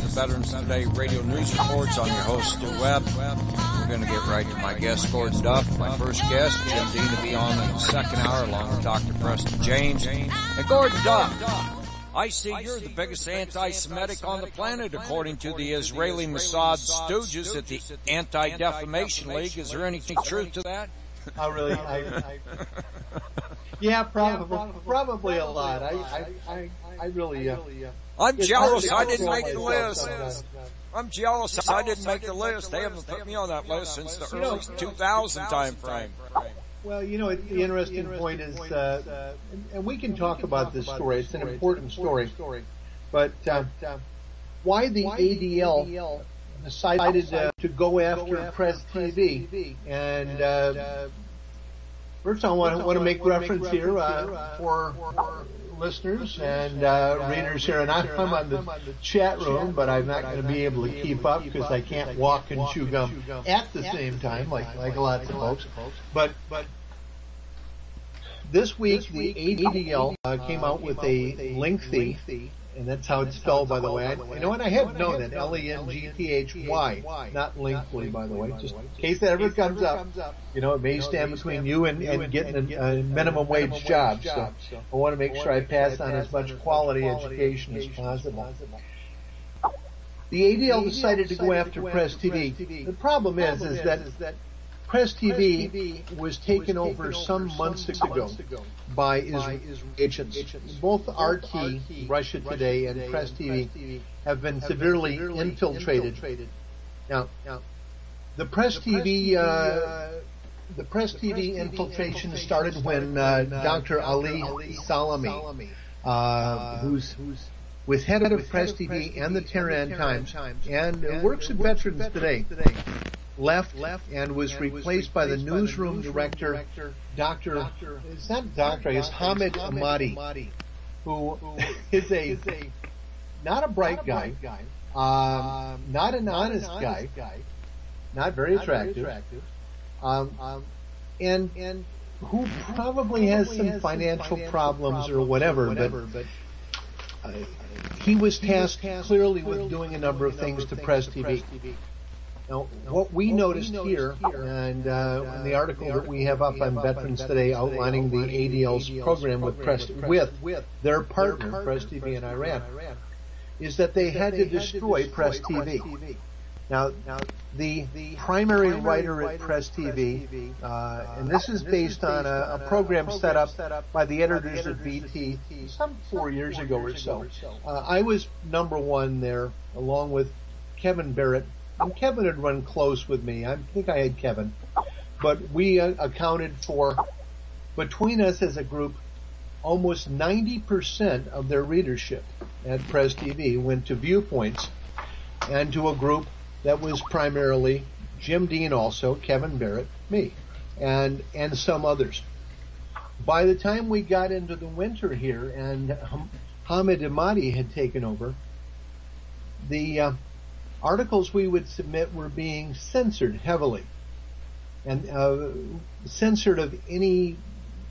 the Veterans Today radio news reports. I'm your host, Webb. We're going to get right to my guest, Gordon Duff. My first guest, Jim Dean, to be on in the second hour, along with Dr. Preston James. And Gordon Duff, I see you're the biggest anti-Semitic on the planet, according to the Israeli Mossad stooges at the Anti-Defamation League. Is there any truth to that? Oh, really? Yeah, probably a lot. I really. I'm jealous. I didn't make the list. I'm jealous. I didn't make the list. They haven't put me on that list since the early 2000 time frame. Well, the interesting point is, and we can talk about this story. It's an important story. But why the ADL decided to go after Press TV? And first, I want to make reference here for listeners and readers here, and I'm on the chat room, but I'm not going to be able to keep up because I can't walk and chew gum at the same time, like lots of folks. But this week the ADL came out with a lengthy, and that's how it's spelled, by the way. I had known that Lengthy, not lengthy, by the way, just in case that ever comes up. It may stand between you and getting a minimum wage job. So I want to make sure I pass on as much quality education as possible. The ADL decided to go after Press TV. The problem is that Press TV was taken over some months ago by Israeli agents. Both RT, Russia Today, and Press TV have been severely infiltrated. Now, the Press TV infiltration started when Dr. Ali Salami, who's was head of Press TV and the Tehran Times, and works at Veterans Today, left and was replaced by the newsroom director, Hamid Ahmadi, who is not a bright guy, not an honest guy, not very attractive, and who probably has some financial problems or whatever, but he was tasked clearly with doing a number of things to Press TV. Now, what we noticed here, and in the article that we have up on Veterans Today outlining the ADL's program with their partner, Press TV in Iran, is that they had to destroy Press TV. Now, the primary writer at Press TV, and this is based on a program set up by the editors at VT some 4 years ago or so. I was number one there, along with Kevin Barrett. And Kevin had run close with me. I think I had Kevin. But we accounted for, between us as a group, almost 90% of their readership at Press TV went to Viewpoints, and to a group that was primarily Jim Dean also, Kevin Barrett, me, and some others. By the time we got into the winter here and Hamid Ahmadi had taken over, the articles we would submit were being censored heavily, and censored of any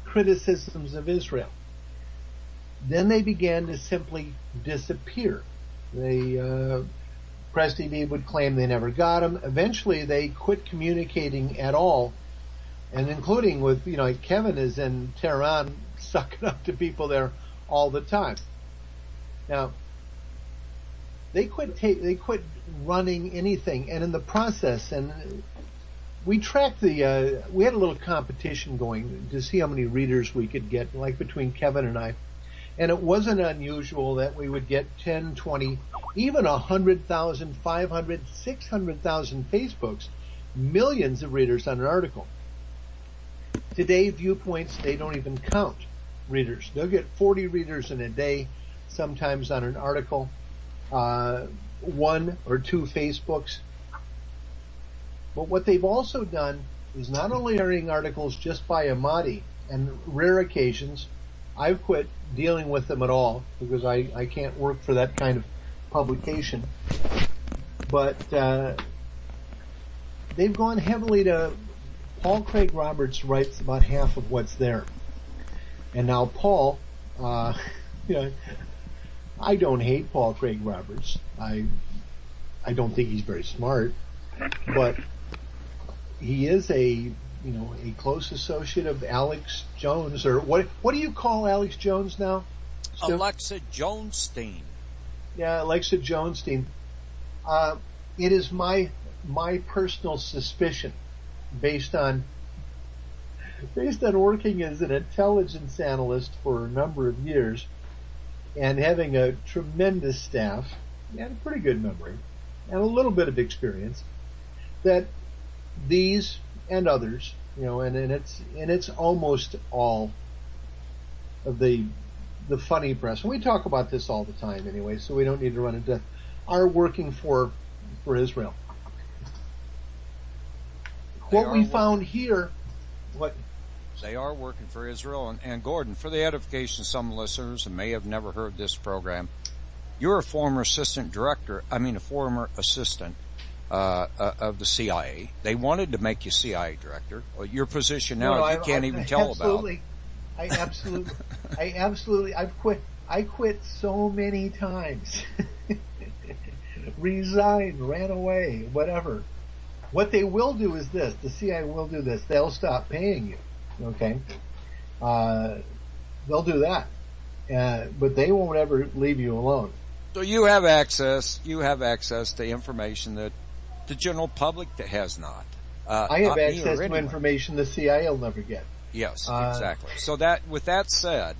criticisms of Israel. Then they began to simply disappear. Press TV would claim they never got them. Eventually they quit communicating at all, and including with, Kevin is in Tehran sucking up to people there all the time. Now, they quit running anything, and in the process, and we tracked we had a little competition going to see how many readers we could get, like between Kevin and I, and it wasn't unusual that we would get 10, 20, even 100,000, 500, 600,000 Facebooks, millions of readers on an article. Today, Viewpoints, they don't even count readers. They'll get 40 readers in a day, sometimes on an article. 1 or 2 Facebooks. But what they've also done is not only airing articles just by Ahmadi, and rare occasions, I've quit dealing with them at all because I can't work for that kind of publication. But they've gone heavily to Paul Craig Roberts writes about half of what's there. And now Paul, I don't hate Paul Craig Roberts. I don't think he's very smart, but he is a close associate of Alex Jones, or what do you call Alex Jones now, Stu? Alexa Jonestein. Yeah, Alexa Jonestein. It is my personal suspicion, based on working as an intelligence analyst for a number of years and having a tremendous staff and a pretty good memory and a little bit of experience, that these and others, and it's almost all of the funny press, and we talk about this all the time anyway, so we don't need to run into, are working for Israel. What we found here, they are working for Israel, and Gordon, for the edification of some listeners who may have never heard this program, you're a former assistant of the CIA. They wanted to make you CIA director. Well, your position now, you can't even tell about. I quit so many times. Resigned, ran away, whatever. What they will do is this. The CIA will do this. They'll stop paying you. Okay? They'll do that. But they won't ever leave you alone. So you have access to information that the general public that has not. I have access to information the CIA will never get. Yes, exactly. So with that said,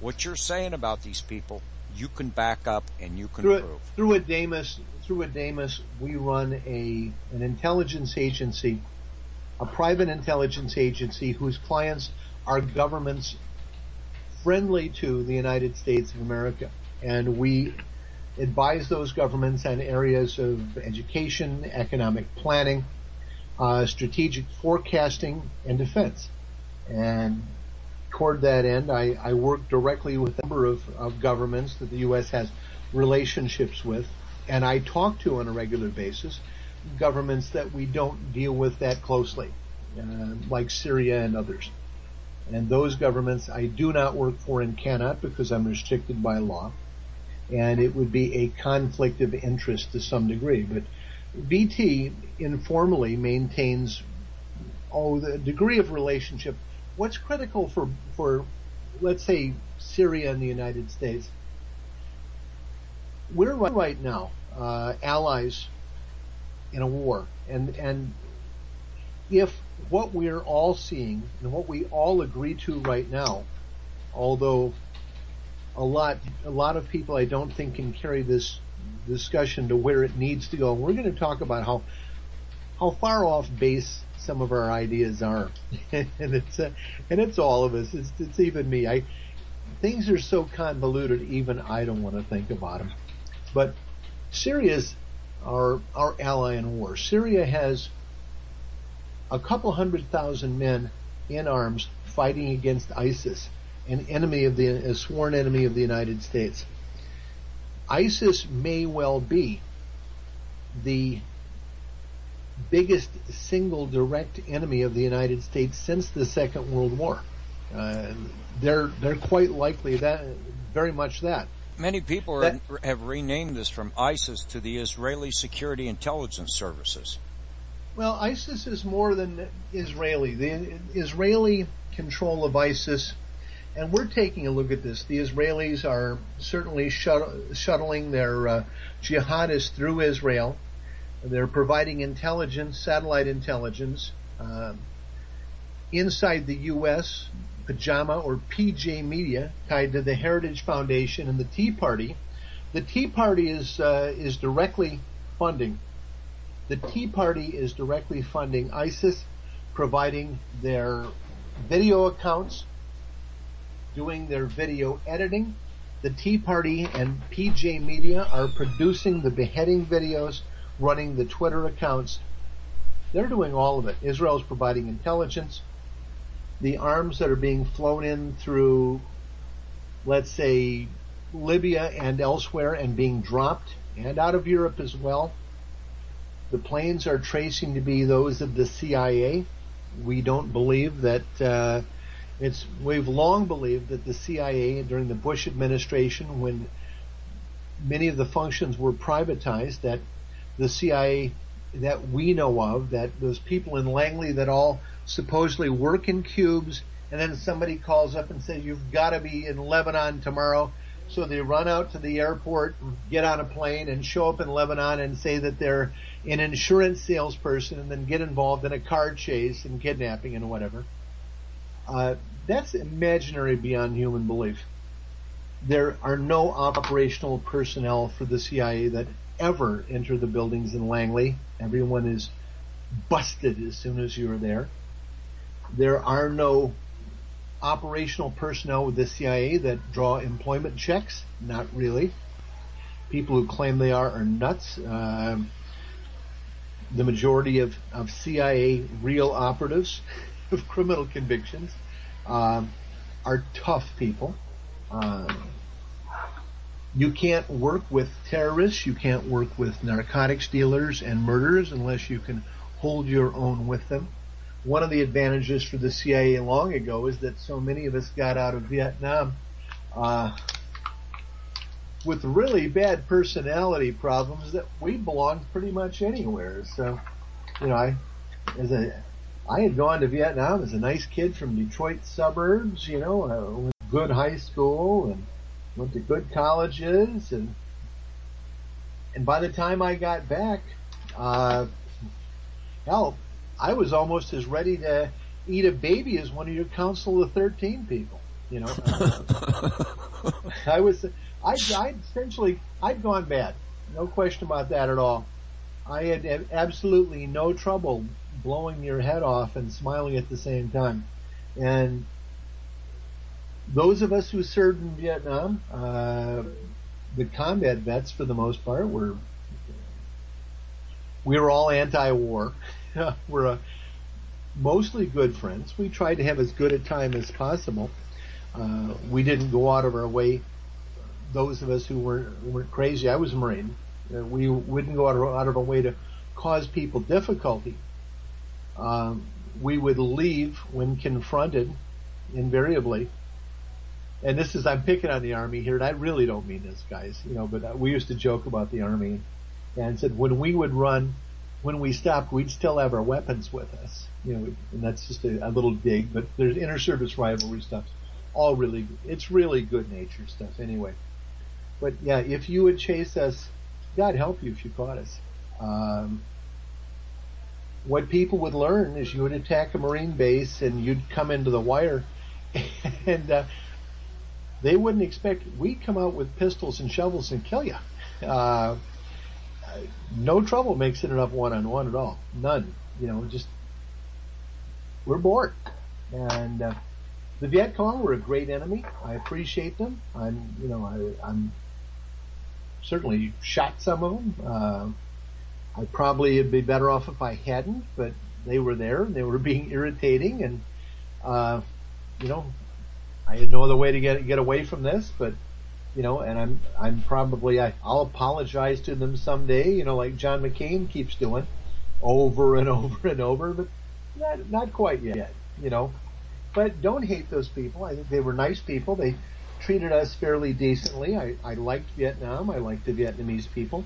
what you're saying about these people, you can back up and you can prove. Through Adamus, we run an intelligence agency, a private intelligence agency whose clients are governments friendly to the United States of America. And we advise those governments on areas of education, economic planning, strategic forecasting, and defense. And toward that end, I work directly with a number of governments that the U.S. has relationships with, and I talk to on a regular basis governments that we don't deal with that closely, like Syria and others. And those governments I do not work for and cannot, because I'm restricted by law, and it would be a conflict of interest to some degree. But BT informally maintains the degree of relationship. What's critical for let's say Syria and the United States? We're right now allies in a war, and if what we're all seeing and what we all agree to right now, although a lot of people I don't think can carry this discussion to where it needs to go. And we're going to talk about how far off base some of our ideas are, and it's all of us. It's even me. Things are so convoluted, even I don't want to think about them. But Syria's our ally in war. Syria has a couple 100,000 men in arms fighting against ISIS, a sworn enemy of the United States. ISIS may well be the biggest single direct enemy of the United States since the Second World War. They're quite likely that, very much that. Many people have renamed this from ISIS to the Israeli Security Intelligence Services. Well, ISIS is more than Israeli. The Israeli control of ISIS, and we're taking a look at this. The Israelis are certainly shuttling their jihadists through Israel. They're providing intelligence, satellite intelligence, inside the U.S., Pajama or PJ Media, tied to the Heritage Foundation and the Tea Party. The Tea Party is directly funding. The Tea Party is directly funding ISIS, providing their video accounts, doing their video editing. The Tea Party and PJ Media are producing the beheading videos, running the Twitter accounts. They're doing all of it. Israel's providing intelligence. The arms that are being flown in through, let's say, Libya and elsewhere and being dropped, and out of Europe as well, the planes are tracing to be those of the CIA. We don't believe that we've long believed that the CIA during the Bush administration, when many of the functions were privatized, that the CIA that we know of, that those people in Langley that all supposedly work in cubes, and then somebody calls up and says, you've got to be in Lebanon tomorrow. So they run out to the airport, get on a plane, and show up in Lebanon and say that they're an insurance salesperson, and then get involved in a car chase and kidnapping and whatever. That's imaginary beyond human belief. There are no operational personnel for the CIA that ever enter the buildings in Langley. Everyone is busted as soon as you're there. There are no operational personnel with the CIA that draw employment checks. Not really. People who claim they are nuts. The majority of CIA real operatives with criminal convictions are tough people. You can't work with terrorists, you can't work with narcotics dealers and murderers unless you can hold your own with them. One of the advantages for the CIA long ago is that so many of us got out of Vietnam with really bad personality problems that we belonged pretty much anywhere. So, I had gone to Vietnam as a nice kid from Detroit suburbs, I went to good high school and went to good colleges, and by the time I got back, I was almost as ready to eat a baby as one of your Council of 13 people. I'd gone bad, no question about that at all. I had absolutely no trouble blowing your head off and smiling at the same time. And those of us who served in Vietnam, the combat vets for the most part, we were all anti-war. We're mostly good friends. We tried to have as good a time as possible. We didn't go out of our way. Those of us who weren't crazy, I was a Marine. We wouldn't go out of our way to cause people difficulty. We would leave when confronted, invariably. And I'm picking on the Army here, and I really don't mean this, guys, but we used to joke about the Army and said when we would run, when we stopped, we'd still have our weapons with us, and that's just a little dig, but there's inter-service rivalry stuff, it's really good-natured stuff anyway. But yeah, if you would chase us, God help you if you caught us. What people would learn is you would attack a Marine base and you'd come into the wire and they wouldn't expect we'd come out with pistols and shovels and kill you. No trouble mixing it up one-on-one at all. None. Just we're bored. And the Viet Cong were a great enemy. I appreciate them. I'm certainly shot some of them. I probably would be better off if I hadn't, but they were there and they were being irritating, and I had no other way to get away from this, but and I'll apologize to them someday, like John McCain keeps doing over and over and over, but not quite yet, But don't hate those people. I think they were nice people. They treated us fairly decently. I liked Vietnam. I liked the Vietnamese people.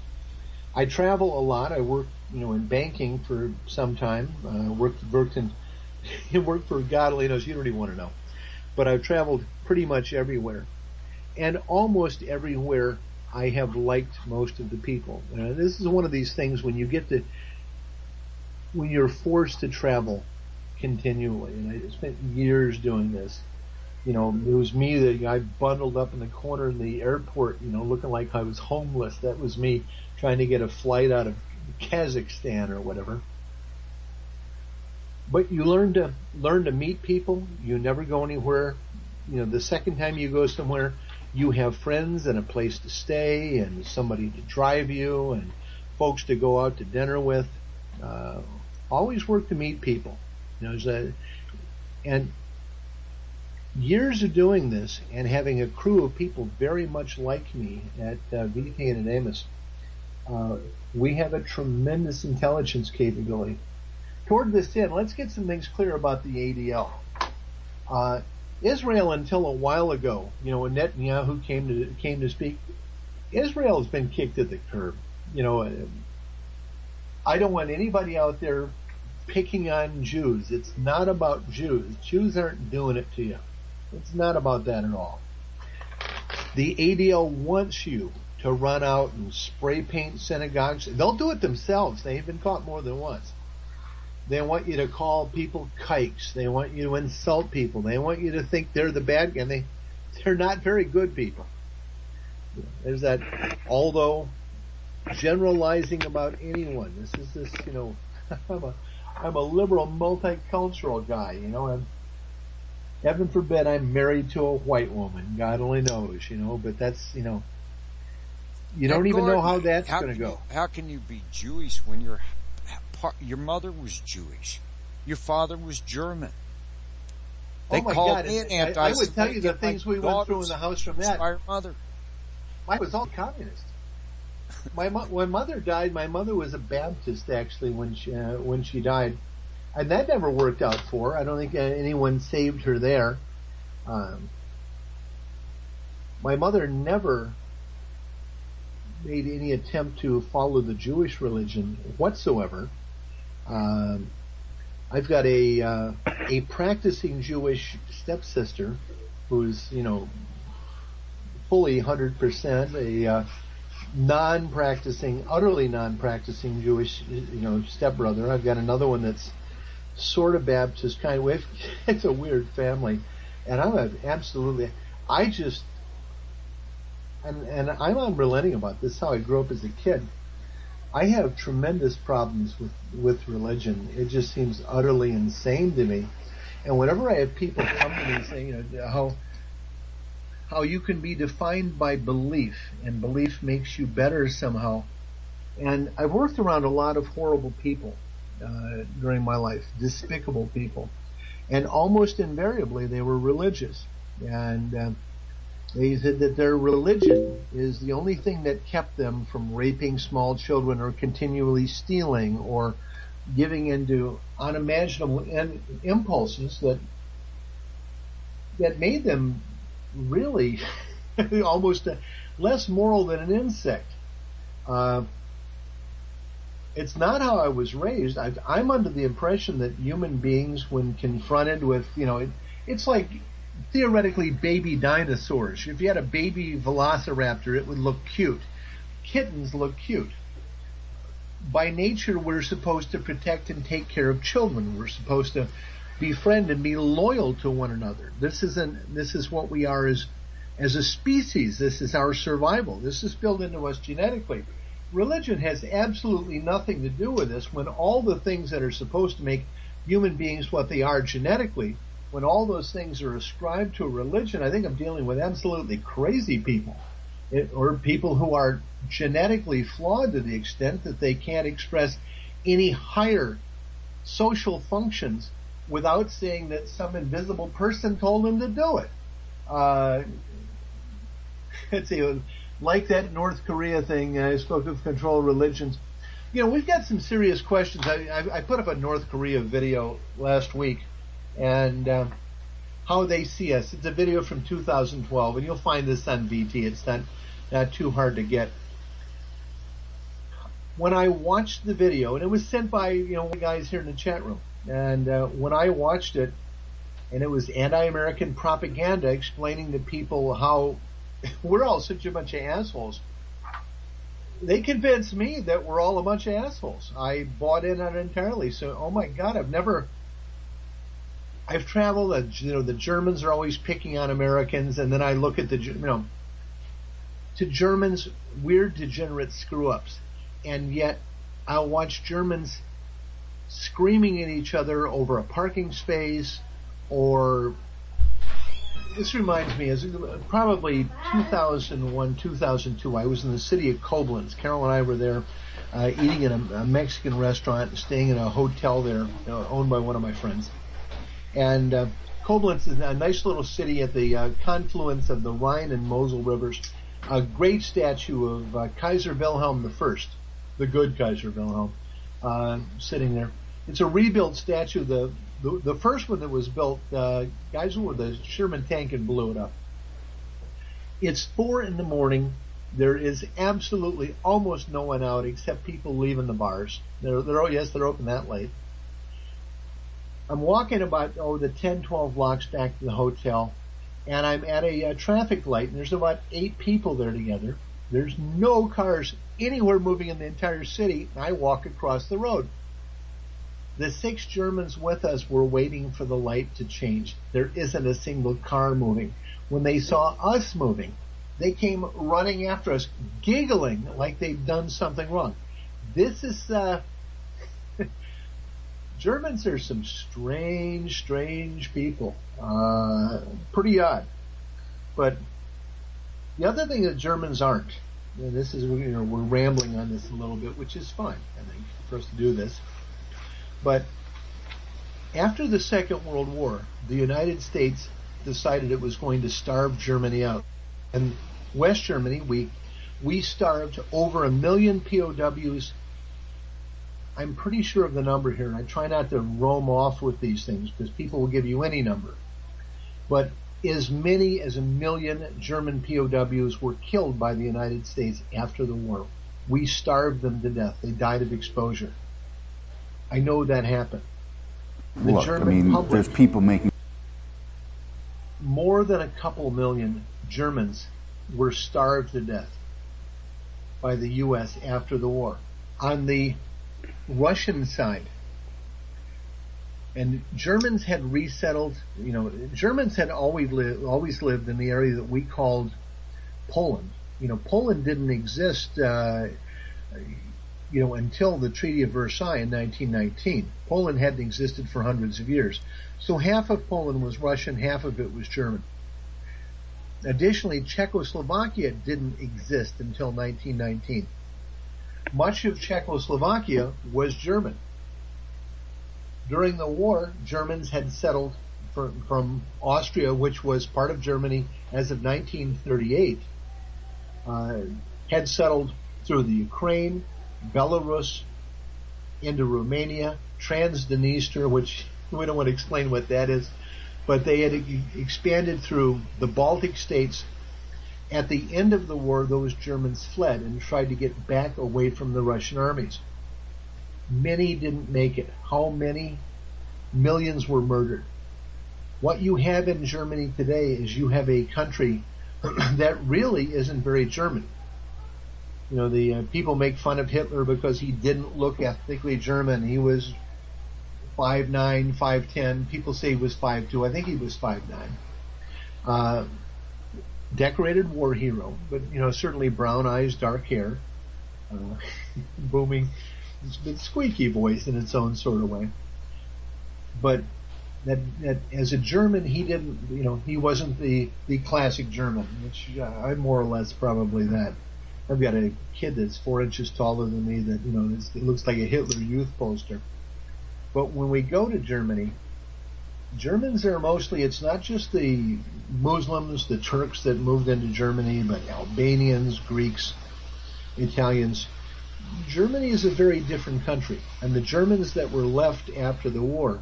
I travel a lot. I worked, in banking for some time. Worked for God only knows. You don't even want to know. But I've traveled pretty much everywhere, and almost everywhere I have liked most of the people. This is one of these things when you're forced to travel continually, and I spent years doing this. It was me, the guy bundled up in the corner in the airport, looking like I was homeless. That was me trying to get a flight out of Kazakhstan or whatever. But you learn to meet people. You never go anywhere. The second time you go somewhere, you have friends and a place to stay and somebody to drive you and folks to go out to dinner with. Always work to meet people. And years of doing this and having a crew of people very much like me at VT and at Amos, we have a tremendous intelligence capability. Toward this end, let's get some things clear about the ADL. Israel, until a while ago, when Netanyahu came to speak, Israel has been kicked to the curb. I don't want anybody out there picking on Jews. It's not about Jews. Jews aren't doing it to you. It's not about that at all. The ADL wants you to run out and spray paint synagogues. They'll do it themselves. They've been caught more than once. They want you to call people kikes. They want you to insult people. They want you to think they're the bad guy. And they're not very good people. There's that, although generalizing about anyone. I'm a liberal multicultural guy, and heaven forbid I'm married to a white woman. God only knows, but that's, you don't even know how that's going to go. How can you be Jewish when your mother was Jewish? Your father was German. They called me an anti-Semite. I would tell you the things we went through in the house from that. My mother. I was all communist. When mother died, my mother was a Baptist actually when she died, and that never worked out for her. I don't think anyone saved her there. My mother never made any attempt to follow the Jewish religion whatsoever. I've got a practicing Jewish stepsister who's fully 100% a utterly non-practicing Jewish stepbrother. I've got another one that's sort of Baptist kind of way. It's a weird family, and I'm unrelenting about this. How I grew up as a kid. I have tremendous problems with religion. It just seems utterly insane to me. And whenever I have people come to me saying, how you can be defined by belief, and belief makes you better somehow. And I've worked around a lot of horrible people during my life, despicable people, and almost invariably they were religious. And they said that their religion is the only thing that kept them from raping small children or continually stealing or giving into unimaginable impulses that made them really almost less moral than an insect. It's not how I was raised. I'm under the impression that human beings, when confronted with, it's like theoretically baby dinosaurs. If you had a baby velociraptor, it would look cute. Kittens look cute. By nature, we're supposed to protect and take care of children. We're supposed to befriend and be loyal to one another. This is what we are as a species. This is our survival. This is built into us genetically. Religion has absolutely nothing to do with this. When all the things that are supposed to make human beings what they are genetically, when all those things are ascribed to a religion, I think I'm dealing with absolutely crazy people, or people who are genetically flawed to the extent that they can't express any higher social functions without saying that some invisible person told them to do it. It's like that North Korea thing. I spoke of control religions. We've got some serious questions. I put up a North Korea video last week, and how they see us. It's a video from 2012, and you'll find this on VT. It's not too hard to get. When I watched the video, and it was sent by guys here in the chat room, and when I watched it, and it was anti-American propaganda explaining to people how we're all such a bunch of assholes, they convinced me that we're all a bunch of assholes. I bought in on it entirely. So, oh my God, I've traveled. The Germans are always picking on Americans, and then I look at to Germans, weird, degenerate screw-ups, and yet I'll watch Germans screaming at each other over a parking space, or this reminds me, as probably 2001, 2002, I was in the city of Koblenz. Carol and I were there eating in a Mexican restaurant and staying in a hotel there owned by one of my friends. And Koblenz is a nice little city at the confluence of the Rhine and Mosel rivers. A great statue of Kaiser Wilhelm I, the good Kaiser Wilhelm, sitting there. It's a rebuilt statue. The first one that was built, guys were the Sherman tank and blew it up. It's 4 a.m. There is absolutely almost no one out except people leaving the bars. They're open that late. I'm walking about, the 10, 12 blocks back to the hotel, and I'm at a traffic light, and there's about 8 people there together. There's no cars anywhere moving in the entire city, and I walk across the road. The 6 Germans with us were waiting for the light to change. There isn't a single car moving. When they saw us moving, they came running after us, giggling like they'd done something wrong. This is, Germans are some strange people. Pretty odd. But the other thing that Germans aren't, and this is, we're rambling on this a little bit, which is fine, I think, for us to do this. But after the Second World War, the United States decided it was going to starve Germany out. And West Germany, we starved over 1 million POWs. I'm pretty sure of the number here, and I try not to roam off with these things because people will give you any number. But as many as 1 million German POWs were killed by the United States after the war. We starved them to death. They died of exposure. I know that happened. The German public, there's people making more than a couple million Germans were starved to death by the U.S. after the war. On the Russian side, and Germans had resettled, Germans had always lived in the area that we called Poland. Poland didn't exist, until the Treaty of Versailles in 1919. Poland hadn't existed for hundreds of years. So half of Poland was Russian, half of it was German. Additionally, Czechoslovakia didn't exist until 1919. Much of Czechoslovakia was German. During the war, Germans had settled from Austria, which was part of Germany as of 1938, had settled through the Ukraine, Belarus, into Romania, Transdniester, which we don't want to explain what that is, but they had expanded through the Baltic states. At the end of the war, those Germans fled and tried to get back away from the Russian armies. Many didn't make it. How many? Millions were murdered. What you have in Germany today is you have a country that really isn't very German. The people make fun of Hitler because he didn't look ethnically German. He was 5'9", 5'10". People say he was 5'2". I think he was 5'9". Decorated war hero, but certainly brown eyes, dark hair, booming, but squeaky voice in its own sort of way. But that as a German, he didn't, he wasn't the classic German, which I'm more or less probably that. I've got a kid that's 4 inches taller than me that, it looks like a Hitler Youth poster. But when we go to Germany, Germans are mostly, it's not just the Muslims, the Turks that moved into Germany, but Albanians, Greeks, Italians. Germany is a very different country. And the Germans that were left after the war,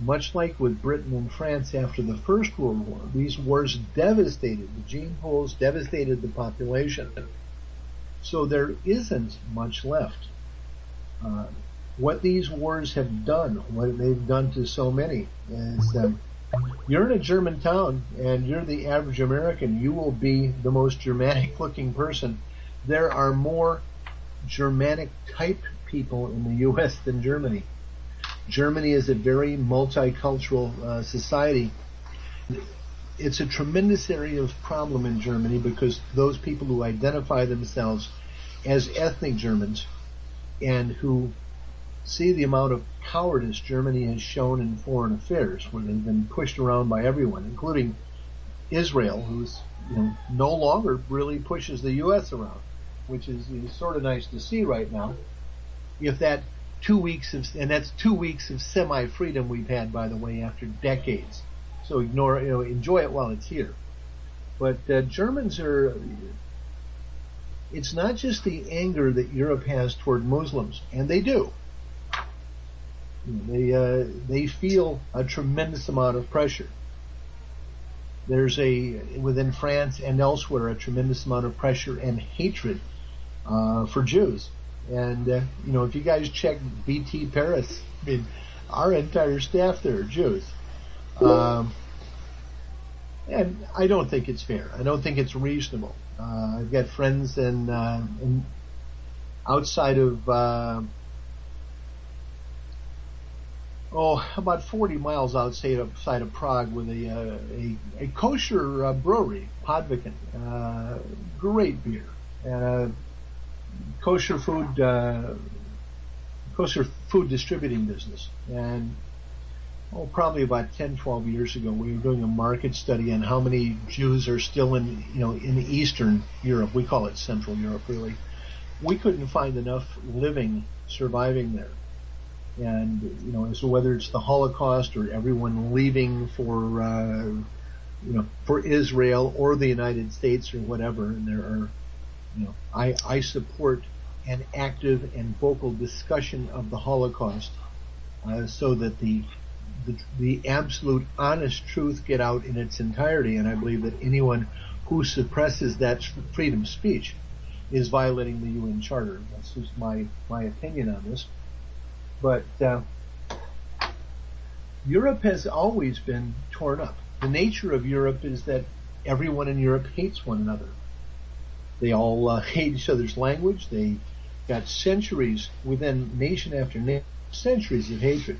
much like with Britain and France after the First World War, these wars devastated the gene pools, devastated the population. So there isn't much left. What these wars have done, what they've done to so many, is you're in a German town and you're the average American, you will be the most Germanic-looking person. There are more Germanic-type people in the U.S. than Germany. Germany is a very multicultural society. It's a tremendous area of problem in Germany because those people who identify themselves as ethnic Germans and who see the amount of cowardice Germany has shown in foreign affairs, where they've been pushed around by everyone, including Israel, who's no longer really pushes the U.S. around, which is sort of nice to see right now. If that 2 weeks of, and that's 2 weeks of semi-freedom we've had, by the way, after decades. So enjoy it while it's here. But Germans are, it's not just the anger that Europe has toward Muslims, and they do. They feel a tremendous amount of pressure. there's within France and elsewhere, a tremendous amount of pressure and hatred for Jews. And, if you guys check BT Paris, I mean, our entire staff there are Jews. And I don't think it's fair. I don't think it's reasonable. I've got friends in outside of, about 40 miles outside of Prague with a kosher brewery, Podvikin. Great beer. And kosher food distributing business. And probably about 10, 12 years ago, we were doing a market study on how many Jews are still in Eastern Europe. We call it Central Europe, really. We couldn't find enough living, surviving there. And, as to whether it's the Holocaust or everyone leaving for Israel or the United States or whatever, and there are, I support an active and vocal discussion of the Holocaust, so that the absolute honest truth get out in its entirety. And I believe that anyone who suppresses that freedom of speech is violating the UN Charter. That's just my opinion on this. But Europe has always been torn up. The nature of Europe is that everyone in Europe hates one another. They all hate each other's language. They got centuries within nation after nation, centuries of hatred.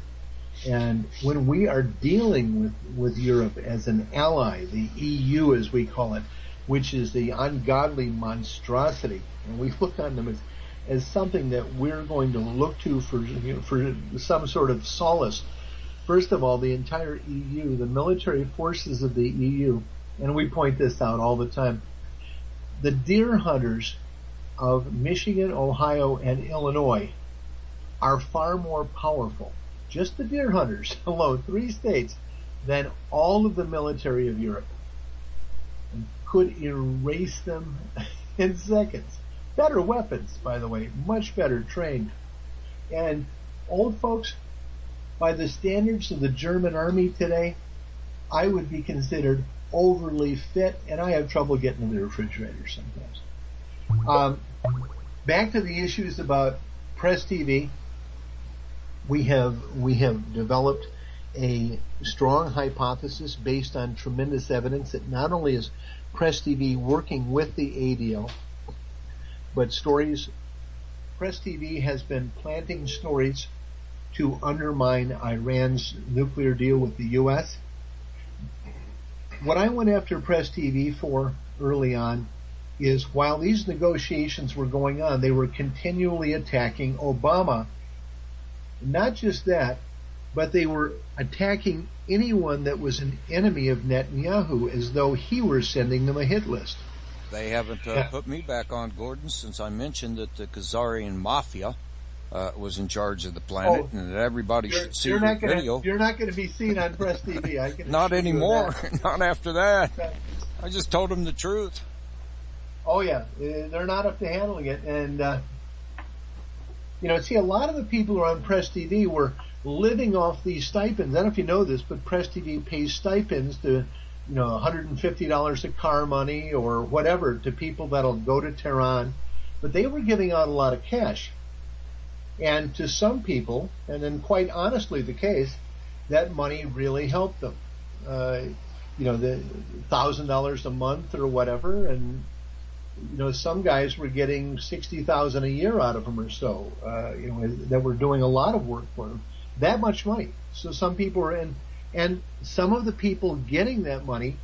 And when we are dealing with Europe as an ally, the EU as we call it, which is the ungodly monstrosity, and we look on them as something that we're going to look to for some sort of solace. First of all, the entire EU, the military forces of the EU, and we point this out all the time, the deer hunters of Michigan, Ohio, and Illinois are far more powerful, just the deer hunters alone, 3 states, than all of the military of Europe, and could erase them in seconds. Better weapons, by the way, much better trained. And old folks, by the standards of the German army today, I would be considered overly fit, and I have trouble getting in the refrigerator sometimes. Back to the issues about Press TV. We have developed a strong hypothesis based on tremendous evidence that not only is Press TV working with the ADL, but Press TV has been planting stories to undermine Iran's nuclear deal with the U.S. What I went after Press TV for early on is, while these negotiations were going on, they were continually attacking Obama. Not just that, but they were attacking anyone that was an enemy of Netanyahu as though he were sending them a hit list. They haven't put me back on, Gordon, since I mentioned that the Khazarian mafia was in charge of the planet, and that everybody should see the video. You're not going to be seen on Press TV. I can not anymore. Not after that. I just told them the truth. Oh yeah, they're not up to handling it, and see, a lot of the people who are on Press TV were living off these stipends. I don't know if you know this, but Press TV pays stipends to, $150 of car money or whatever to people that'll go to Tehran. But they were giving out a lot of cash. And to some people, and then quite honestly the case, that money really helped them. The $1,000 a month or whatever, and some guys were getting $60,000 a year out of them or so, that were doing a lot of work for them. That much money. So some people were in, and some of the people getting that money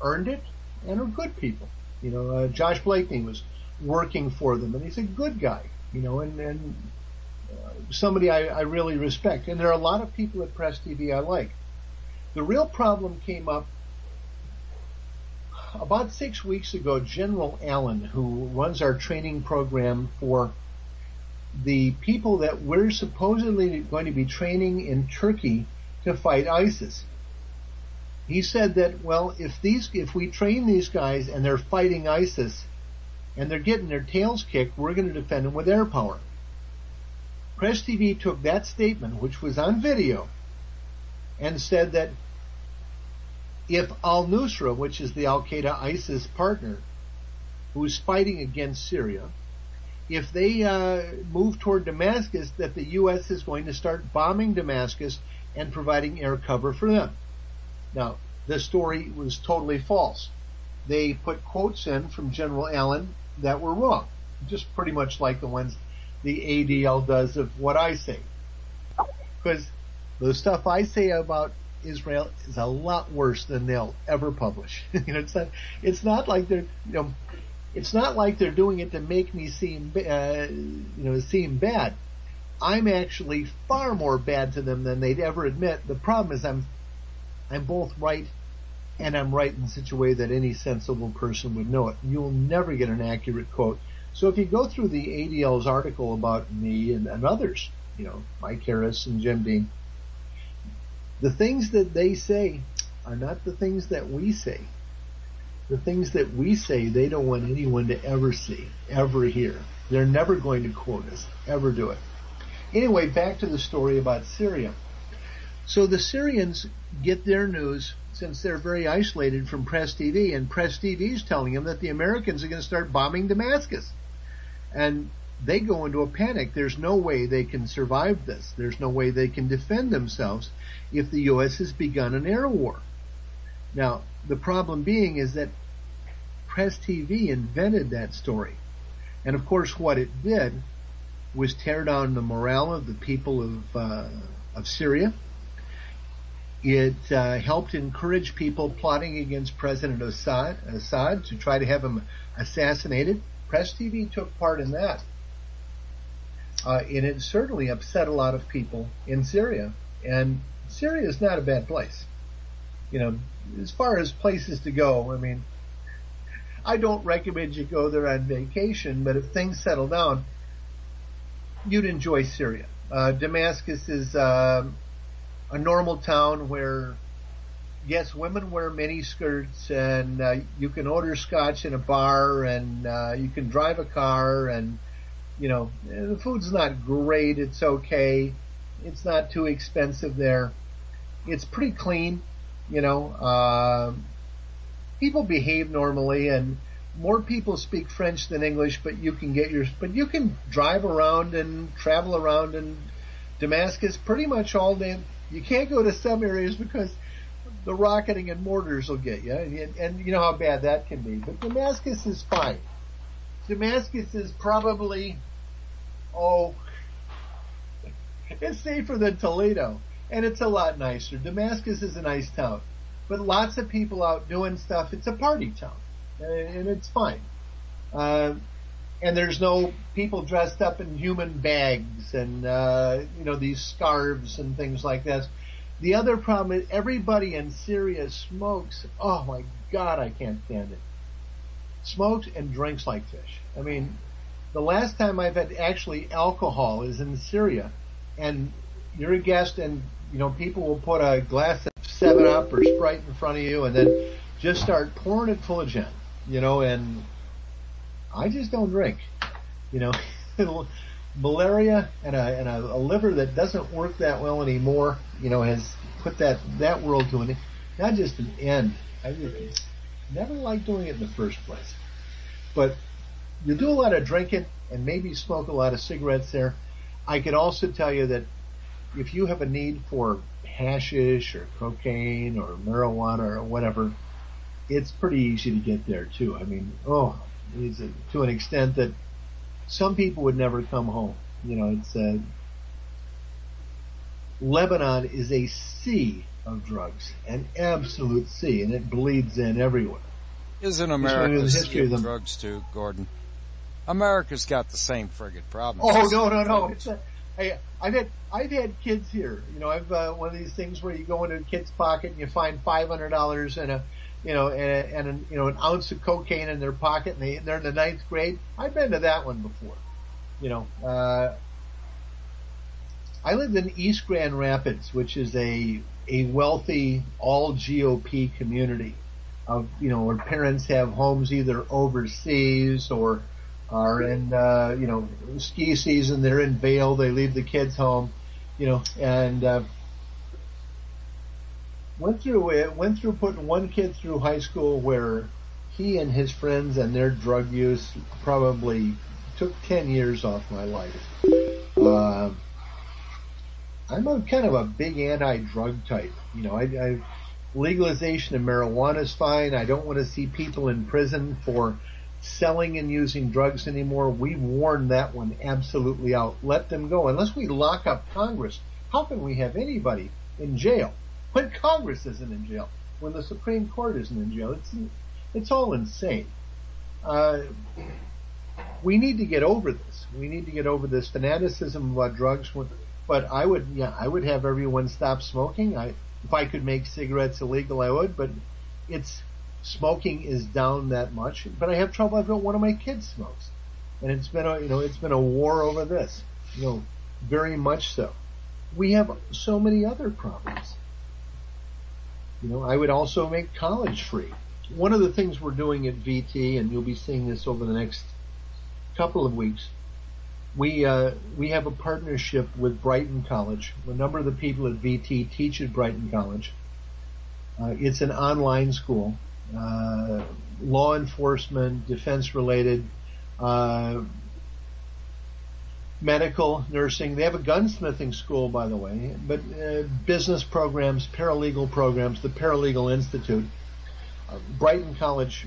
earned it and are good people. Josh Blakeney was working for them, and he's a good guy, and somebody I really respect. And there are a lot of people at Press TV I like. The real problem came up about 6 weeks ago. General Allen, who runs our training program for the people that we're supposedly going to be training in Turkey to fight ISIS, he said that, well, if we train these guys and they're fighting ISIS and they're getting their tails kicked, we're going to defend them with air power. Press TV took that statement, which was on video, and said that if al-Nusra, which is the Al-Qaeda ISIS partner, who's fighting against Syria, if they move toward Damascus, that the U.S. is going to start bombing Damascus and providing air cover for them. Now, this story was totally false. They put quotes in from General Allen that were wrong, just pretty much like the ones the ADL does of what I say. Because the stuff I say about Israel is a lot worse than they'll ever publish. It's not like they're doing it to make me seem bad. I'm actually far more bad to them than they'd ever admit. The problem is I'm both right, and I'm right in such a way that any sensible person would know it. You'll never get an accurate quote. So if you go through the ADL's article about me and others, Mike Harris and Jim Dean, the things that they say are not the things that we say. The things that we say, they don't want anyone to ever see, ever hear. They're never going to quote us, ever do it. Anyway, back to the story about Syria. So the Syrians get their news, since they're very isolated, from Press TV, and Press TV is telling them that the Americans are going to start bombing Damascus. And they go into a panic. There's no way they can survive this. There's no way they can defend themselves if the U.S. has begun an air war. Now, the problem being is that Press TV invented that story. And of course what it did was tear down the morale of the people of Syria. It helped encourage people plotting against President Assad to try to have him assassinated. Press TV took part in that. And it certainly upset a lot of people in Syria. And Syria is not a bad place. As far as places to go, I don't recommend you go there on vacation, but if things settle down, you'd enjoy Syria. Damascus is a normal town where, yes, women wear mini skirts, and you can order scotch in a bar, and you can drive a car, and the food's not great. It's okay. It's not too expensive there. It's pretty clean. People behave normally, and more people speak French than English, but you can drive around and travel around in Damascus pretty much all day. You can't go to some areas because the rocketing and mortars will get you, and you know how bad that can be. But Damascus is fine. Damascus is probably, it's safer than Toledo, and it's a lot nicer. Damascus is a nice town, but lots of people out doing stuff. It's a party town, and it's fine. And there's no people dressed up in human bags and, these scarves and things like that. The other problem is everybody in Syria smokes. Oh my God, I can't stand it. Smokes and drinks like fish. The last time I've had actually alcohol is in Syria, and you're a guest, and people will put a glass of 7-Up or Sprite in front of you, and then just start pouring it full of gin, and I just don't drink, Malaria and a liver that doesn't work that well anymore, has put that world to not just an end. I never liked doing it in the first place. But you do a lot of drinking and maybe smoke a lot of cigarettes there. I could also tell you that if you have a need for hashish or cocaine or marijuana or whatever, it's pretty easy to get there too. It's to an extent that some people would never come home. Lebanon is a sea of drugs, an absolute sea, and it bleeds in everywhere. Isn't America a sea of drugs too, Gordon? America's got the same friggin' problems. Oh, no. I've had kids here. I've one of these things where you go into a kid's pocket and you find $500 and an ounce of cocaine in their pocket, and they're in the 9th grade. I've been to that one before. I lived in East Grand Rapids, which is a wealthy, all GOP community of, where parents have homes either overseas or are in, ski season, they're in Vail, they leave the kids home, and the went through putting one kid through high school where he and his friends and their drug use probably took 10 years off my life. I'm kind of a big anti-drug type. Legalization of marijuana is fine. I don't want to see people in prison for selling and using drugs anymore. We've worn that one absolutely out. Let them go. Unless we lock up Congress, how can we have anybody in jail when Congress isn't in jail, when the Supreme Court isn't in jail? It's all insane. We need to get over this. We need to get over this fanaticism about drugs. But I would have everyone stop smoking. If I could make cigarettes illegal, I would. But smoking is down that much. But I have trouble. I've got one of my kids smokes, and it's been a war over this. Very much so. We have so many other problems. I would also make college free. One of the things we're doing at VT, and you'll be seeing this over the next couple of weeks, we have a partnership with Brighton College. A number of the people at VT teach at Brighton College. It's an online school, law enforcement, defense-related, medical, nursing. They have a gunsmithing school, by the way, but business programs, paralegal programs, the Paralegal Institute. Brighton College,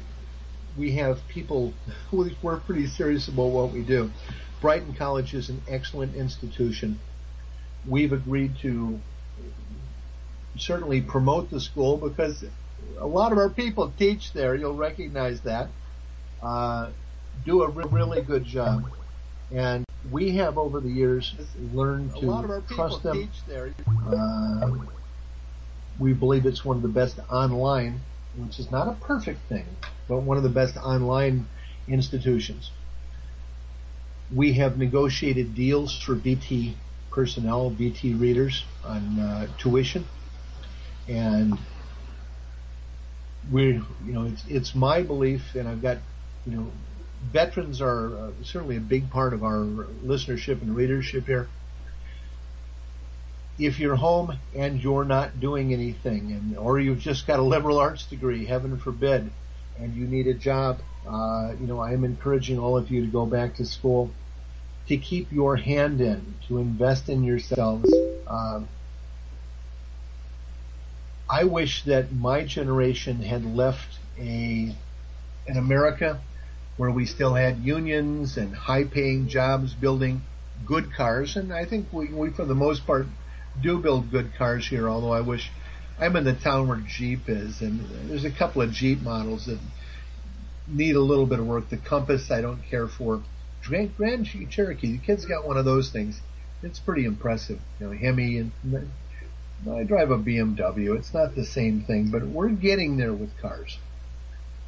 we have people, we're pretty serious about what we do. Brighton College is an excellent institution. We've agreed to certainly promote the school because a lot of our people teach there. You'll recognize that. Do a really good job. And we have over the years learned to trust them. Teach there. We believe it's one of the best online, which is not a perfect thing, but one of the best online institutions. We have negotiated deals for VT personnel, VT readers on tuition, and it's my belief, and I've got, veterans are certainly a big part of our listenership and readership here. If you're home and you're not doing anything, or you've just got a liberal arts degree, heaven forbid, and you need a job, I am encouraging all of you to go back to school, to keep your hand in, to invest in yourselves. I wish that my generation had left an America where we still had unions and high-paying jobs building good cars, and I think we for the most part do build good cars here, although I wish I'm in the town where Jeep is, and there's a couple of Jeep models that need a little bit of work. The Compass I don't care for. Grand Cherokee, the kid's got one of those things. It's pretty impressive. Hemi, and I drive a BMW. It's not the same thing, but we're getting there with cars.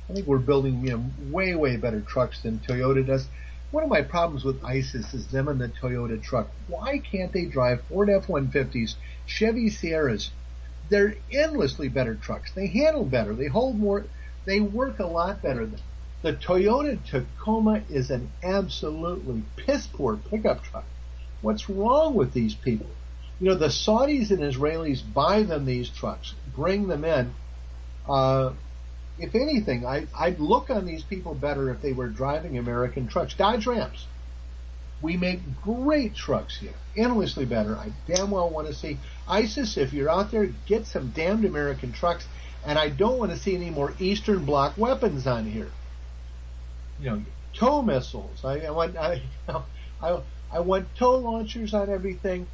I think we're building, way, way better trucks than Toyota does. One of my problems with ISIS is them in the Toyota truck. Why can't they drive Ford F-150s, Chevy Sierras? They're endlessly better trucks. They handle better. They hold more. They work a lot better. The Toyota Tacoma is an absolutely piss-poor pickup truck. What's wrong with these people? The Saudis and Israelis buy them these trucks, bring them in. If anything, I'd look on these people better if they were driving American trucks. Dodge Rams. We make great trucks here, endlessly better. I damn well want to see ISIS, if you're out there, get some damned American trucks, and I don't want to see any more Eastern Bloc weapons on here. Tow missiles. I want tow launchers on everything,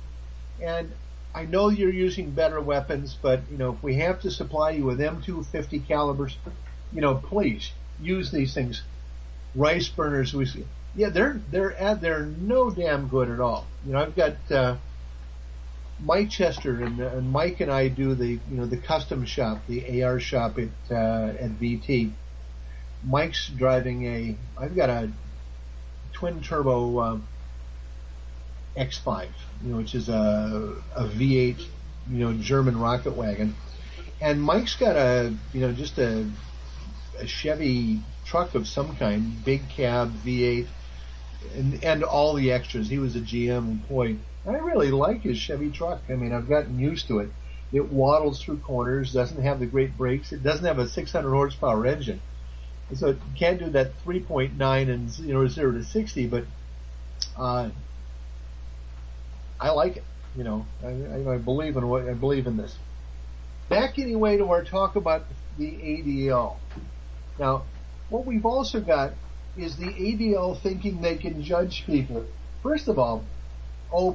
and I know you're using better weapons, but if we have to supply you with M250 calibers, please use these things. Rice burners, they're no damn good at all. I've got Mike Chester and Mike and I do the custom shop, the AR shop at VT. Mike's driving I've got a twin turbo X5, which is a V8, German rocket wagon, and Mike's got just a Chevy truck of some kind, big cab V8, and all the extras. He was a GM employee. I really like his Chevy truck. I've gotten used to it. It waddles through corners, doesn't have the great brakes. It doesn't have a 600 horsepower engine. So it can't do that 3.9 and 0 to 60, but I like it. I believe in this. Back anyway to our talk about the ADL. Now, what we've also got is the ADL thinking they can judge people. First of all,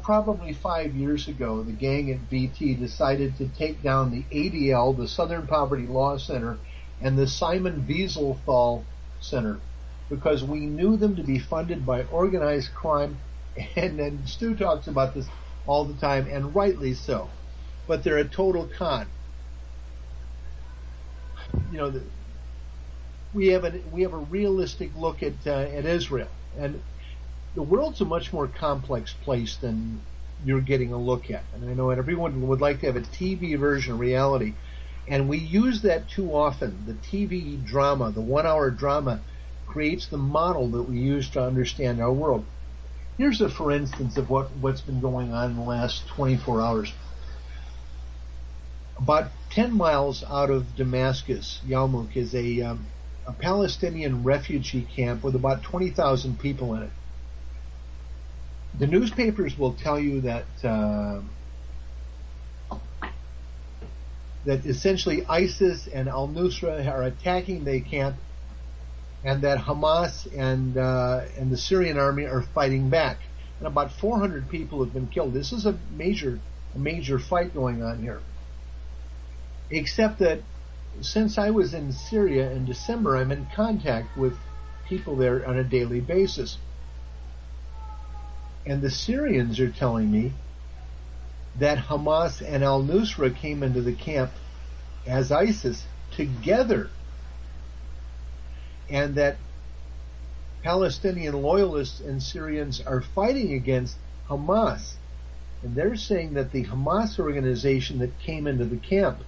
probably 5 years ago, the gang at VT decided to take down the ADL, the Southern Poverty Law Center, and the Simon Wiesenthal Center, because we knew them to be funded by organized crime, and Stu talks about this all the time, and rightly so. But they're a total con. We have a realistic look at Israel, and the world's a much more complex place than you're getting a look at. And I know everyone would like to have a TV version of reality, and we use that too often. The TV drama, the 1 hour drama, creates the model that we use to understand our world. Here's a for instance of what's been going on in the last 24 hours. About 10 miles out of Damascus, Yarmouk is a Palestinian refugee camp with about 20,000 people in it. The newspapers will tell you that essentially ISIS and al-Nusra are attacking the camp, and that Hamas and the Syrian army are fighting back. And about 400 people have been killed. This is a major fight going on here. Except that since I was in Syria in December, I'm in contact with people there on a daily basis. And the Syrians are telling me that Hamas and al-Nusra came into the camp as ISIS together, and that Palestinian loyalists and Syrians are fighting against Hamas. And they're saying that the Hamas organization that came into the camp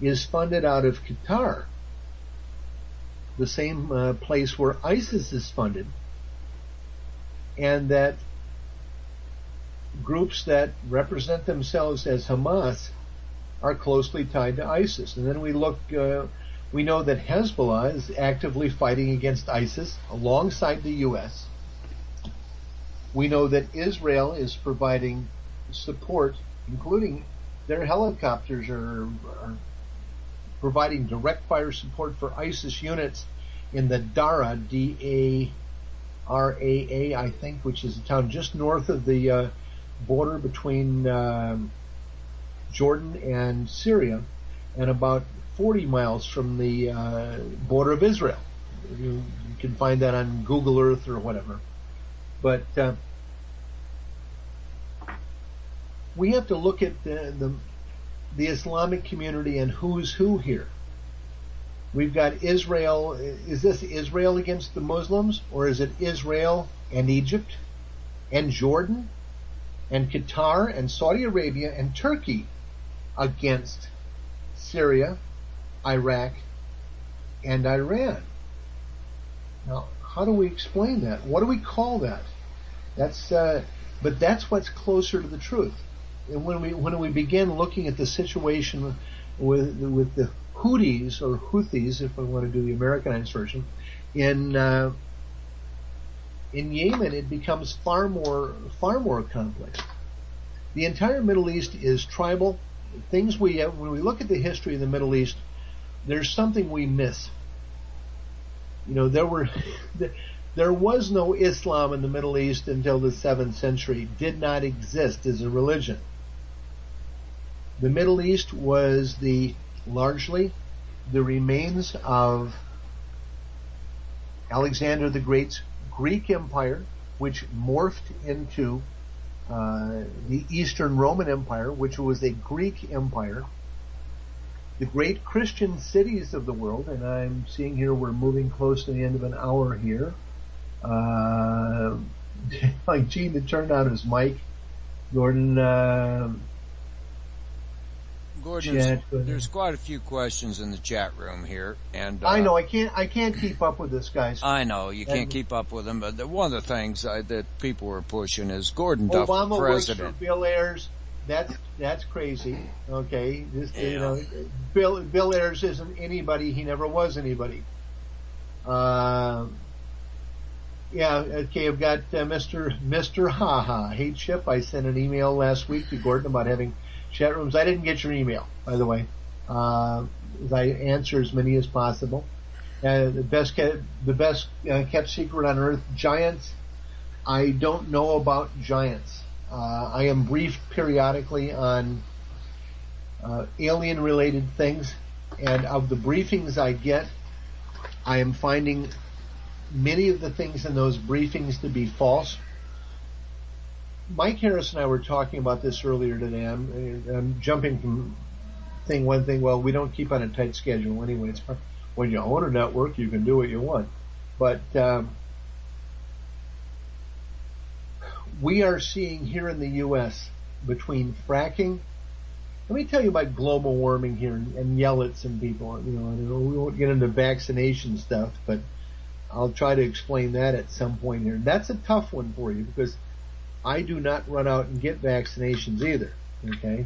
is funded out of Qatar, the same place where ISIS is funded, and that groups that represent themselves as Hamas are closely tied to ISIS. And then we look, we know that Hezbollah is actively fighting against ISIS alongside the U.S. We know that Israel is providing support, including their helicopters are providing direct fire support for ISIS units in the Daraa, D-A-R-A-A, I think, which is a town just north of the border between Jordan and Syria, and about 40 miles from the border of Israel. You can find that on Google Earth or whatever. But we have to look at the Islamic community and who's who here. We've got Israel. Is this Israel against the Muslims, or is it Israel and Egypt and Jordan and Qatar and Saudi Arabia and Turkey against Syria, Iraq, and Iran? Now, how do we explain that? What do we call that? But that's what's closer to the truth. And when we begin looking at the situation with the Houthis, or Houthis, if we want to do the Americanized version, in Yemen, it becomes far more complex. The entire Middle East is tribal. Things when we look at the history of the Middle East, there's something we miss. There was no Islam in the Middle East until the 7th century. It did not exist as a religion. The Middle East was largely the remains of Alexander the Great's Greek Empire, which morphed into the Eastern Roman Empire, which was a Greek empire. The great Christian cities of the world, and I'm seeing here we're moving close to the end of an hour here. Like Gene to turn on his mic. Gordon, there's quite a few questions in the chat room here, and I know I can't keep up with this, guys. I know you can't keep up with them, but one of the things that people were pushing is Gordon Duff, Obama the president. Works for Bill Ayers. that's crazy. Okay, Bill Ayers isn't anybody. He never was anybody. Okay, I've got Mr. Haha. Hey Chip, I sent an email last week to Gordon about having chat rooms. I didn't get your email, by the way. I answer as many as possible. The best kept secret on earth, giants. I don't know about giants. I am briefed periodically on alien-related things, and of the briefings I get, I am finding many of the things in those briefings to be false. Mike Harris and I were talking about this earlier today. I'm jumping from one thing. Well, we don't keep on a tight schedule anyway. It's when you own a network, you can do what you want. But we are seeing here in the U.S. between fracking. Let me tell you about global warming here and yell at some people. We won't get into vaccination stuff, but I'll try to explain that at some point here. That's a tough one for you because I do not run out and get vaccinations either. Okay,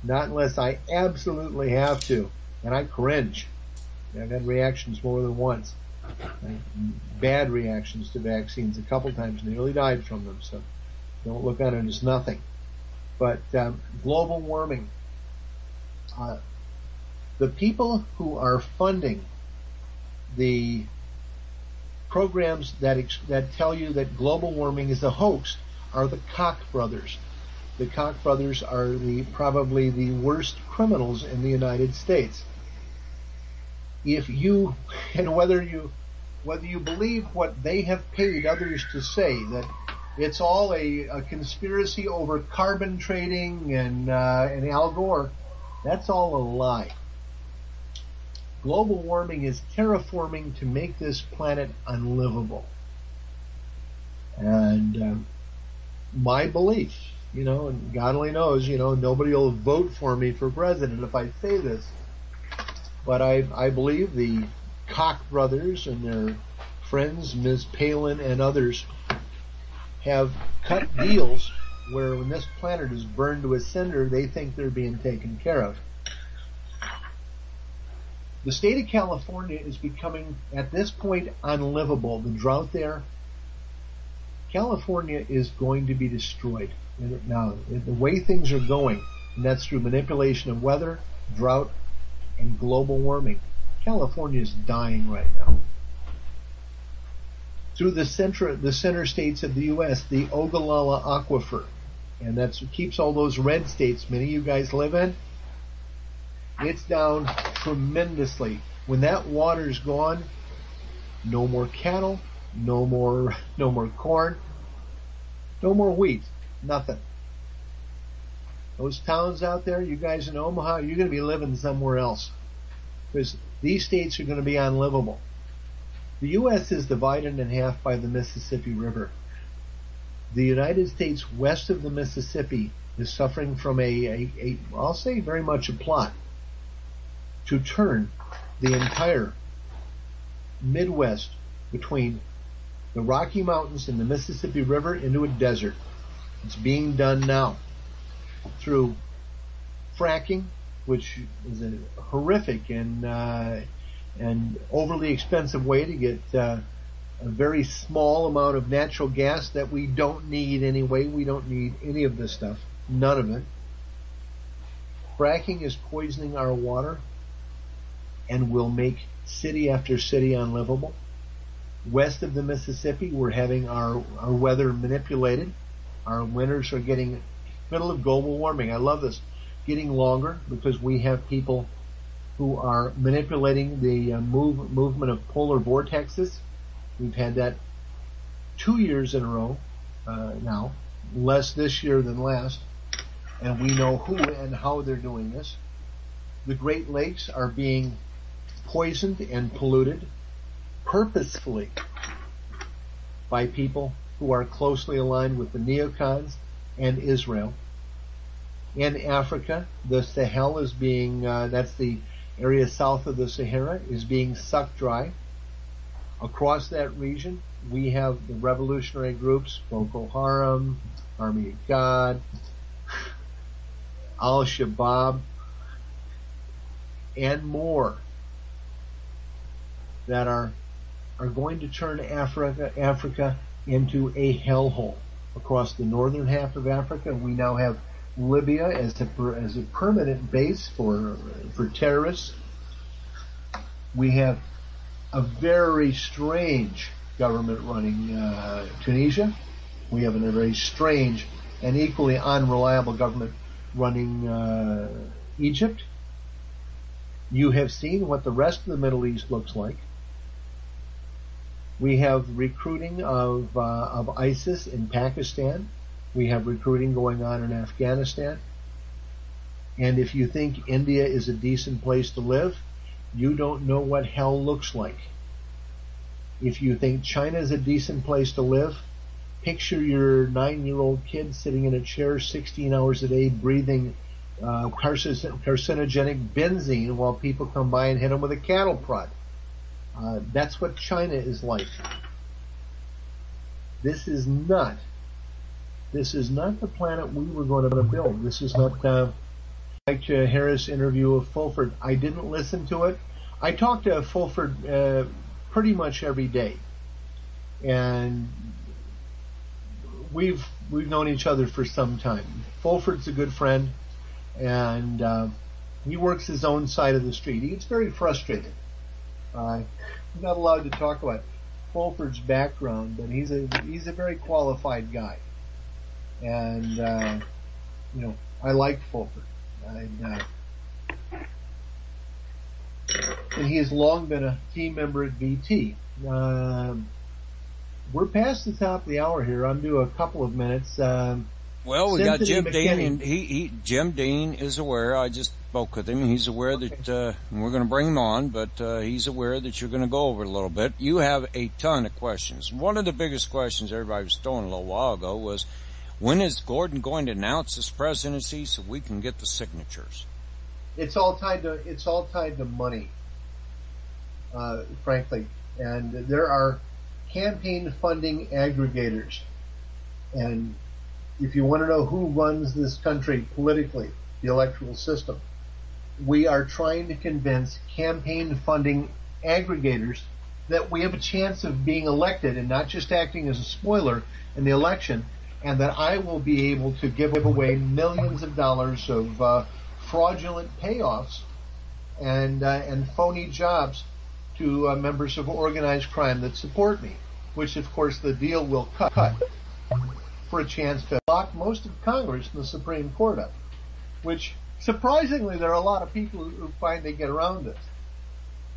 not unless I absolutely have to, and I cringe. I've had reactions more than once, bad reactions to vaccines a couple times, nearly died from them. So don't look at it as nothing. But global warming, the people who are funding the programs that tell you that global warming is a hoax are the Koch brothers. The Koch brothers are probably the worst criminals in the United States. Whether you believe what they have paid others to say, that it's all a conspiracy over carbon trading and Al Gore, that's all a lie. Global warming is terraforming to make this planet unlivable. And my belief, and God only knows, nobody will vote for me for president if I say this, but I believe the Koch brothers and their friends, Ms. Palin and others, have cut deals where when this planet is burned to a cinder, they think they're being taken care of. The state of California is becoming, at this point, unlivable. The drought there, California is going to be destroyed. Now, the way things are going, and that's through manipulation of weather, drought, and global warming, California is dying right now. Through the center states of the U.S., the Ogallala Aquifer, and that's what keeps all those red states many of you guys live in, it's down tremendously. When that water's gone, no more cattle, no more corn, no more wheat, nothing. Those towns out there, you guys in Omaha, you're going to be living somewhere else because these states are going to be unlivable. The U.S. is divided in half by the Mississippi River. The United States west of the Mississippi is suffering from I'll say very much a plot to turn the entire Midwest between the Rocky Mountains and the Mississippi River into a desert. It's being done now through fracking, which is a horrific and overly expensive way to get a very small amount of natural gas that we don't need anyway. We don't need any of this stuff. None of it. Fracking is poisoning our water and will make city after city unlivable. West of the Mississippi, we're having our weather manipulated. Our winters are getting middle of global warming. I love this. Getting longer because we have people who are manipulating the movement of polar vortexes. We've had that 2 years in a row now, less this year than last, and we know who and how they're doing this. The Great Lakes are being poisoned and polluted purposefully by people who are closely aligned with the neocons and Israel. In Africa, the Sahel is being, that's the area south of the Sahara, is being sucked dry. Across that region, we have the revolutionary groups, Boko Haram, Army of God, Al-Shabaab, and more that are going to turn Africa into a hellhole. Across the northern half of Africa, we now have Libya as a permanent base for terrorists. We have a very strange government running Tunisia. We have a very strange and equally unreliable government running Egypt. You have seen what the rest of the Middle East looks like. We have recruiting of ISIS in Pakistan. We have recruiting going on in Afghanistan. And if you think India is a decent place to live, you don't know what hell looks like. If you think China is a decent place to live, picture your 9-year-old kid sitting in a chair 16 hours a day breathing carcinogenic benzene while people come by and hit them with a cattle prod. That's what China is like. This is not the planet we were going to build. This is not like Harris' interview of Fulford. I didn't listen to it. I talk to Fulford pretty much every day, and we've known each other for some time. Fulford's a good friend, and he works his own side of the street. He gets very frustrated. I'm not allowed to talk about Fulford's background, but he's a very qualified guy, and I like Fulford, and he has long been a team member at VT. We're past the top of the hour here. I'm due a couple of minutes. Well, we got Jim Dean, and Jim Dean is aware. I just spoke with him. He's aware that we're going to bring him on, but he's aware that you're going to go over it a little bit. You have a ton of questions. One of the biggest questions everybody was throwing a little while ago was, when is Gordon going to announce his presidency so we can get the signatures? It's all tied to money, frankly. And there are campaign funding aggregators, and if you want to know who runs this country politically, the electoral system, we are trying to convince campaign funding aggregators that we have a chance of being elected and not just acting as a spoiler in the election, and that I will be able to give away millions of dollars of fraudulent payoffs and phony jobs to members of organized crime that support me, which of course the deal will cut for a chance to lock most of Congress and the Supreme Court up, which surprisingly there are a lot of people who find they get around this.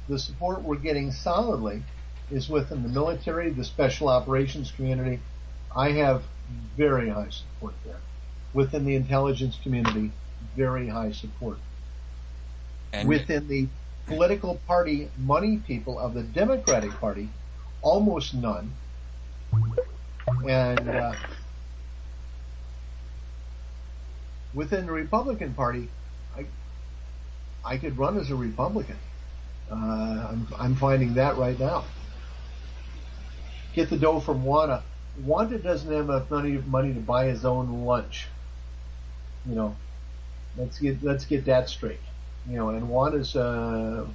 The support we're getting solidly is within the military, the special operations community. I have very high support there. Within the intelligence community, very high support. And within the political party money people of the Democratic Party, almost none. And within the Republican Party, I could run as a Republican. I'm finding that right now. Get the dough from Wanda. Wanda doesn't have enough money to buy his own lunch. Let's get that straight. And Wanda's I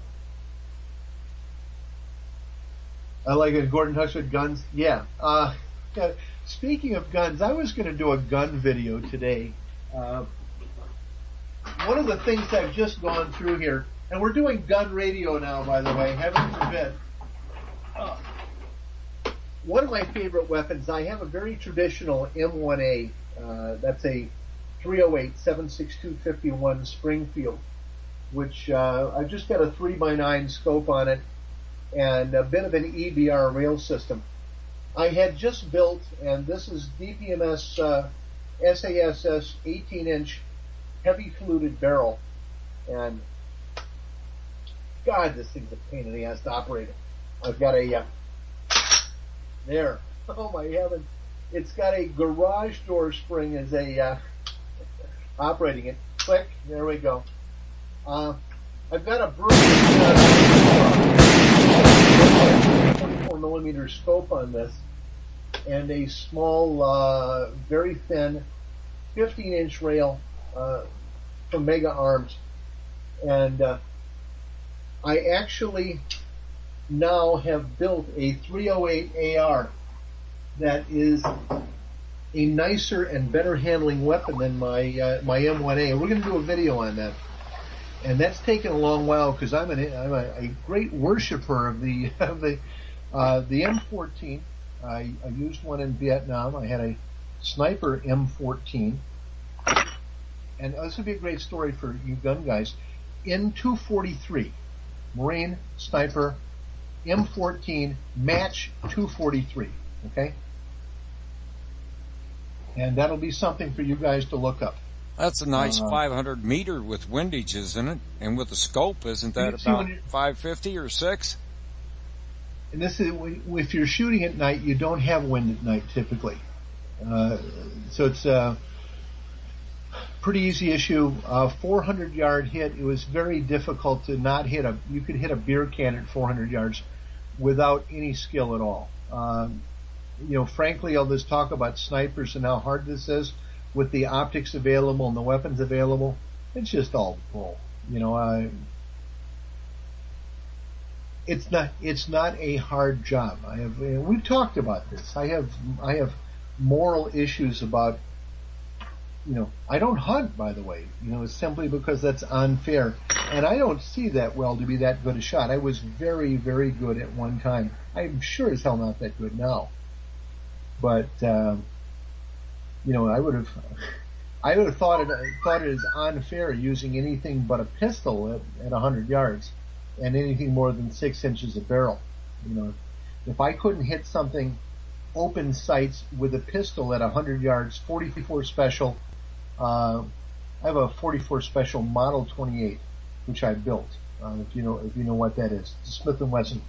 like it. Gordon talks about guns. Yeah. Speaking of guns, I was going to do a gun video today. One of the things I've just gone through here, and we're doing gun radio now, by the way, heaven forbid. One of my favorite weapons, I have a very traditional M1A, that's a 308 7.6251 Springfield, which I've just got a 3x9 scope on it and a bit of an EBR rail system. I had just built, and this is DPMS SASS 18-inch heavy fluted barrel, and God, this thing's a pain in the ass to operate it. I've got a there. Oh my heavens! It's got a garage door spring as a operating it. Click. There we go. I've got a 24 millimeter scope on this, and a small, very thin 15-inch rail from Mega Arms. And I actually now have built a 308 AR that is a nicer and better handling weapon than my M1A. And we're going to do a video on that. And that's taken a long while because I'm a great worshiper of the M14. I used one in Vietnam. I had a sniper M14. And this would be a great story for you gun guys. In 243, Marine Sniper M14 match 243. Okay? And that'll be something for you guys to look up. That's a nice 500 meter with windage, isn't it? And with the scope, isn't that about 550 or 6? And this is, if you're shooting at night, you don't have wind at night typically. So it's a pretty easy issue. 400-yard hit. It was very difficult to not hit you could hit a beer can at 400 yards without any skill at all. Frankly, all this talk about snipers and how hard this is with the optics available and the weapons available, it's just all bull. It's not a hard job. We've talked about this. I have moral issues about, I don't hunt, by the way, simply because that's unfair. And I don't see that well to be that good a shot. I was very, very good at one time. I'm sure as hell not that good now. But, I would have thought it as unfair using anything but a pistol at 100 yards and anything more than 6 inches of barrel. If I couldn't hit something open sights with a pistol at 100 yards, 44 special, I have a 44 special Model 28, which I built. If you know what that is, it's a Smith & Wesson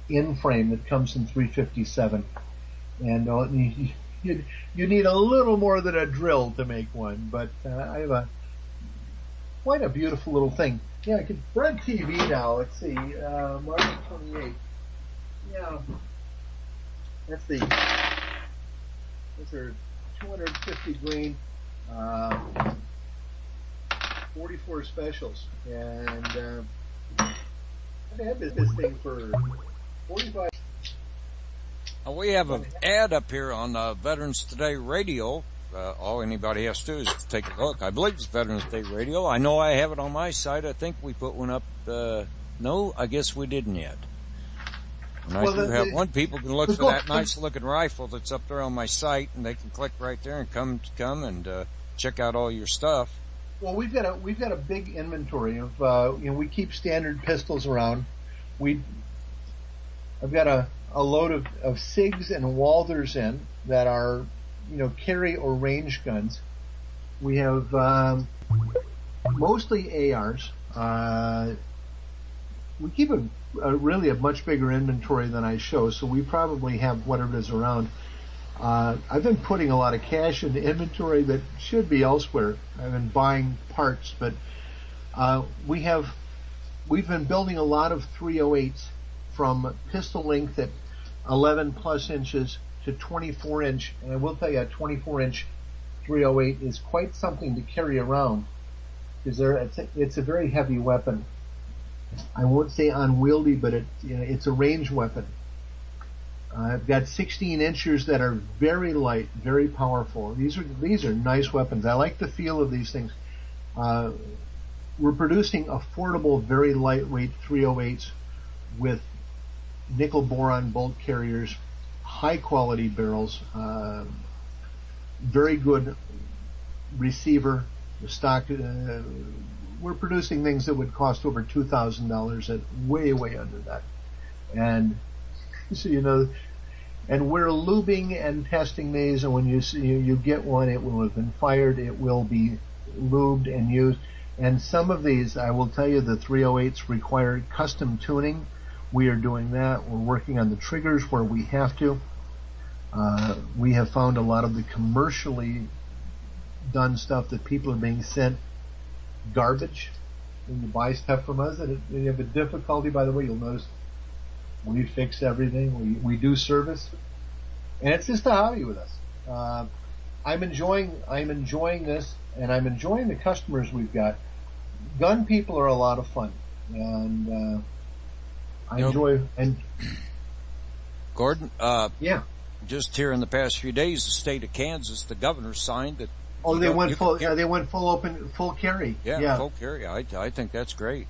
in frame that comes in 357, and you need a little more than a drill to make one. But I have quite a beautiful little thing. Yeah, I can run TV now. Let's see, Model 28. Yeah, let's see. Those are 250 grain. 44 specials, and I've had this thing for 45. We have an ad up here on Veterans Today Radio. All anybody has to do is take a look. I believe it's Veterans Day Radio. I know I have it on my site. I think we put one up. No, I guess we didn't yet. And I do have one. People can look for that nice looking rifle that's up there on my site, and they can click right there and come and check out all your stuff. Well, we've got a big inventory of we keep standard pistols around. I've got a load of SIGs and Walders in that are carry or range guns. We have mostly ARs. We keep really a much bigger inventory than I show, so we probably have whatever is around. I've been putting a lot of cash into inventory that should be elsewhere. I've been buying parts, but we've been building a lot of 308s from pistol length at 11 plus inches to 24 inch, and I will tell you a 24 inch 308 is quite something to carry around because it's a very heavy weapon. I won't say unwieldy, but it's a range weapon. I've got 16 inchers that are very light, very powerful. These are nice weapons. I like the feel of these things. We're producing affordable, very lightweight 308s with nickel boron bolt carriers, high quality barrels, very good receiver, stock. We're producing things that would cost over $2,000 at way under that. And so, and we're lubing and testing these, and when you get one, it will have been fired, it will be lubed and used. And some of these, I will tell you, the 308s require custom tuning. We are doing that. We're working on the triggers where we have to. We have found a lot of the commercially done stuff that people are being sent garbage when you buy stuff from us. And you have a difficulty, by the way, you'll notice we fix everything. We do service, and it's just a hobby with us. I'm enjoying this, and I'm enjoying the customers we've got. gun people are a lot of fun, and I enjoy. And Gordon, yeah, just here in the past few days, the state of Kansas, the governor signed that. Oh, they went full. They went full carry. Yeah, full carry. I think that's great.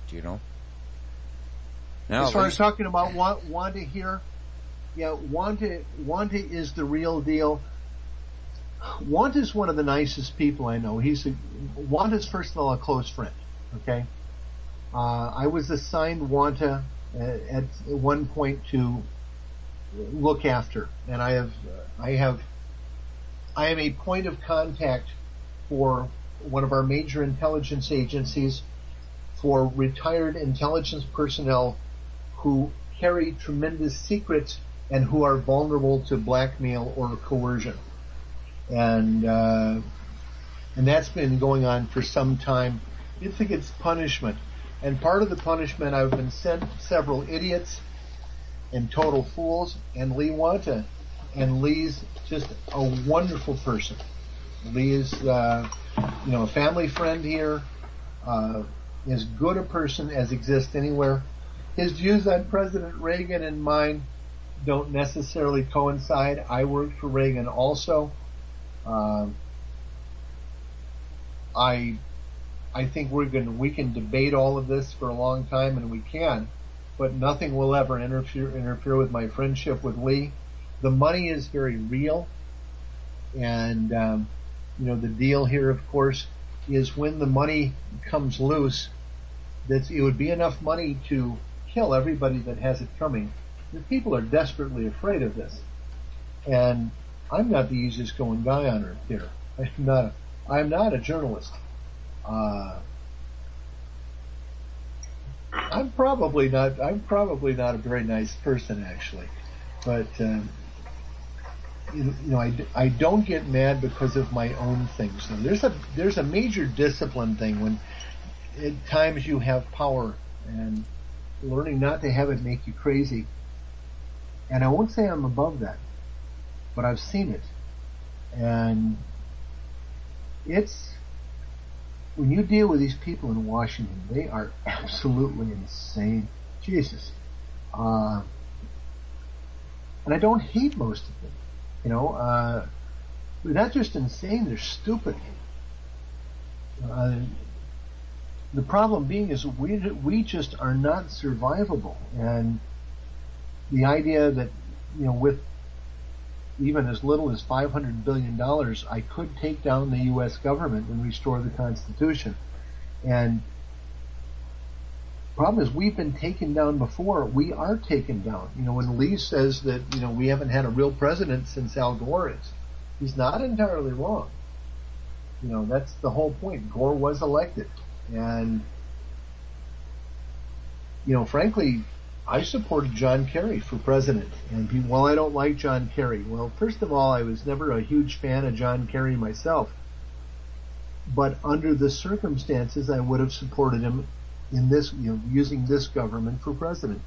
Now, as far as talking about Wanda here, yeah, Wanda is the real deal. Wanda's one of the nicest people I know. Wanda's first of all a close friend. Okay, I was assigned Wanda at one point to look after, and I am a point of contact for one of our major intelligence agencies for retired intelligence personnel who carry tremendous secrets and who are vulnerable to blackmail or coercion. And that's been going on for some time. I think it's punishment. And part of the punishment, I've been sent several idiots and total fools, and Lee Wanta. And Lee's just a wonderful person. Lee is, a family friend here, as good a person as exists anywhere. His views on President Reagan and mine don't necessarily coincide. I worked for Reagan also. I think we can debate all of this for a long time, and we can, but nothing will ever interfere with my friendship with Lee. The money is very real, and the deal here, of course, is when the money comes loose, that it would be enough money to kill everybody that has it coming. The people are desperately afraid of this, and I'm not the easiest going guy on earth here. I'm not a journalist. I'm probably not a very nice person, actually, but I don't get mad because of my own things. Now, there's a major discipline thing when at times you have power, and learning not to have it make you crazy. And I won't say I'm above that, but I've seen it. And it's, when you deal with these people in Washington, they are absolutely insane. Jesus. And I don't hate most of them. They're not just insane, they're stupid. The problem being is we just are not survivable. And the idea that, with even as little as $500 billion, I could take down the U.S. government and restore the Constitution. And the problem is we've been taken down before. We are taken down. When Lee says that, we haven't had a real president since Al Gore he's not entirely wrong. That's the whole point. Gore was elected. And, frankly, I supported John Kerry for president. And while I don't like John Kerry, well, first of all, I was never a huge fan of John Kerry myself. But under the circumstances, I would have supported him in this, using this government for president.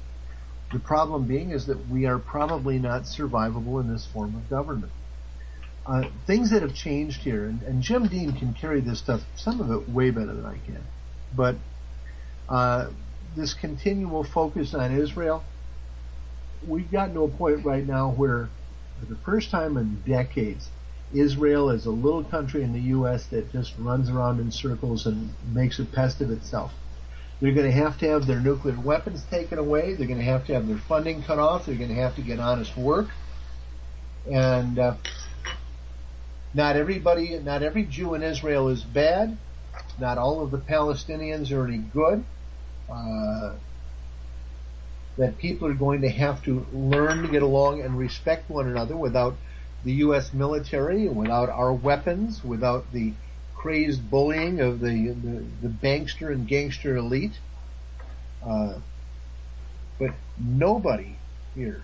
The problem being is that we are probably not survivable in this form of government. Things that have changed here, and Jim Dean can carry this stuff, some of it way better than I can. But this continual focus on Israel, we've gotten to a point right now where, for the first time in decades, Israel is a little country in the U.S. that just runs around in circles and makes a pest of itself. They're going to have their nuclear weapons taken away. They're going to have their funding cut off. They're going to have to get honest work. And not every Jew in Israel is bad. Not all of the Palestinians are any good. That people are going to have to learn to get along and respect one another without the U.S. military, without our weapons, without the crazed bullying of the bankster and gangster elite. But nobody here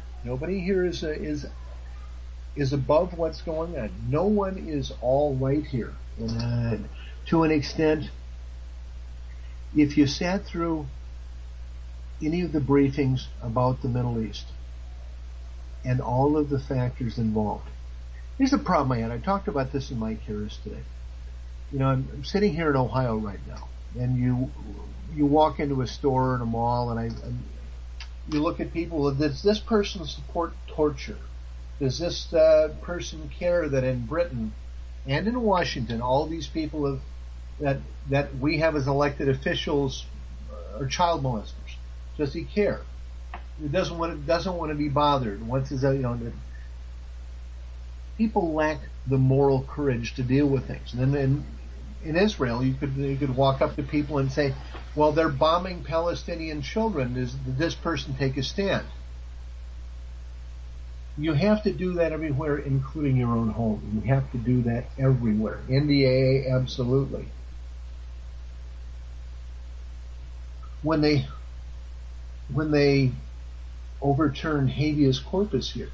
is above what's going on. No one is all right here. And to an extent, if you sat through any of the briefings about the Middle East and all of the factors involved, here's the problem I had. I talked about this in Mike Harris today. I'm sitting here in Ohio right now, and you walk into a store in a mall, and you look at people. Does this person support torture? Does this person care that in Britain and in Washington, all these people that we have as elected officials are child molesters? Does he care? He doesn't want to be bothered. People lack the moral courage to deal with things. And then in Israel, you could walk up to people and say, well, they're bombing Palestinian children. Did this person take a stand? You have to do that everywhere, including your own home. You have to do that everywhere. NDAA, absolutely. When they overturned habeas corpus here,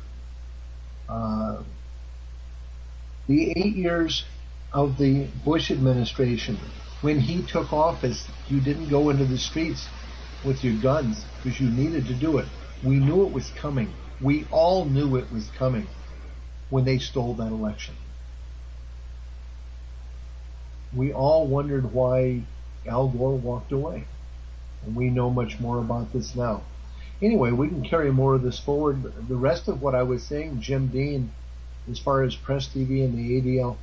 the 8 years of the Bush administration, when he took office, you didn't go into the streets with your guns because you needed to do it. We knew it was coming. We all knew it was coming when they stole that election. We all wondered why Al Gore walked away. And we know much more about this now. Anyway, we can carry more of this forward. The rest of what I was saying, Jim Dean, as far as Press TV and the ADL,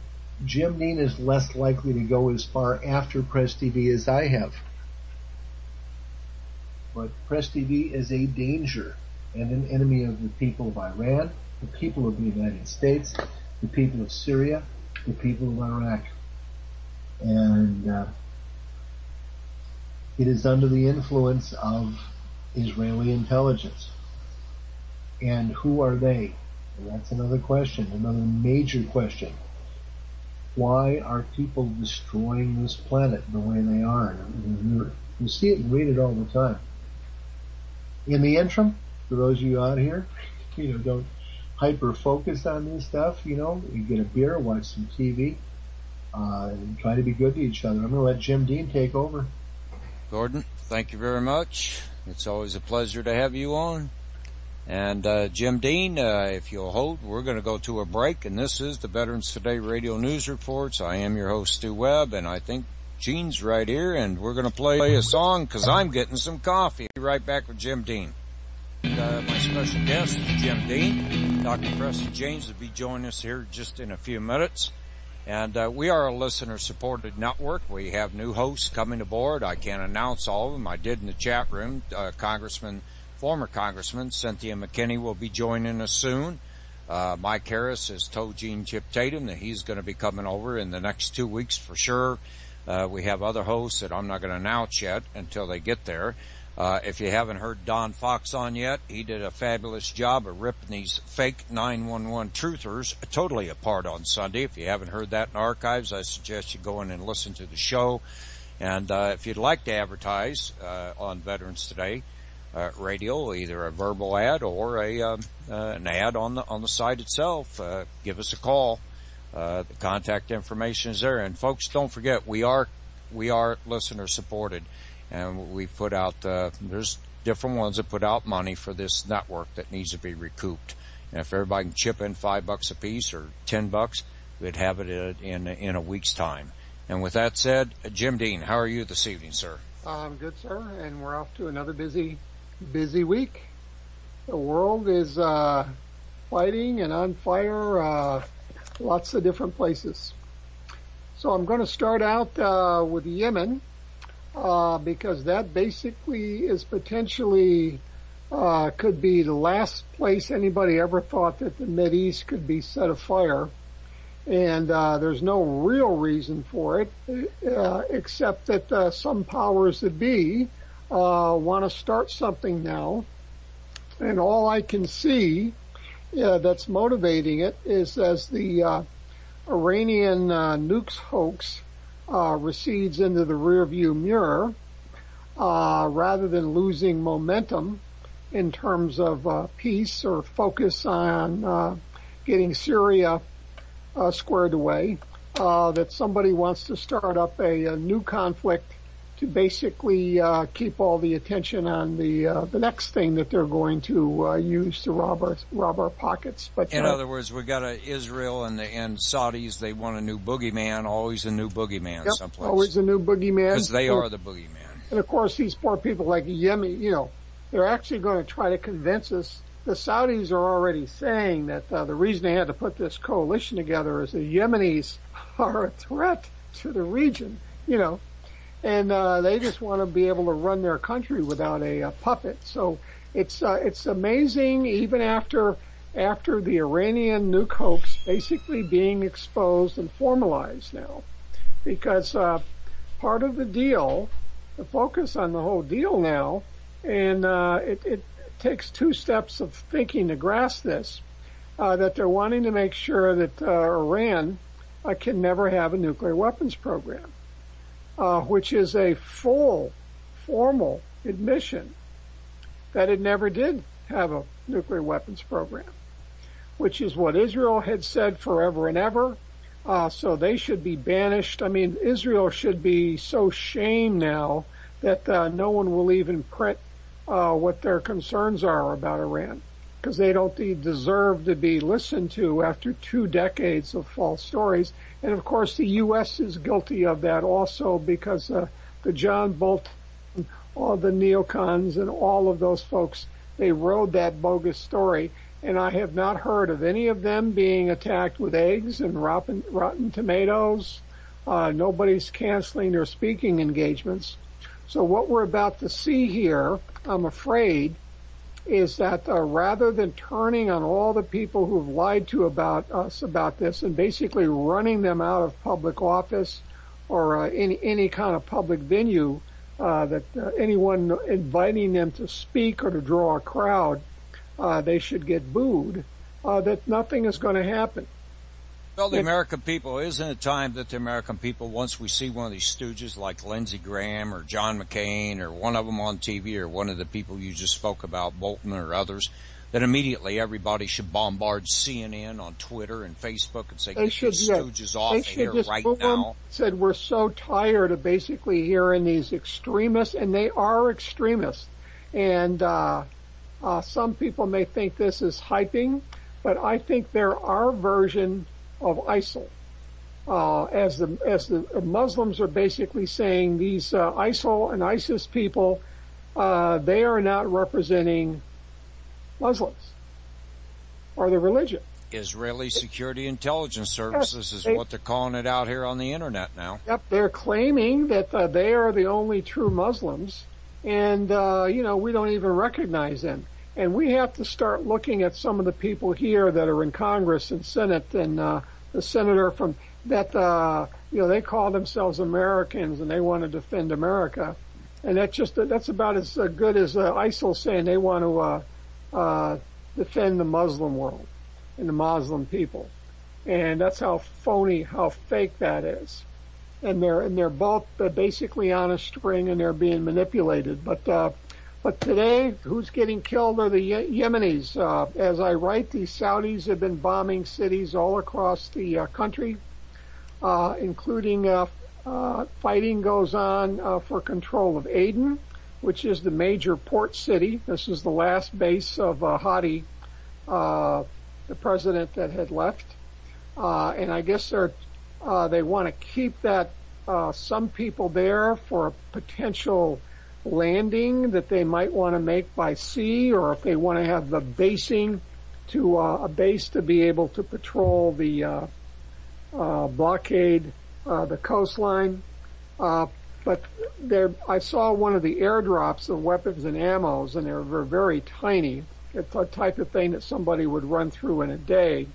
Jim Dean is less likely to go as far after Press TV as I have. But Press TV is a danger and an enemy of the people of Iran, the people of the United States, the people of Syria, the people of Iraq. And it is under the influence of Israeli intelligence. And who are they? And that's another question, another major question. Why are people destroying this planet the way they are? You see it and read it all the time. In the interim, for those of you out here, don't hyper focus on this stuff. You get a beer, watch some TV, and try to be good to each other. I'm going to let Jim Dean take over. Gordon, thank you very much. It's always a pleasure to have you on. And Jim Dean, if you'll hold, we're going to go to a break, and this is the Veterans Today Radio News Reports. I am your host, Stu Webb, and I think Gene's right here, and we're going to play a song because I'm getting some coffee. Be right back with Jim Dean. And, my special guest is Jim Dean. Dr. Preston James will be joining us here just in a few minutes. And we are a listener-supported network. We have new hosts coming aboard. I can't announce all of them. I did in the chat room. Former Congressman Cynthia McKinney will be joining us soon. Mike Harris has told Gene Chip Tatum that he's going to be coming over in the next 2 weeks for sure. We have other hosts that I'm not going to announce yet until they get there. If you haven't heard Don Fox on yet, he did a fabulous job of ripping these fake 911 truthers totally apart on Sunday. If you haven't heard that in archives, I suggest you go in and listen to the show. And if you'd like to advertise on Veterans Today radio, either a verbal ad or an ad on the site itself, give us a call. The contact information is there. And folks, don't forget, we are listener supported. And we put out, there's different ones that put out money for this network that needs to be recouped. And if everybody can chip in $5 a piece or $10, we'd have it in a week's time. And with that said, Jim Dean, how are you this evening, sir? I'm good, sir. And we're off to another busy week. The world is fighting and on fire, lots of different places. So I'm going to start out with Yemen. Because that basically is potentially could be the last place anybody ever thought that the Mideast could be set afire. And there's no real reason for it, except that some powers that be want to start something now. And all I can see that's motivating it is as the Iranian nukes hoax recedes into the rearview mirror, rather than losing momentum in terms of peace or focus on getting Syria squared away, that somebody wants to start up a new conflict basically keep all the attention on the next thing that they're going to use to rob our pockets. But in other words, we got Israel and Saudis. They want a new boogeyman, always a new boogeyman, yep, someplace. Always a new boogeyman, because they are the boogeyman. And of course, these poor people like Yemen, they're actually going to try to convince us. The Saudis are already saying that the reason they had to put this coalition together is the Yemenis are a threat to the region, and they just want to be able to run their country without a puppet. So it's amazing, even after the Iranian nuke hoax basically being exposed and formalized now, because part of the deal, the focus on the whole deal now, and it takes two steps of thinking to grasp this, that they're wanting to make sure that Iran can never have a nuclear weapons program, which is a full, formal admission that it never did have a nuclear weapons program, which is what Israel had said forever and ever. So they should be banished. I mean, Israel should be so shamed now that no one will even print what their concerns are about Iran, because they don't deserve to be listened to after 2 decades of false stories. And of course, the U.S. is guilty of that also, because the John Bolton, all the neocons and all of those folks, they rode that bogus story. And I have not heard of any of them being attacked with eggs and rotten tomatoes. Nobody's canceling their speaking engagements. So what we're about to see here, I'm afraid, is that rather than turning on all the people who've lied to about us about this and basically running them out of public office or any kind of public venue, that anyone inviting them to speak or to draw a crowd, they should get booed, that nothing is going to happen. Well, the American people, isn't it time that the American people, once we see one of these stooges like Lindsey Graham or John McCain or one of them on TV or one of the people you just spoke about, Bolton or others, that immediately everybody should bombard CNN on Twitter and Facebook and say, get these stooges off of here right now? Said we're so tired of basically hearing these extremists, and they are extremists. And some people may think this is hyping, but I think they're our version of ISIL, as the Muslims are basically saying these ISIL and ISIS people, they are not representing Muslims or the religion. Israeli Security Intelligence Services is what they're calling it out here on the internet now. Yep, they're claiming that they are the only true Muslims, and we don't even recognize them. And we have to start looking at some of the people here that are in Congress and Senate, and the senator from that, they call themselves Americans and they want to defend America. And that's about as good as ISIL saying they want to defend the Muslim world and the Muslim people. And that's how phony, how fake that is. And they're both basically on a string, and they're being manipulated. But today, who's getting killed are the Yemenis. As I write, the Saudis have been bombing cities all across the country, including fighting goes on for control of Aden, which is the major port city. This is the last base of Hadi, the president that had left. And I guess they want to keep that some people there for a potential landing that they might want to make by sea, or if they want to have the basing to a base to be able to patrol the blockade the coastline. But I saw one of the airdrops of weapons and ammos, and they were very tiny. It's the type of thing that somebody would run through in a day.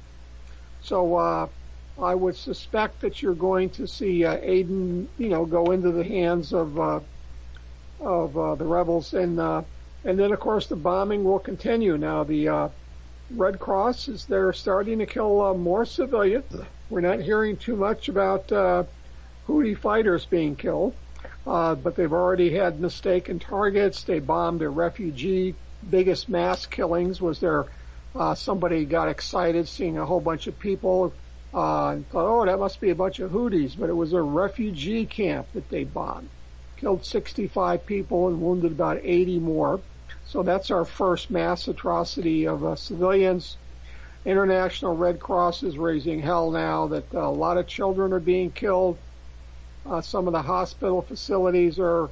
So I would suspect that you're going to see Aden, go into the hands of the rebels, and then of course the bombing will continue. Now the Red Cross they're starting to kill more civilians. We're not hearing too much about Houthi fighters being killed, but they've already had mistaken targets. They bombed a refugee. Biggest mass killings was somebody got excited seeing a whole bunch of people and thought, oh, that must be a bunch of Houthis, but it was a refugee camp that they bombed. killed 65 people and wounded about 80 more. So that's our first mass atrocity of civilians. International Red Cross is raising hell now that a lot of children are being killed. Some of the hospital facilities are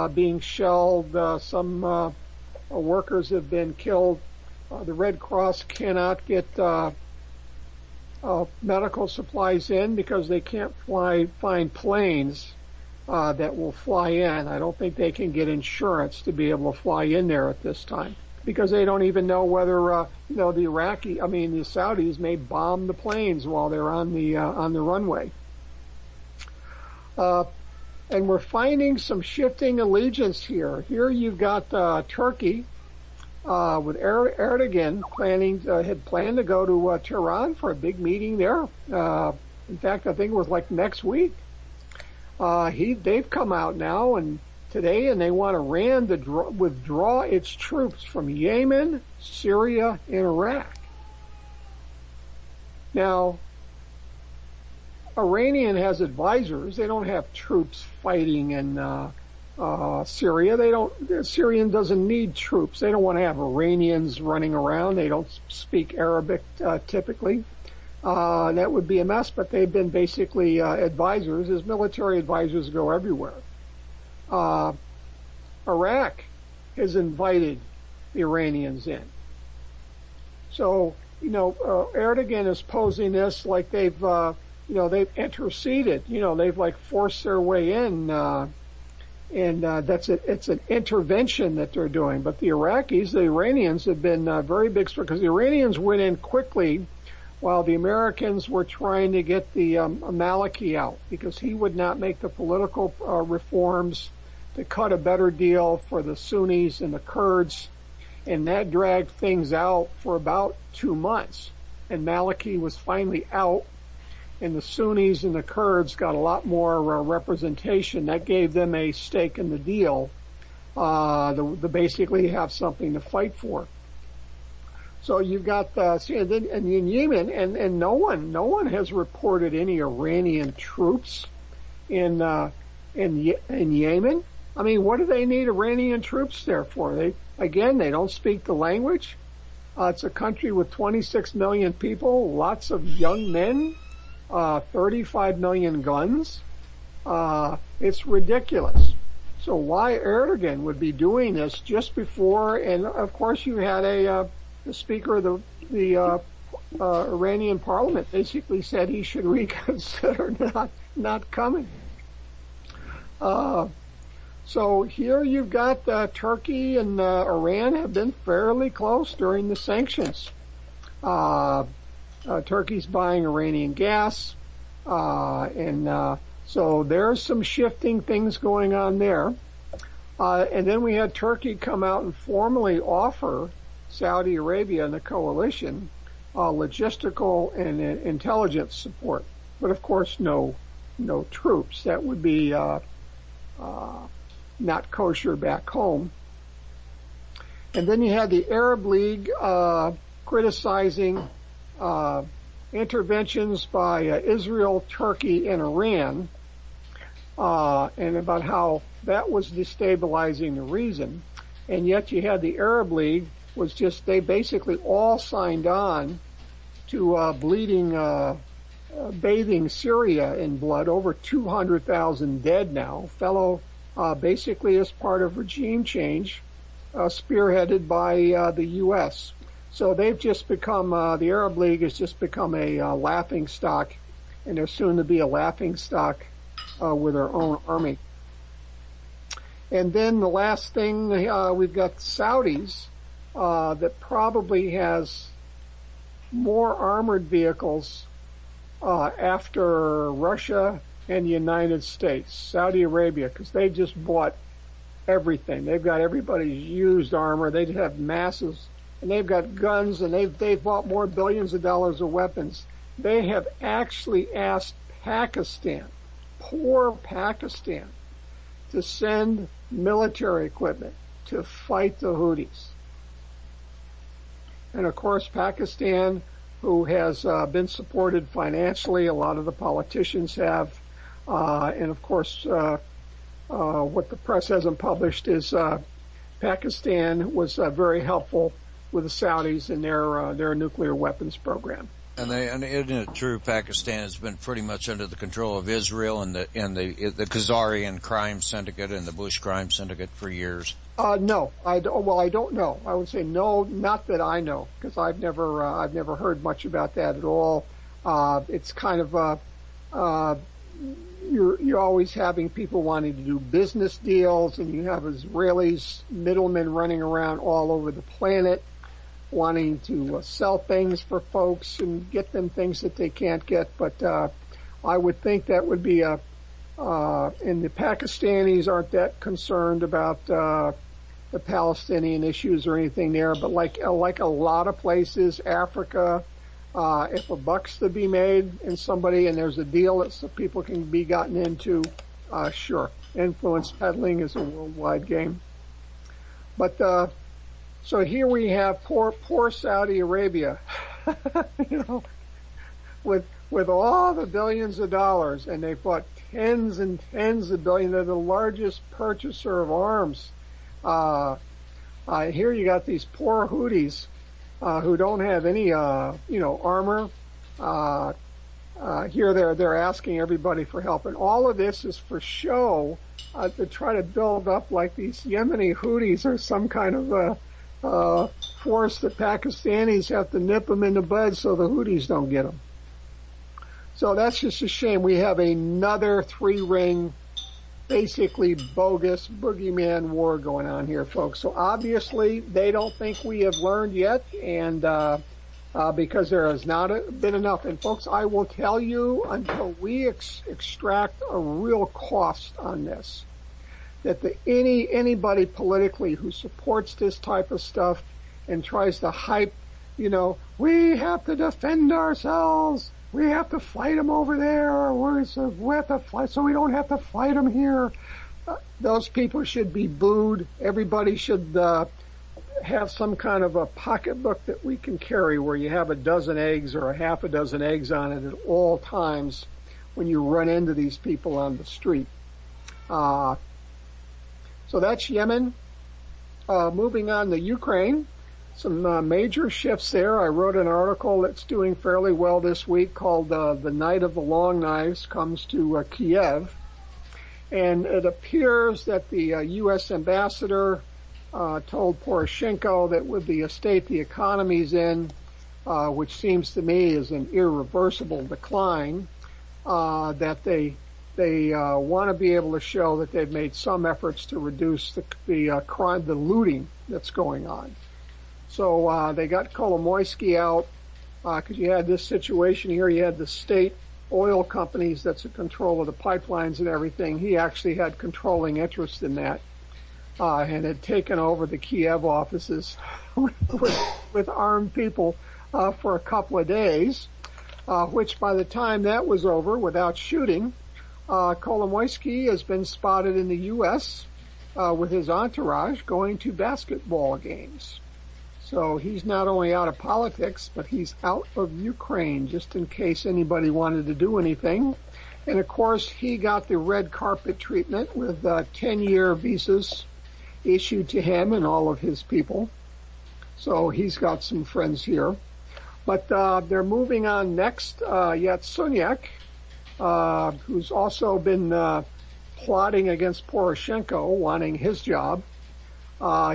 being shelled. Some workers have been killed. The Red Cross cannot get medical supplies in because they can't find planes that will fly in. I don't think they can get insurance to be able to fly in there at this time because they don't even know whether the Saudis may bomb the planes while they're on the runway. And we're finding some shifting allegiance here. Here you've got Turkey with Erdogan had planned to go to Tehran for a big meeting there. In fact, I think it was like next week. They've come out now and today, and they want Iran to withdraw its troops from Yemen, Syria, and Iraq. Now, Iranian has advisors. They don't have troops fighting in Syria. Syrian doesn't need troops. They don't want to have Iranians running around. They don't speak Arabic typically. That would be a mess, but they've been basically advisors. As military advisors go everywhere. Iraq has invited the Iranians in. So, Erdogan is posing this like they've interceded. They've like forced their way in, and it's an intervention that they're doing. But the Iranians have been very big, because the Iranians went in quickly while the Americans were trying to get the Maliki out, because he would not make the political reforms to cut a better deal for the Sunnis and the Kurds, and that dragged things out for about 2 months. And Maliki was finally out, and the Sunnis and the Kurds got a lot more representation. That gave them a stake in the deal to basically have something to fight for. So you've got and in Yemen, and no one has reported any Iranian troops in Yemen. I mean, what do they need Iranian troops there for? They don't speak the language. It's a country with 26 million people, lots of young men, 35 million guns. It's ridiculous. So why Erdogan would be doing this just before, and of course you had the Speaker of the Iranian Parliament basically said he should reconsider not coming. So here you've got Turkey and Iran have been fairly close during the sanctions. Turkey's buying Iranian gas, and so there's some shifting things going on there. And then we had Turkey come out and formally offer Saudi Arabia and the coalition logistical and intelligence support, but of course no troops. That would be not kosher back home. And then you had the Arab League criticizing interventions by Israel, Turkey, and Iran, and about how that was destabilizing the region. And yet you had the Arab League they basically all signed on to bathing Syria in blood. Over 200,000 dead now. Basically as part of regime change, spearheaded by the U.S. So they've just become, the Arab League has just become a laughing stock, and they're soon to be a laughing stock with their own army. And then the last thing, we've got Saudis that probably has more armored vehicles after Russia and the United States, Saudi Arabia, because they just bought everything. They've got everybody's used armor. They have masses, and they've got guns, and they've bought more billions of dollars of weapons. They have actually asked Pakistan, poor Pakistan, to send military equipment to fight the Houthis. And of course, Pakistan, who has been supported financially, a lot of the politicians have, and of course, what the press hasn't published is Pakistan was very helpful with the Saudis in their nuclear weapons program. And isn't it true Pakistan has been pretty much under the control of Israel and the Khazarian crime syndicate and the Bush crime syndicate for years? No, I don't know. I would say no, not that I know, because I've never heard much about that at all. It's kind of you're always having people wanting to do business deals, and you have Israelis, middlemen running around all over the planet, wanting to sell things for folks and get them things that they can't get. But I would think that would be and the Pakistanis aren't that concerned about the Palestinian issues or anything there. But like a lot of places, Africa, if a buck's to be made in somebody and there's a deal that so people can be gotten into, sure. Influence peddling is a worldwide game. But so here we have poor Saudi Arabia, with all the billions of dollars, and they've bought tens and tens of billions. They're the largest purchaser of arms. Here you got these poor Houthis who don't have any armor. Here they're asking everybody for help, and all of this is for show to try to build up like these Yemeni Houthis are some kind of force that Pakistanis have to nip them in the bud so the Houthis don't get them. So that's just a shame. We have another three-ring, basically bogus boogeyman war going on here, folks. So obviously they don't think we have learned yet, and because there has not been enough. And folks, I will tell you, until we extract a real cost on this, that anybody politically who supports this type of stuff and tries to hype, we have to defend ourselves, we have to fight them over there, or we have to fight so we don't have to fight them here. Those people should be booed. Everybody should have some kind of a pocketbook that we can carry where you have a dozen eggs or a half a dozen eggs on it at all times when you run into these people on the street. So that's Yemen. Moving on to Ukraine, some major shifts there. I wrote an article that's doing fairly well this week called The Night of the Long Knives Comes to Kiev. And it appears that the U.S. ambassador told Poroshenko that with the state the economy's in, which seems to me is an irreversible decline, that they want to be able to show that they've made some efforts to reduce the crime, the looting that's going on. So they got Kolomoisky out because you had this situation here. You had the state oil companies that's in control of the pipelines and everything. He actually had controlling interest in that and had taken over the Kiev offices with armed people for a couple of days, which by the time that was over, without shooting, Kolomoisky has been spotted in the U.S. With his entourage going to basketball games. So he's not only out of politics, but he's out of Ukraine, just in case anybody wanted to do anything. And of course, he got the red carpet treatment with 10-year visas issued to him and all of his people. So he's got some friends here. But they're moving on next. Yatsenyuk, who's also been plotting against Poroshenko, wanting his job.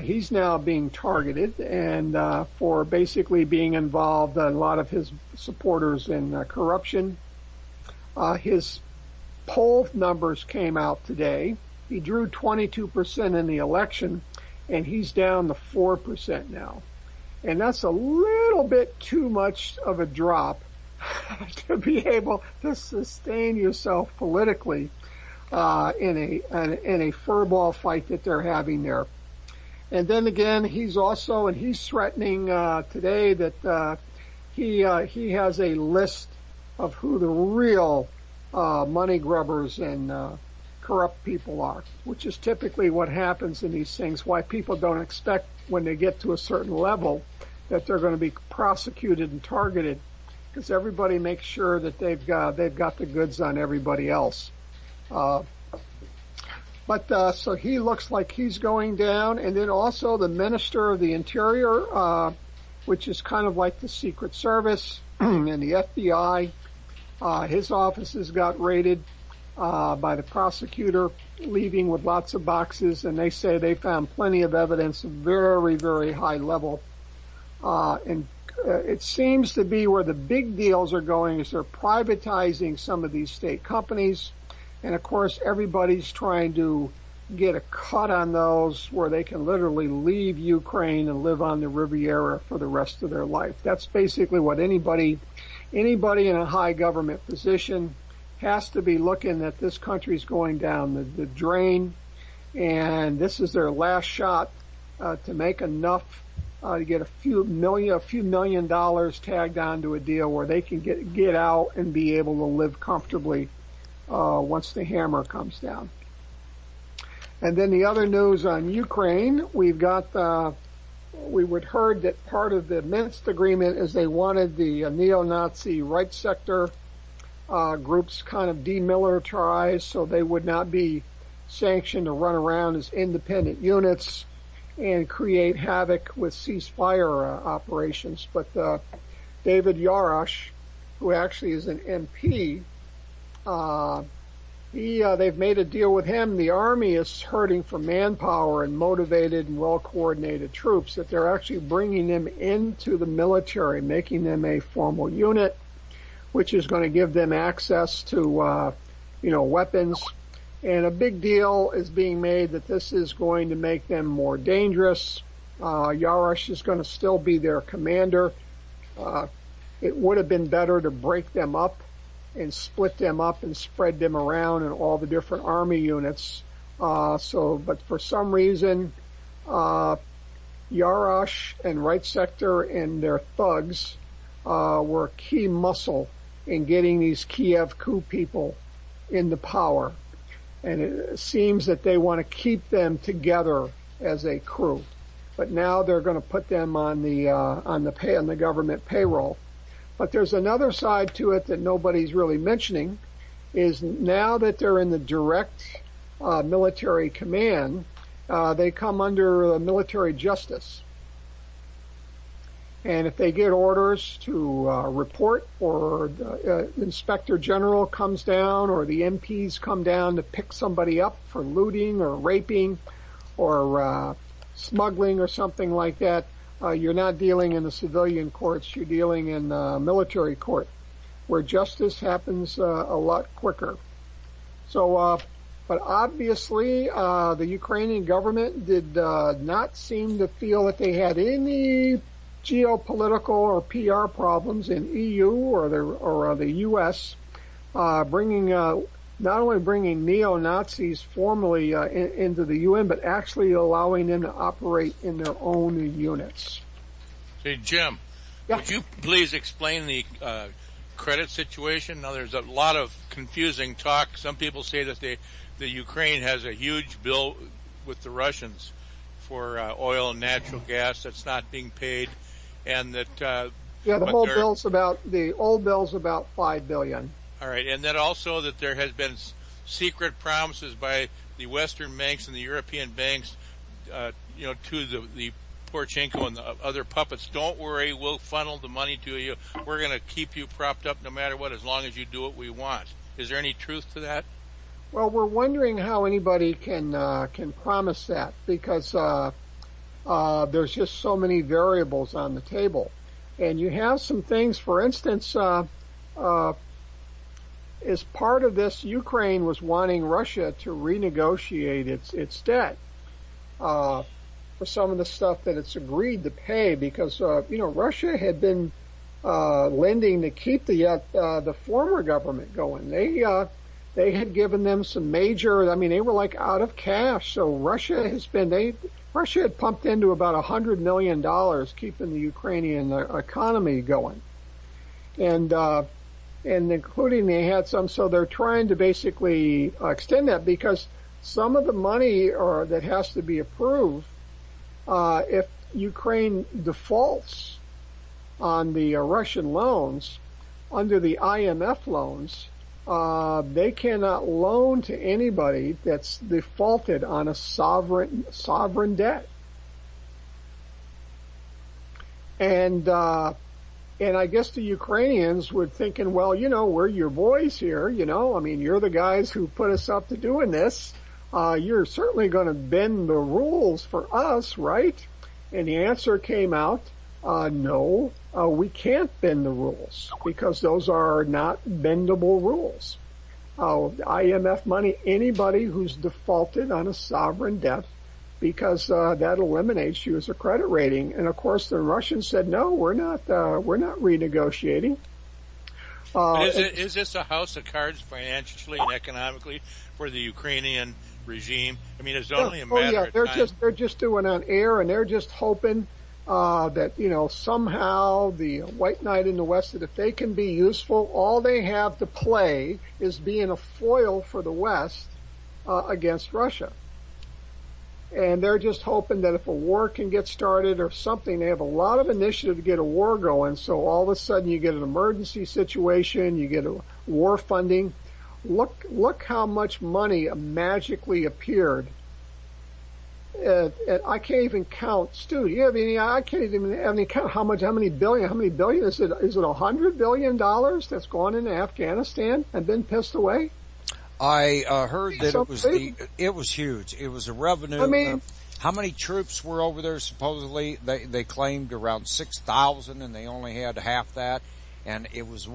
He's now being targeted and for basically being involved, a lot of his supporters in corruption. His poll numbers came out today. He drew 22% in the election, and he's down to 4% now. And that's a little bit too much of a drop to be able to sustain yourself politically in a furball fight that they're having there. And then again, he's threatening today that he has a list of who the real money grubbers and corrupt people are, which is typically what happens in these things, why people don't expect when they get to a certain level that they're going to be prosecuted and targeted, because everybody makes sure that they've got the goods on everybody else. But But so he looks like he's going down, and then also the Minister of the Interior, which is kind of like the Secret Service and the FBI. His offices got raided by the prosecutor, leaving with lots of boxes, and they say they found plenty of evidence of very, very high level. And it seems to be where the big deals are going is they're privatizing some of these state companies. And of course, everybody's trying to get a cut on those where they can literally leave Ukraine and live on the Riviera for the rest of their life. That's basically what anybody in a high government position has to be looking at. This country's going down the drain, and this is their last shot to make enough to get a few million dollars tagged onto a deal where they can get out and be able to live comfortably once the hammer comes down. And then the other news on Ukraine, we've got, we would heard that part of the Minsk agreement is they wanted the neo-Nazi right sector groups kind of demilitarized so they would not be sanctioned to run around as independent units and create havoc with ceasefire operations. But David Yarash, who actually is an MP, they've made a deal with him. The army is hurting for manpower and motivated and well-coordinated troops, that they're actually bringing them into the military, making them a formal unit, which is going to give them access to, weapons. And a big deal is being made that this is going to make them more dangerous. Yarash is going to still be their commander. It would have been better to break them up and split them up and spread them around in all the different army units. But for some reason, Yarash and Right Sector and their thugs were a key muscle in getting these Kiev coup people into power. And it seems that they want to keep them together as a crew. But now they're going to put them on the government payroll. But there's another side to it that nobody's really mentioning, is now that they're in the direct military command, they come under military justice. And if they get orders to report, or the inspector general comes down, or the MPs come down to pick somebody up for looting or raping or smuggling or something like that, you're not dealing in the civilian courts, you're dealing in military court, where justice happens a lot quicker. So, but obviously, the Ukrainian government did not seem to feel that they had any geopolitical or PR problems in EU or the U.S. Not only bringing neo-Nazis formally into the UN, but actually allowing them to operate in their own units. Hey, Jim, yeah. Would you please explain the credit situation? Now, there's a lot of confusing talk. Some people say that the Ukraine has a huge bill with the Russians for oil and natural gas that's not being paid, and that the old bill's about $5 billion. All right, and then also that there has been secret promises by the Western banks and the European banks, to the Poroshenko and the other puppets. Don't worry, we'll funnel the money to you. We're going to keep you propped up no matter what, as long as you do what we want. Is there any truth to that? Well, we're wondering how anybody can promise that, because there's just so many variables on the table, and you have some things. For instance, as part of this, Ukraine was wanting Russia to renegotiate its debt for some of the stuff that it's agreed to pay, because Russia had been lending to keep the former government going. They had given them some major. They were like out of cash. So Russia had pumped into about $100 million keeping the Ukrainian economy going, and including they had some. So they're trying to basically extend that, because some of the money that has to be approved, if Ukraine defaults on the Russian loans under the IMF loans, they cannot loan to anybody that's defaulted on a sovereign debt. And I guess the Ukrainians were thinking, well, we're your boys here, I mean, you're the guys who put us up to doing this. You're certainly going to bend the rules for us, right? And the answer came out, no, we can't bend the rules because those are not bendable rules. IMF money, anybody who's defaulted on a sovereign debt, because that eliminates you as a credit rating. And of course, the Russians said, no, we're not renegotiating. Is this a house of cards financially and economically for the Ukrainian regime? I mean, it's only a matter of time. They're just doing on air, and they're just hoping that somehow the white knight in the west, that if they can be useful, all they have to play is being a foil for the West against Russia. And they're just hoping that if a war can get started or something, they have a lot of initiative to get a war going. So all of a sudden you get an emergency situation, you get a war funding. Look how much money magically appeared. I can't even count, Stu. I can't even have any count how many billion is it? Is it $100 billion that's gone into Afghanistan and been pissed away? I heard that it was huge. It was a revenue. I mean, how many troops were over there? Supposedly they claimed around 6,000, and they only had half that. And it was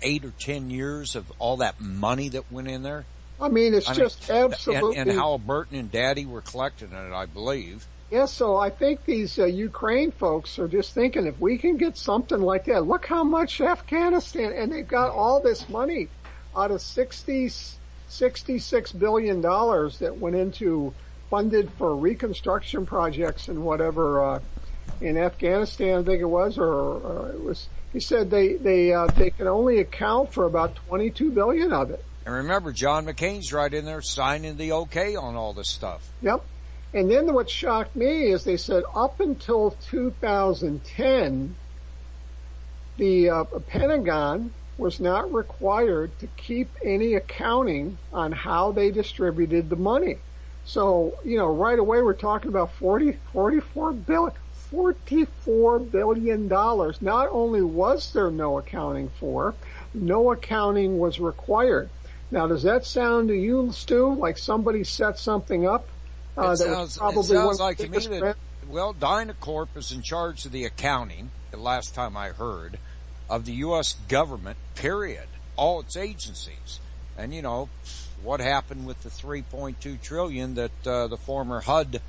8 or 10 years of all that money that went in there. I mean, it's just absolutely. And Halliburton and Daddy were collecting it, I believe. Yeah, so I think these Ukraine folks are just thinking, if we can get something like that, look how much Afghanistan, and they've got all this money out of $66 billion that went into funded for reconstruction projects and whatever in Afghanistan, I think it was, or it was. He said they can only account for about 22 billion of it. And remember, John McCain's right in there signing the okay on all this stuff. Yep. And then what shocked me is they said up until 2010, the Pentagon was not required to keep any accounting on how they distributed the money. So, right away we're talking about $44 billion. Not only was there no accounting for, no accounting was required. Now, does that sound to you, Stu, like somebody set something up? It sounds like to me that, Dynacorp is in charge of the accounting, the last time I heard, of the U.S. government, period. All its agencies. And, what happened with the $3.2 trillion that the former HUD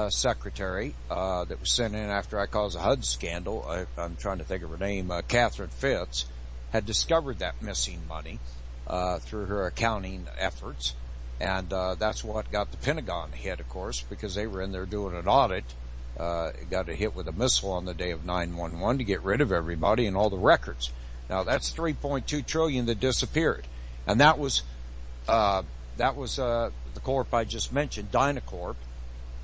secretary that was sent in after I caused a HUD scandal, I'm trying to think of her name, Catherine Fitz, had discovered that missing money through her accounting efforts. And that's what got the Pentagon hit, of course, because they were in there doing an audit. Got hit with a missile on the day of 9/11 to get rid of everybody and all the records. Now that's $3.2 trillion that disappeared, and that was the corp I just mentioned, Dynacorp,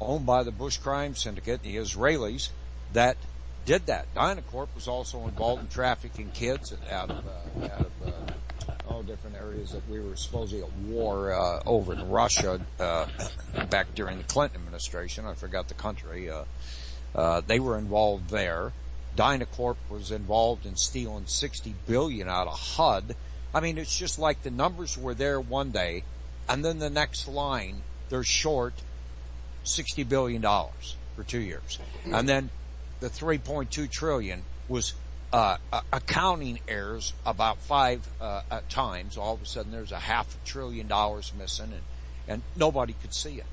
owned by the Bush Crime Syndicate, the Israelis, that did that. Dynacorp was also involved in trafficking kids out of all different areas that we were supposedly at war over in Russia back during the Clinton administration. I forgot the country. They were involved there. Dynacorp was involved in stealing $60 billion out of HUD. I mean, it's just like the numbers were there one day, and then the next line, they're short $60 billion for 2 years. And then the $3.2 trillion was accounting errors about 5 times. All of a sudden, there's a $500 billion missing, and nobody could see it.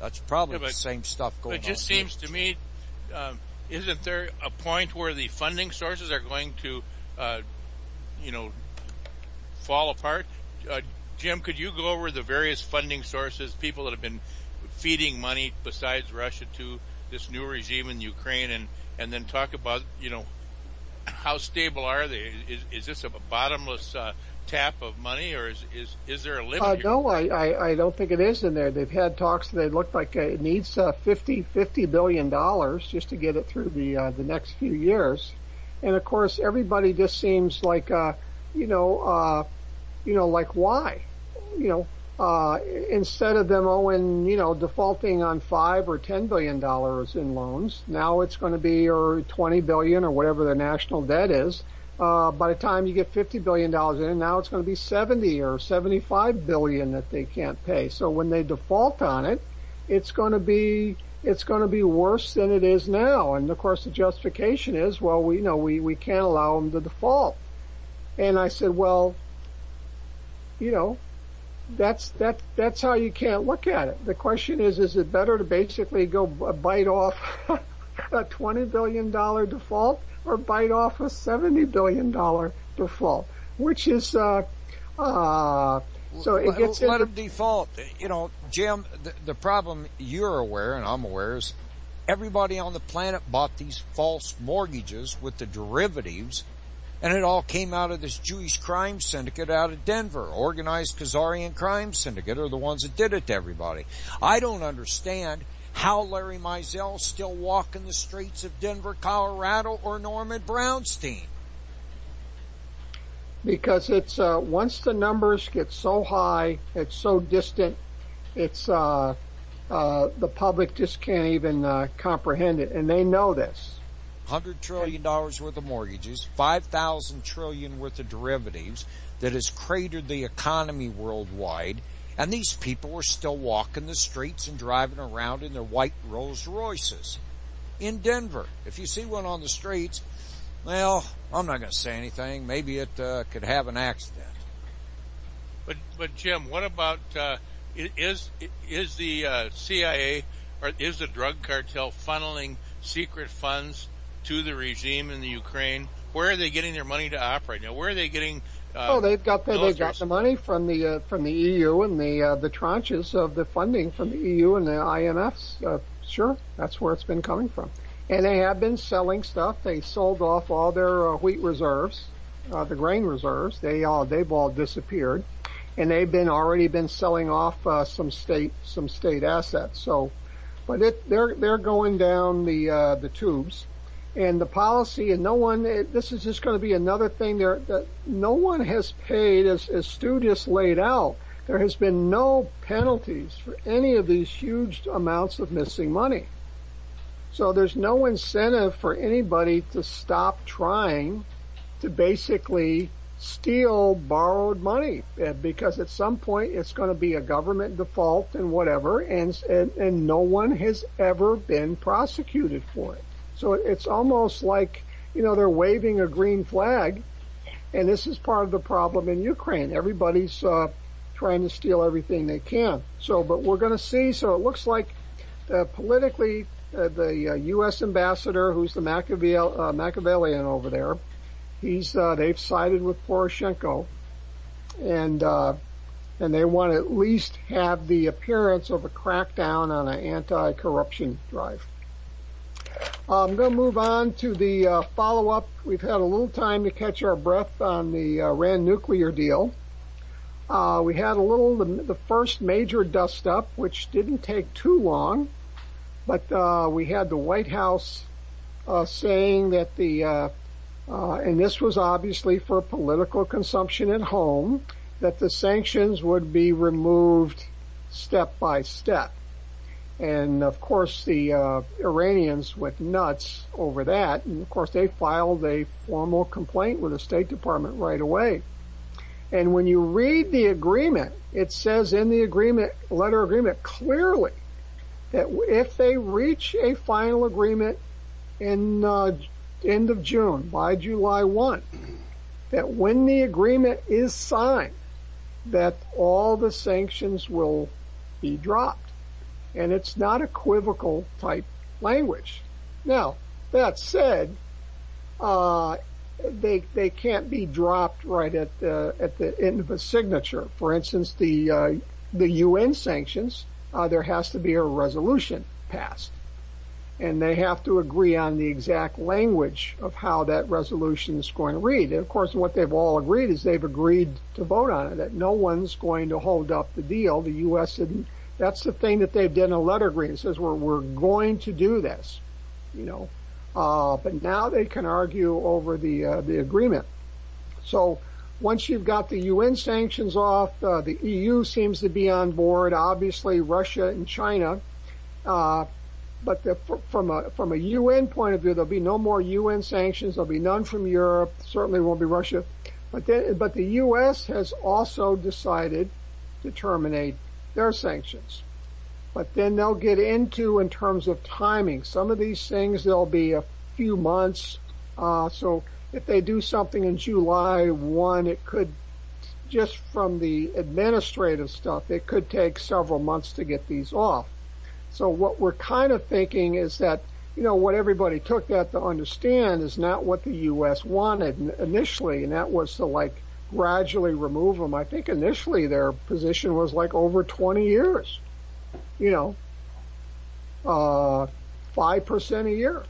That's probably the same stuff going on. It just seems to me, isn't there a point where the funding sources are going to, fall apart? Jim, could you go over the various funding sources, people that have been feeding money besides Russia to this new regime in Ukraine, and then talk about, how stable are they? Is this a bottomless tap of money, or is there a limit here? No, I don't think it is in there. They've had talks. They look like it needs $50 billion just to get it through the next few years. And of course, everybody just seems like like why? Instead of them owing, defaulting on $5 or $10 billion in loans, now it's going to be, or $20 billion or whatever the national debt is. By the time you get $50 billion in, now it's going to be 70 or 75 billion that they can't pay. So when they default on it, it's going to be worse than it is now. And of course the justification is, well, we can't allow them to default. And I said, well, that's how you can't look at it. The question is it better to basically go bite off a $20 billion default or bite off a $70 billion default? Which is, so it gets let them default. Jim, the problem you're aware and I'm aware is everybody on the planet bought these false mortgages with the derivatives. And it all came out of this Jewish crime syndicate out of Denver. Organized Khazarian crime syndicate are the ones that did it to everybody. I don't understand how Larry Mizell's still walking the streets of Denver, Colorado, or Norman Brownstein. Because it's, once the numbers get so high, it's so distant, it's, the public just can't even, comprehend it. And they know this. $100 trillion worth of mortgages, 5,000 trillion worth of derivatives that has cratered the economy worldwide, and these people are still walking the streets and driving around in their white Rolls Royces in Denver. If you see one on the streets, well, I'm not going to say anything. Maybe it could have an accident. But Jim, what about is the CIA or is the drug cartel funneling secret funds to the regime in the Ukraine? Where are they getting their money to operate now? Where are they getting? They've got the money from the EU and the tranches of the funding from the EU and the IMFs. Sure, that's where it's been coming from. And they have been selling stuff. They sold off all their wheat reserves, the grain reserves. They've all disappeared, and they've already been selling off some state assets. So, but they're going down the tubes. And the policy, and this is just going to be another thing there, that no one has paid, as Stu just laid out, there has been no penalties for any of these huge amounts of missing money. So there's no incentive for anybody to stop trying to basically steal borrowed money, because at some point it's going to be a government default and whatever, and no one has ever been prosecuted for it. So it's almost like, they're waving a green flag, and this is part of the problem in Ukraine. Everybody's trying to steal everything they can. So, but we're going to see, so it looks like politically, the U.S. ambassador, who's the Machiavellian over there, they've sided with Poroshenko, and they want to at least have the appearance of a crackdown on an anti-corruption drive. I'm going to move on to the follow-up. We've had a little time to catch our breath on the Iran nuclear deal. We had the first major dust-up, which didn't take too long, but we had the White House saying that and this was obviously for political consumption at home, that the sanctions would be removed step by step. And of course the Iranians went nuts over that, and of course they filed a formal complaint with the State Department right away. And when you read the agreement, it says in the letter agreement clearly that if they reach a final agreement in end of June, by July 1, that when the agreement is signed, that all the sanctions will be dropped. And it's not equivocal type language. Now, that said, they can't be dropped right at the end of a signature. For instance, the UN sanctions, there has to be a resolution passed, and they have to agree on the exact language of how that resolution is going to read. And of course, what they've all agreed is they've agreed to vote on it, that no one's going to hold up the deal. The U.S. didn't. That's the thing that they've done in a letter agreement. It says we're going to do this, but now they can argue over the agreement. So once you've got the UN sanctions off, the EU seems to be on board, obviously Russia and China. But from a UN point of view, there'll be no more UN sanctions. There'll be none from Europe. Certainly won't be Russia. But the U.S. has also decided to terminate their sanctions. But then they'll get into, in terms of timing, some of these things, there'll be a few months. So if they do something in July 1, it could, just from the administrative stuff, it could take several months to get these off. So what we're kind of thinking is that, what everybody took that to understand is not what the U.S. wanted initially, and that was to gradually remove them. I think initially their position was over 20 years, 5% a year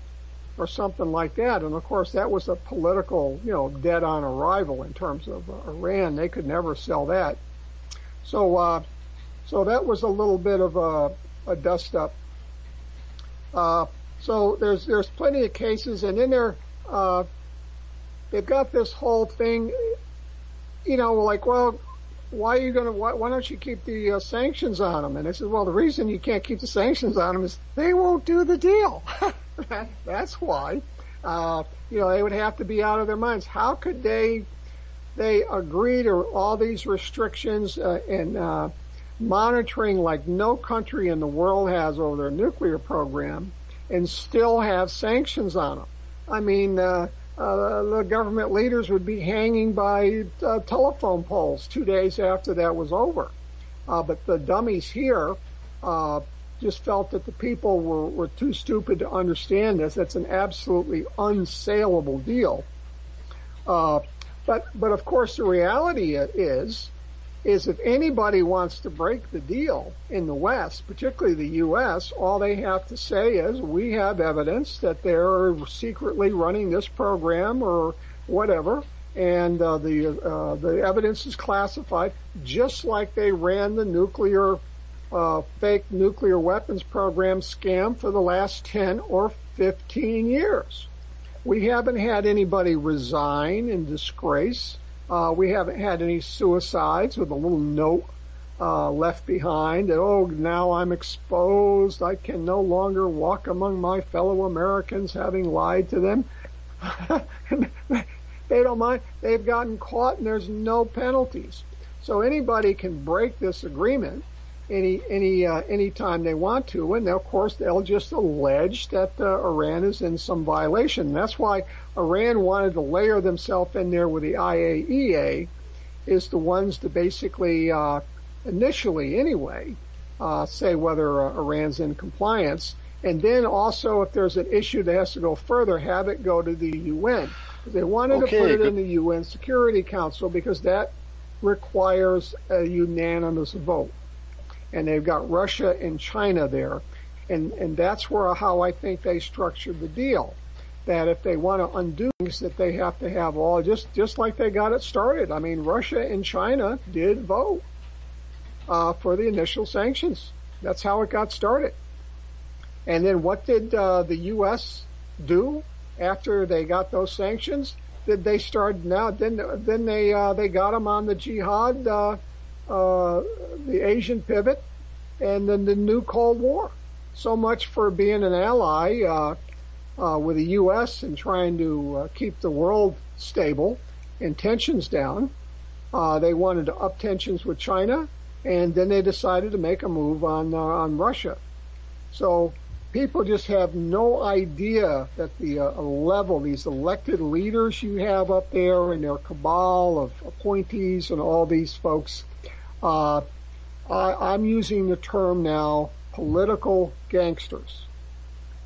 or something like that. And of course that was a political, dead on arrival in terms of Iran. They could never sell that. So that was a little bit of a dust up. So there's plenty of cases, and then they've got this whole thing, well, why don't you keep the sanctions on them? And they said, well, the reason you can't keep the sanctions on them is they won't do the deal. That's why. They would have to be out of their minds. How could they agree to all these restrictions and monitoring like no country in the world has over their nuclear program and still have sanctions on them? I mean, the government leaders would be hanging by telephone poles 2 days after that was over. But the dummies here just felt that the people were too stupid to understand this. That's an absolutely unsaleable deal. But of course the reality is if anybody wants to break the deal in the West, particularly the U.S., all they have to say is, we have evidence that they're secretly running this program or whatever, and the evidence is classified, just like they ran the fake nuclear weapons program scam for the last 10 or 15 years. We haven't had anybody resign in disgrace. We haven't had any suicides with a little note left behind that, oh, now I'm exposed. I can no longer walk among my fellow Americans having lied to them. They don't mind. They've gotten caught and there's no penalties. So anybody can break this agreement any time they want to, and of course they'll just allege that Iran is in some violation. That's why Iran wanted to layer themselves in there with the IAEA, is the ones to basically, initially anyway, say whether Iran's in compliance, and then also if there's an issue that has to go further, have it go to the UN. They wanted to put it in the UN Security Council because that requires a unanimous vote. And they've got Russia and China there. And that's how I think they structured the deal. That if they want to undo things, that they have to have all, just like they got it started. I mean, Russia and China did vote for the initial sanctions. That's how it got started. And then what did the U.S. do after they got those sanctions? Did they start now? Then they got them on the jihad, the Asian pivot, and then the new Cold War. So much for being an ally with the U.S. and trying to keep the world stable and tensions down. They wanted to up tensions with China, and then they decided to make a move on Russia. So people just have no idea that the level, these elected leaders you have up there and their cabal of appointees and all these folks, I'm using the term now political gangsters,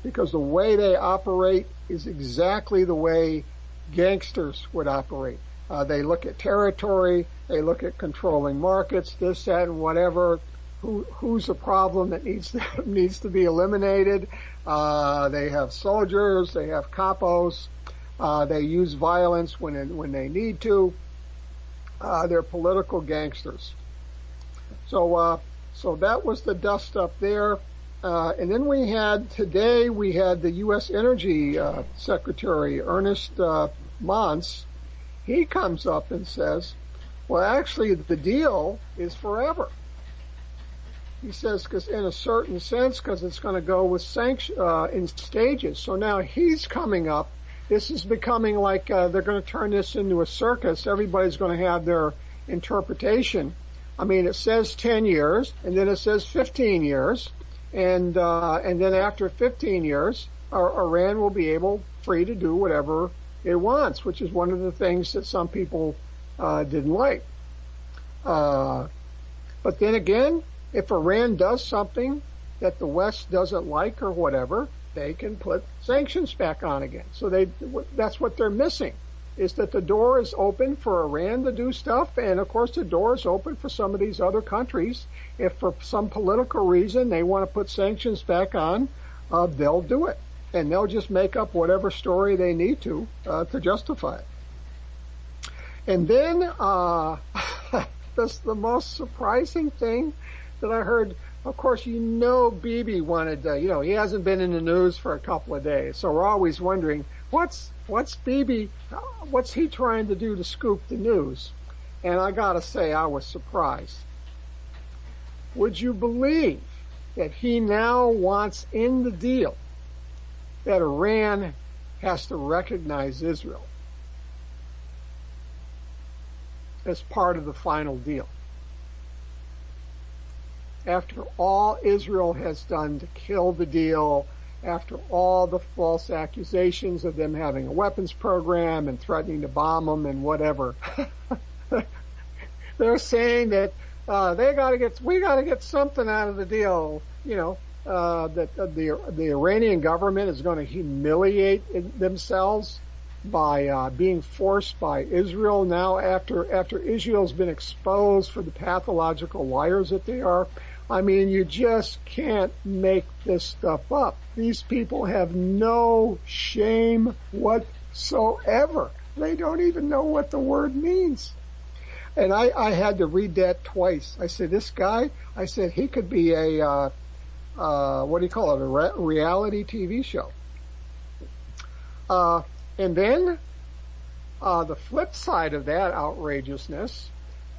because the way they operate is exactly the way gangsters would operate. They look at territory, they look at controlling markets, this, that, and whatever. Who's a problem that needs to be eliminated? They have soldiers, they have capos, they use violence when they need to. They're political gangsters. So that was the dust up there. And then today we had the U.S. Energy Secretary, Ernest Mons. he comes up and says, well, actually, the deal is forever. He says, because in a certain sense, because it's going to go with in stages. So now he's coming up. This is becoming like they're going to turn this into a circus. Everybody's going to have their interpretation. I mean, it says 10 years, and then it says 15 years, and then after 15 years, Iran will be free to do whatever it wants, which is one of the things that some people didn't like. But then again, if Iran does something that the West doesn't like or whatever, they can put sanctions back on again. So that's what they're missing, is that the door is open for Iran to do stuff, and of course the door is open for some of these other countries. If for some political reason they want to put sanctions back on, they'll do it. And they'll just make up whatever story they need to justify it. And then, that's the most surprising thing that I heard. Of course, Bibi wanted to, he hasn't been in the news for a couple of days. So we're always wondering, what's Bibi, what's he trying to do to scoop the news? And I gotta say, I was surprised. Would you believe that he now wants in the deal that Iran has to recognize Israel as part of the final deal? After all Israel has done to kill the deal, after all the false accusations of them having a weapons program and threatening to bomb them and whatever, they're saying that we got to get something out of the deal. That the Iranian government is going to humiliate themselves by being forced by Israel now after Israel's been exposed for the pathological liars that they are. I mean, you just can't make this stuff up. These people have no shame whatsoever. They don't even know what the word means. And I had to read that twice. I said, this guy, he could be a reality TV show. And then, the flip side of that outrageousness,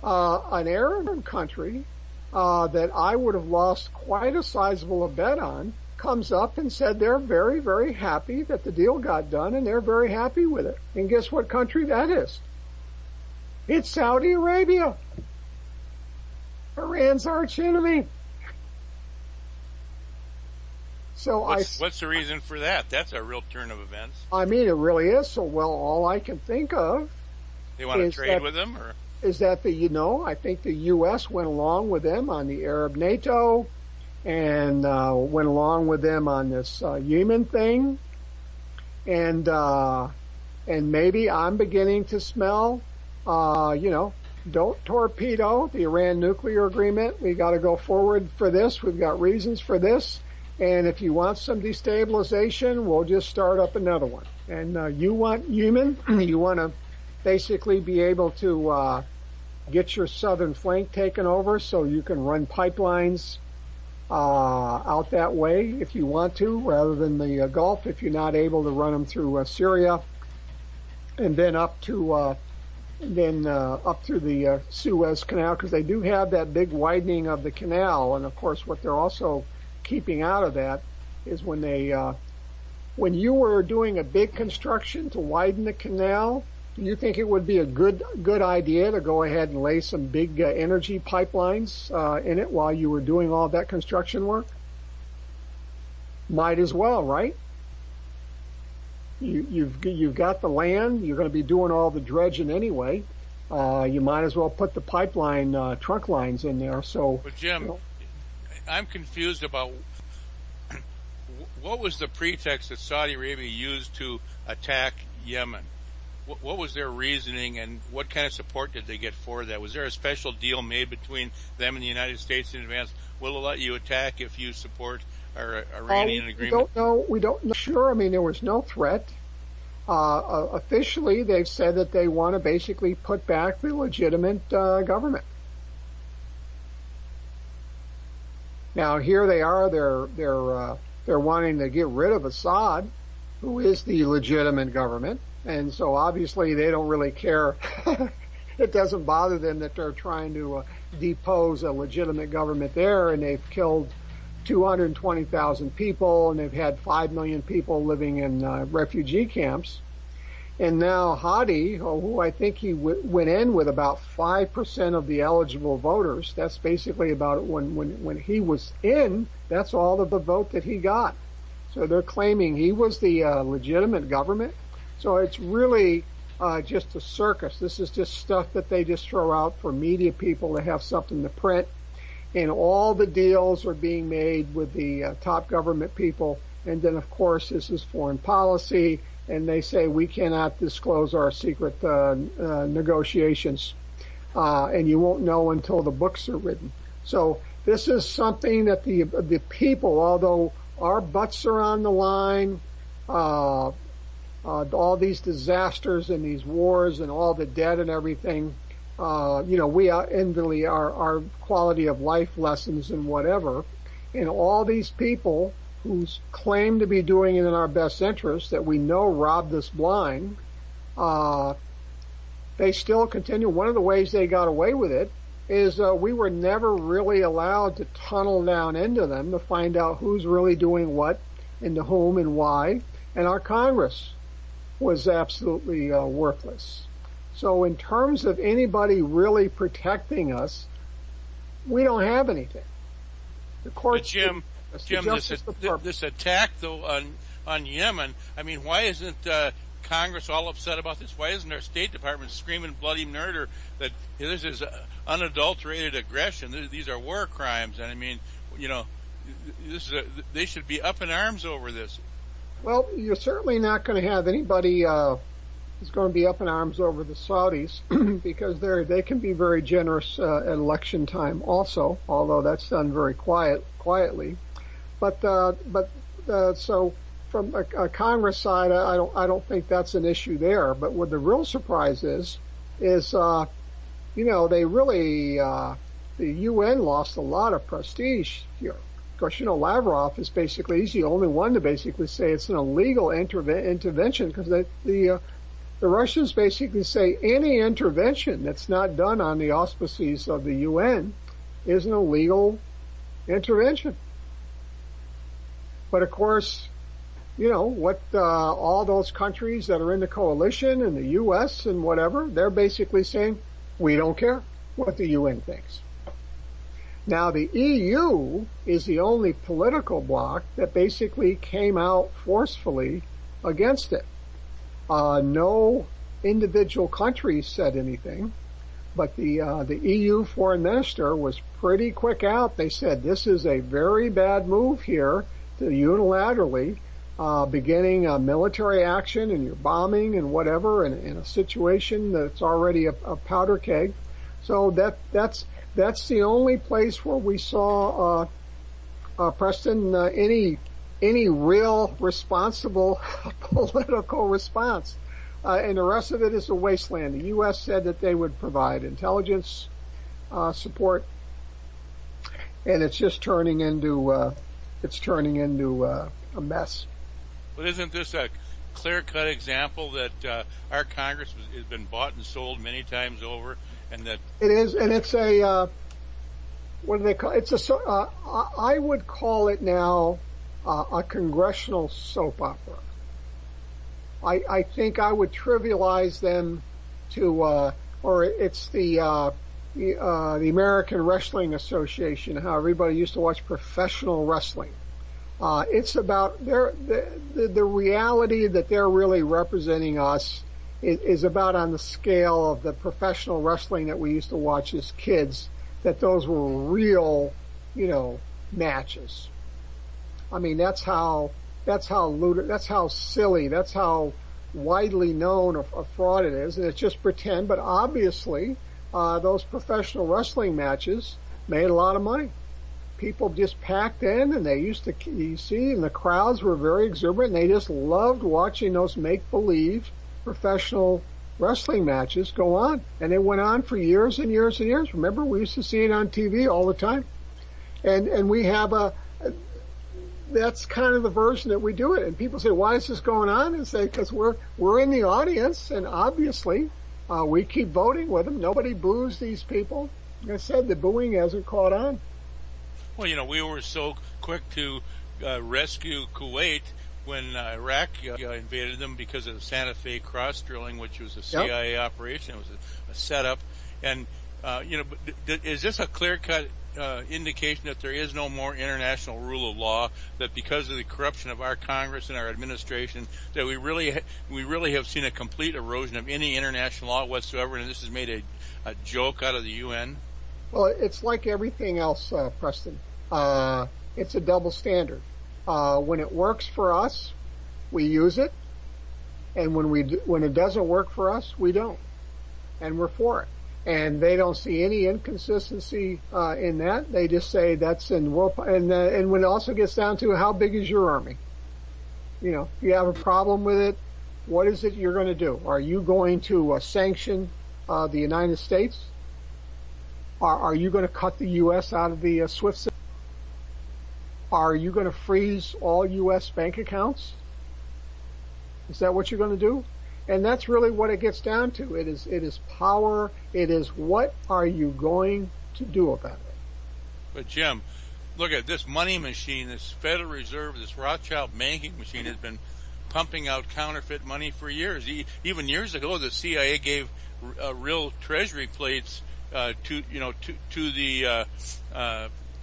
an Arab country, that I would have lost quite a sizable bet on, comes up and said they're very, very happy that the deal got done, and they're very happy with it. And guess what country that is? It's Saudi Arabia. Iran's arch enemy. So what's the reason for that? That's a real turn of events. I mean, it really is. So, all I can think of, they want to trade with them, or is that I think the U.S. went along with them on the Arab NATO, and went along with them on this Yemen thing, and maybe I'm beginning to smell, don't torpedo the Iran nuclear agreement. We got to go forward for this. We've got reasons for this. And if you want some destabilization, we'll just start up another one. And you want Yemen, you want to basically be able to get your southern flank taken over so you can run pipelines out that way if you want to, rather than the Gulf if you're not able to run them through Syria, and then up through the Suez Canal, because they do have that big widening of the canal. And of course, what they're also keeping out of that is when you were doing a big construction to widen the canal, do you think it would be a good idea to go ahead and lay some big energy pipelines in it while you were doing all that construction work? Might as well, right? You've got the land. You're going to be doing all the dredging anyway. You might as well put the pipeline trunk lines in there. So, but Jim, I'm confused about what was the pretext that Saudi Arabia used to attack Yemen? What was their reasoning, and what kind of support did they get for that? Was there a special deal made between them and the United States in advance? Will it let you attack if you support our Iranian agreement? We don't know. Sure. I mean, there was no threat. Officially, they've said that they want to basically put back the legitimate government. Now here they are. They're wanting to get rid of Assad, who is the legitimate government. And so obviously they don't really care. It doesn't bother them that they're trying to depose a legitimate government there, and they've killed 220,000 people, and they've had 5 million people living in refugee camps. And now Hadi, who I think he went in with about 5% of the eligible voters, that's basically about when he was in, that's all of the vote that he got. So they're claiming he was the legitimate government. So it's really just a circus. This is just stuff that they just throw out for media people to have something to print. And all the deals are being made with the top government people. And then, of course, this is foreign policy. And they say we cannot disclose our secret negotiations. And you won't know until the books are written. So this is something that the people, although our butts are on the line, all these disasters and these wars and all the debt and everything, we are envy our quality of life lessons and whatever. And all these people who claim to be doing it in our best interest, that we know robbed us blind, they still continue. One of the ways they got away with it is we were never really allowed to tunnel down into them to find out who's really doing what and to whom and why. And our Congress was absolutely worthless. So in terms of anybody really protecting us, we don't have anything. The courts, Jim, this attack though on Yemen, I mean, why isn't Congress all upset about this? Why isn't our State Department screaming bloody murder that this is unadulterated aggression? These are war crimes, and I mean, they should be up in arms over this. Well, you're certainly not going to have anybody who's going to be up in arms over the Saudis because they can be very generous at election time also, although that's done very quietly. But so from a Congress side, I don't think that's an issue there. But what the real surprise is they really the UN lost a lot of prestige here. Of course, Lavrov is he's the only one to basically say it's an illegal intervention because the Russians basically say any intervention that's not done on the auspices of the UN is an illegal intervention. But of course, all those countries that are in the coalition and the U.S. and whatever, they're basically saying, we don't care what the UN thinks. Now, the EU is the only political bloc that basically came out forcefully against it. No individual country said anything, but the EU foreign minister was pretty quick out. They said this is a very bad move here to unilaterally beginning a military action, and you're bombing and whatever in a situation that's already a powder keg. So that's the only place where we saw Preston any real responsible political response. And the rest of it is a wasteland. The U.S. said that they would provide intelligence support, and it's just turning into a mess. But isn't this a clear-cut example that our Congress has been bought and sold many times over, and that it is, and it's a what do they call it? It's a I would call it now a congressional soap opera. I think I would trivialize them to, or it's the American Wrestling Association, how everybody used to watch professional wrestling. It's about the reality that they're really representing us is about on the scale of the professional wrestling that we used to watch as kids, that those were real, matches. I mean, that's how silly, that's how widely known a fraud it is, and it's just pretend. But obviously, those professional wrestling matches made a lot of money. People just packed in, and they used to, and the crowds were very exuberant, and they just loved watching those make-believe professional wrestling matches go on. And they went on for years and years and years. Remember, we used to see it on TV all the time. And we have that's kind of the version that we do it. And people say, why is this going on? And say, because we're in the audience, and obviously we keep voting with them. Nobody boos these people. Like I said, the booing hasn't caught on. Well, we were so quick to rescue Kuwait when Iraq invaded them because of the Santa Fe cross drilling, which was a CIA operation. It was a setup. And, is this a clear-cut indication that there is no more international rule of law, that because of the corruption of our Congress and our administration, that we really have seen a complete erosion of any international law whatsoever, and this has made a joke out of the UN? Well, it's like everything else, Preston. It's a double standard. When it works for us, we use it, and when it doesn't work for us, we don't, and we're for it. And they don't see any inconsistency in that. They just say that's in world. And when it also gets down to how big is your army, if you have a problem with it, what is it you're going to do? Are you going to sanction the United States? Are you going to cut the U.S. out of the SWIFT system? Are you going to freeze all U.S. bank accounts? Is that what you're going to do? And that's really what it gets down to. It is power. It is what are you going to do about it? But Jim, look at this money machine, this Federal Reserve, this Rothschild banking machine has been pumping out counterfeit money for years. Even years ago, the CIA gave real treasury plates to the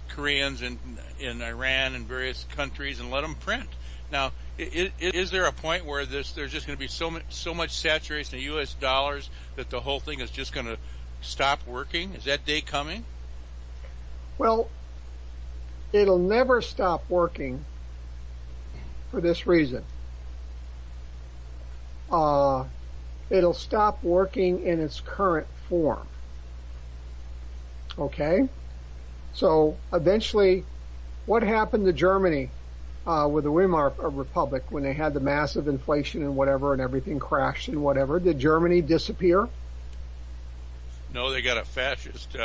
Koreans in Iran and various countries and let them print. Now, is there a point where there's just going to be so much saturation of U.S. dollars that the whole thing is just going to stop working? Is that day coming? Well, it'll never stop working for this reason. It'll stop working in its current form. Okay? So eventually, what happened to Germany with the Weimar Republic when they had the massive inflation and whatever and everything crashed and whatever? Did Germany disappear? No, they got a fascist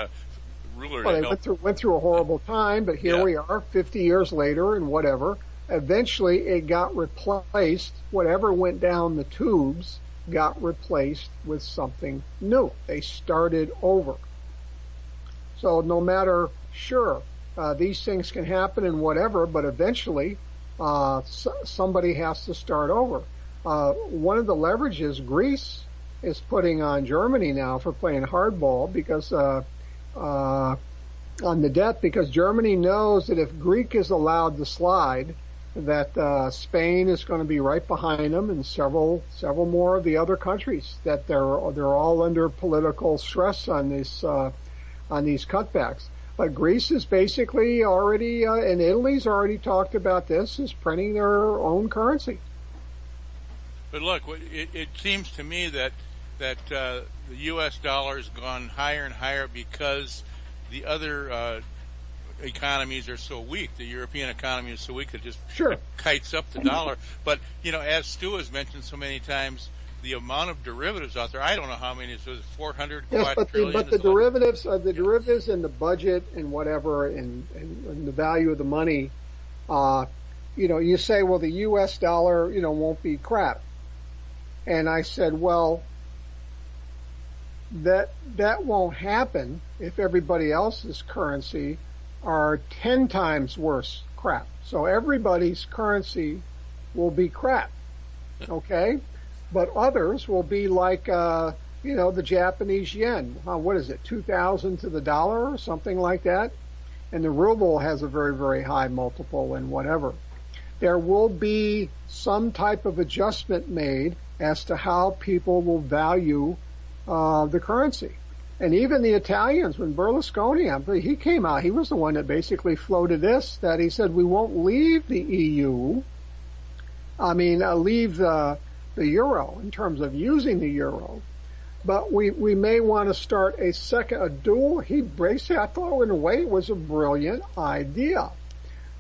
ruler. Well, they went through a horrible time, but here we are 50 years later and whatever. Eventually, it got replaced. Whatever went down the tubes got replaced with something new. They started over. So no matter, sure, these things can happen and whatever, but eventually somebody has to start over. One of the leverages Greece is putting on Germany now for playing hardball because on the debt, because Germany knows that if Greece is allowed to slide, that Spain is going to be right behind them, and several more of the other countries, that they're all under political stress on these cutbacks. But Greece is basically already, and Italy's already talked about this, is printing their own currency. But look, it seems to me that the U.S. dollar has gone higher and higher because the other economies are so weak. The European economy is so weak that it just kites up the dollar. But, as Stu has mentioned so many times, the amount of derivatives out there, I don't know how many, it's 400 quadrillion. But the derivatives and the budget and whatever and the value of the money, you say, well, the U.S. dollar, won't be crap. And I said, well, that won't happen if everybody else's currency are 10 times worse crap. So everybody's currency will be crap. Okay? But others will be like, the Japanese yen. What is it, 2,000 to the dollar or something like that? And the ruble has a very, very high multiple and whatever. There will be some type of adjustment made as to how people will value the currency. And even the Italians, when Berlusconi, he came out, he was the one that basically floated this, that he said, we won't leave the EU. Leave the euro in terms of using the euro. But we may want to start a dual. He basically, I thought in a way it was a brilliant idea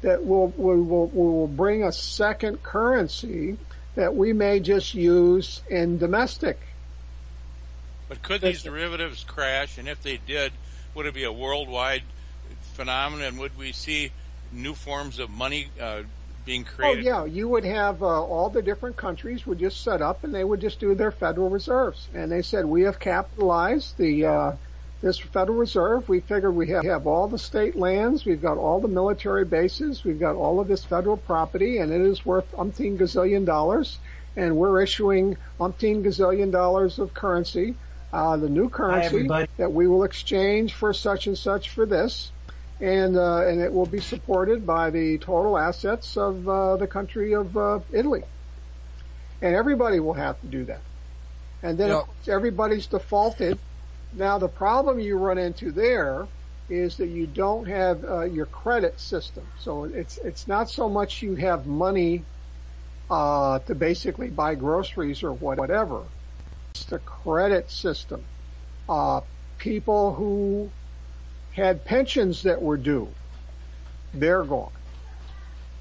that will bring a second currency that we may just use in domestic. But could these derivatives crash? And if they did, would it be a worldwide phenomenon? Would we see new forms of money being created. Oh, yeah. You would have all the different countries would just set up, and they would just do their Federal Reserves. And they said, we have capitalized this Federal Reserve. We figured we have all the state lands. We've got all the military bases. We've got all of this federal property, and it is worth umpteen gazillion dollars. And we're issuing umpteen gazillion dollars of currency, the new currency that we will exchange for such and such for this. And it will be supported by the total assets of the country of Italy. And everybody will have to do that. And then of course, everybody's defaulted. Now the problem you run into there is that you don't have your credit system. So it's not so much you have money to basically buy groceries or whatever. It's the credit system. People who had pensions that were due, they're gone.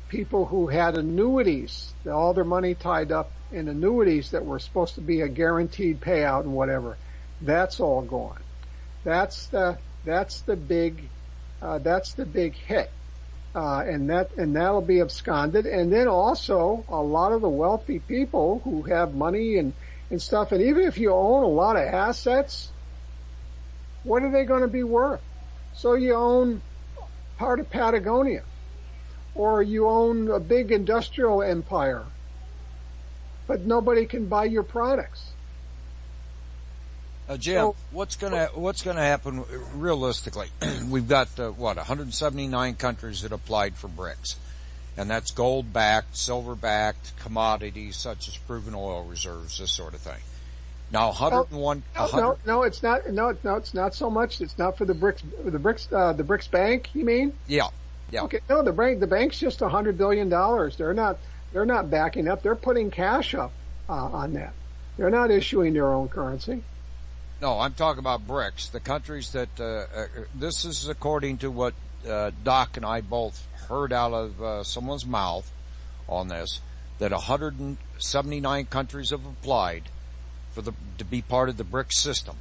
People who had annuities, all their money tied up in annuities that were supposed to be a guaranteed payout and whatever, that's all gone. That's the big hit. And that'll be absconded. And then also a lot of the wealthy people who have money and stuff, and even if you own a lot of assets, what are they going to be worth? So you own part of Patagonia, or you own a big industrial empire, but nobody can buy your products. Jim, so, what's gonna happen realistically? We've got 179 countries that applied for BRICS, and that's gold-backed, silver-backed commodities such as proven oil reserves, this sort of thing. Now, 101. No, it's not. No, it's not so much. It's not for the BRICS Bank. You mean? Yeah. Okay. No, the bank's just $100 billion. They're not backing up. They're putting cash up on that. They're not issuing their own currency. No, I'm talking about BRICS, the countries that. This is according to what Doc and I both heard out of someone's mouth on this. That 179 countries have applied to be part of the BRICS system,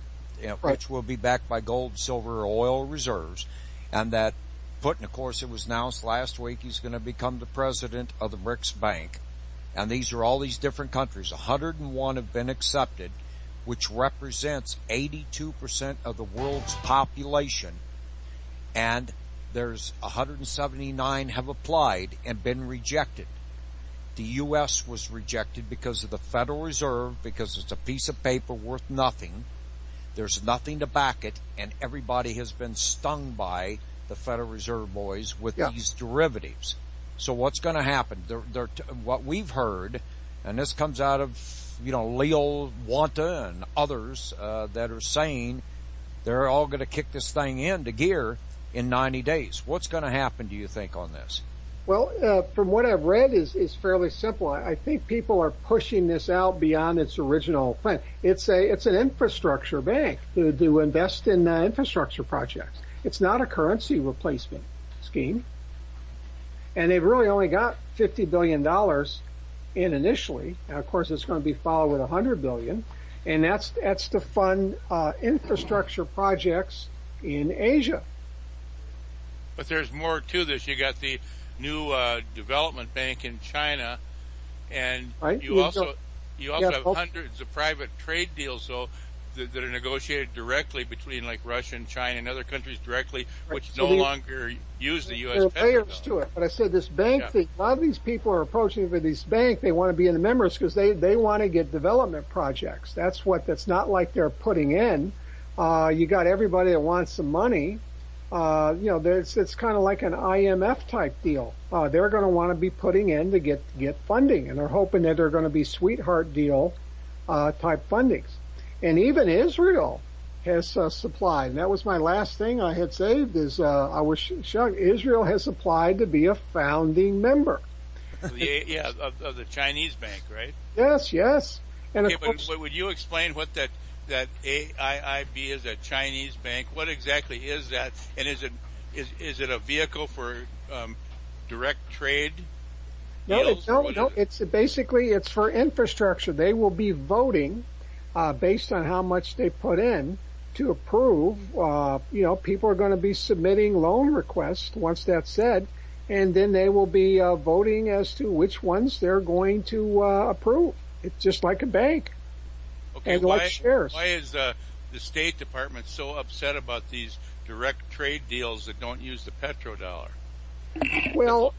which will be backed by gold, silver, oil reserves, and that Putin, of course, it was announced last week he's going to become the president of the BRICS Bank, and these are all these different countries. 101 have been accepted, which represents 82% of the world's population, and there's 179 have applied and been rejected. The U.S. was rejected because of the Federal Reserve, because it's a piece of paper worth nothing. There's nothing to back it, and everybody has been stung by the Federal Reserve boys with these derivatives. So what's going to happen? What we've heard, and this comes out of, Leo Wanta and others that are saying they're all going to kick this thing into gear in 90 days. What's going to happen, do you think, on this? Well, from what I've read is fairly simple. I think people are pushing this out beyond its original plan. It's an infrastructure bank to invest in infrastructure projects. It's not a currency replacement scheme. And they've really only got $50 billion in initially. And of course, it's going to be followed with $100 billion. And that's to fund infrastructure projects in Asia. But there's more to this. You got the new development bank in China, and you also have hundreds of private trade deals that are negotiated directly between like Russia and China and other countries directly, which no longer use the U.S. There are layers to it. But I said this bank thing, a lot of these people are approaching for this bank, they want to be in the members because they want to get development projects. That's not like they're putting in. You got everybody that wants some money. It's kind of like an IMF type deal. They're going to want to be putting in to get funding, and they're hoping that they're going to be sweetheart deal type fundings. And even Israel has supplied. And that was my last thing I had saved. I was shocked. Israel has applied to be a founding member. Of the Chinese bank, right? Yes. And but would you explain what that AIIB is, a Chinese bank? What exactly is that? And is it a vehicle for direct trade? No. It's basically it's for infrastructure. They will be voting based on how much they put in to approve. People are going to be submitting loan requests once that's said, and then they will be voting as to which ones they're going to approve. It's just like a bank. Okay, and like shares. Why is the State Department so upset about these direct trade deals that don't use the petrodollar? Well,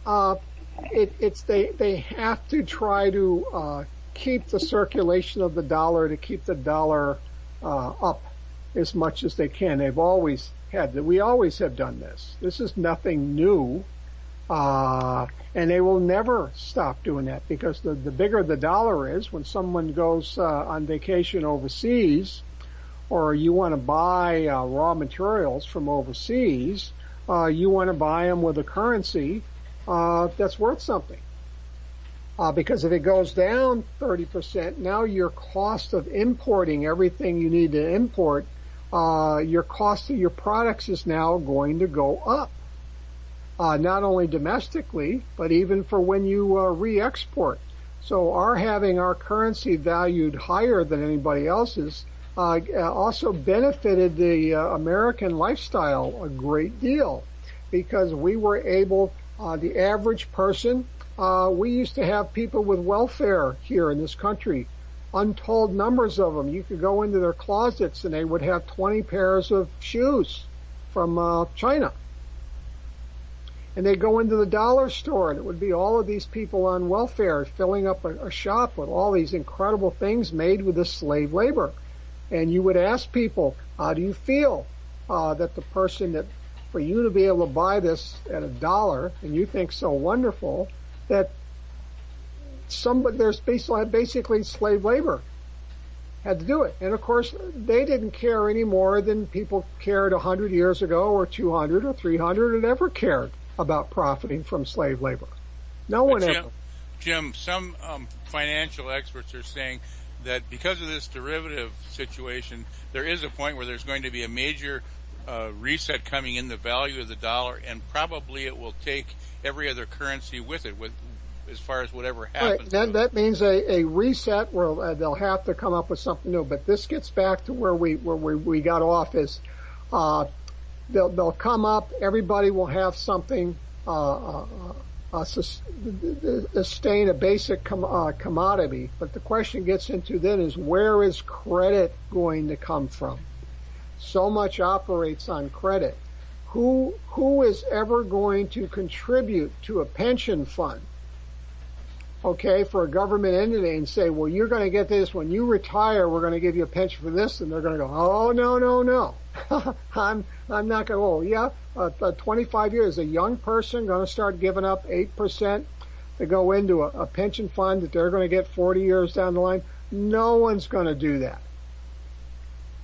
they have to try to keep the circulation of the dollar, to keep the dollar up as much as they can. They've always had that. We always have done this. This is nothing new, and they will never stop doing that, because the bigger the dollar is, when someone goes on vacation overseas, or you want to buy raw materials from overseas, you want to buy them with a currency that's worth something. Because if it goes down 30%, now your cost of importing everything you need to import, your cost of your products is now going to go up. Not only domestically, but even for when you re-export. So our having our currency valued higher than anybody else's also benefited the American lifestyle a great deal, because we were able, the average person, we used to have people with welfare here in this country, untold numbers of them. You could go into their closets and they would have 20 pairs of shoes from China. And they'd go into the dollar store and it would be all of these people on welfare filling up a shop with all these incredible things made with this slave labor. And you would ask people, how do you feel that the person that, for you to be able to buy this at $1 and you think so wonderful, that there's basically slave labor had to do it. And of course, they didn't care any more than people cared 100 years ago, or 200 or 300, had ever cared about profiting from slave labor. No one ever. Jim, some financial experts are saying that because of this derivative situation, there is a point where there's going to be a major reset coming in the value of the dollar, and probably it will take every other currency with it, as far as whatever happens. Right. That means a reset where they'll have to come up with something new. But this gets back to where we got off, is they'll come up, everybody will have something, sustain a basic commodity. But the question gets into then is, where is credit going to come from? So much operates on credit. Who is ever going to contribute to a pension fund, okay, for a government entity, and say, well, you're going to get this when you retire, we're going to give you a pension for this, and they're going to go, oh, no. I'm not going to, 25 years, a young person going to start giving up 8% to go into a pension fund that they're going to get 40 years down the line? No one's going to do that.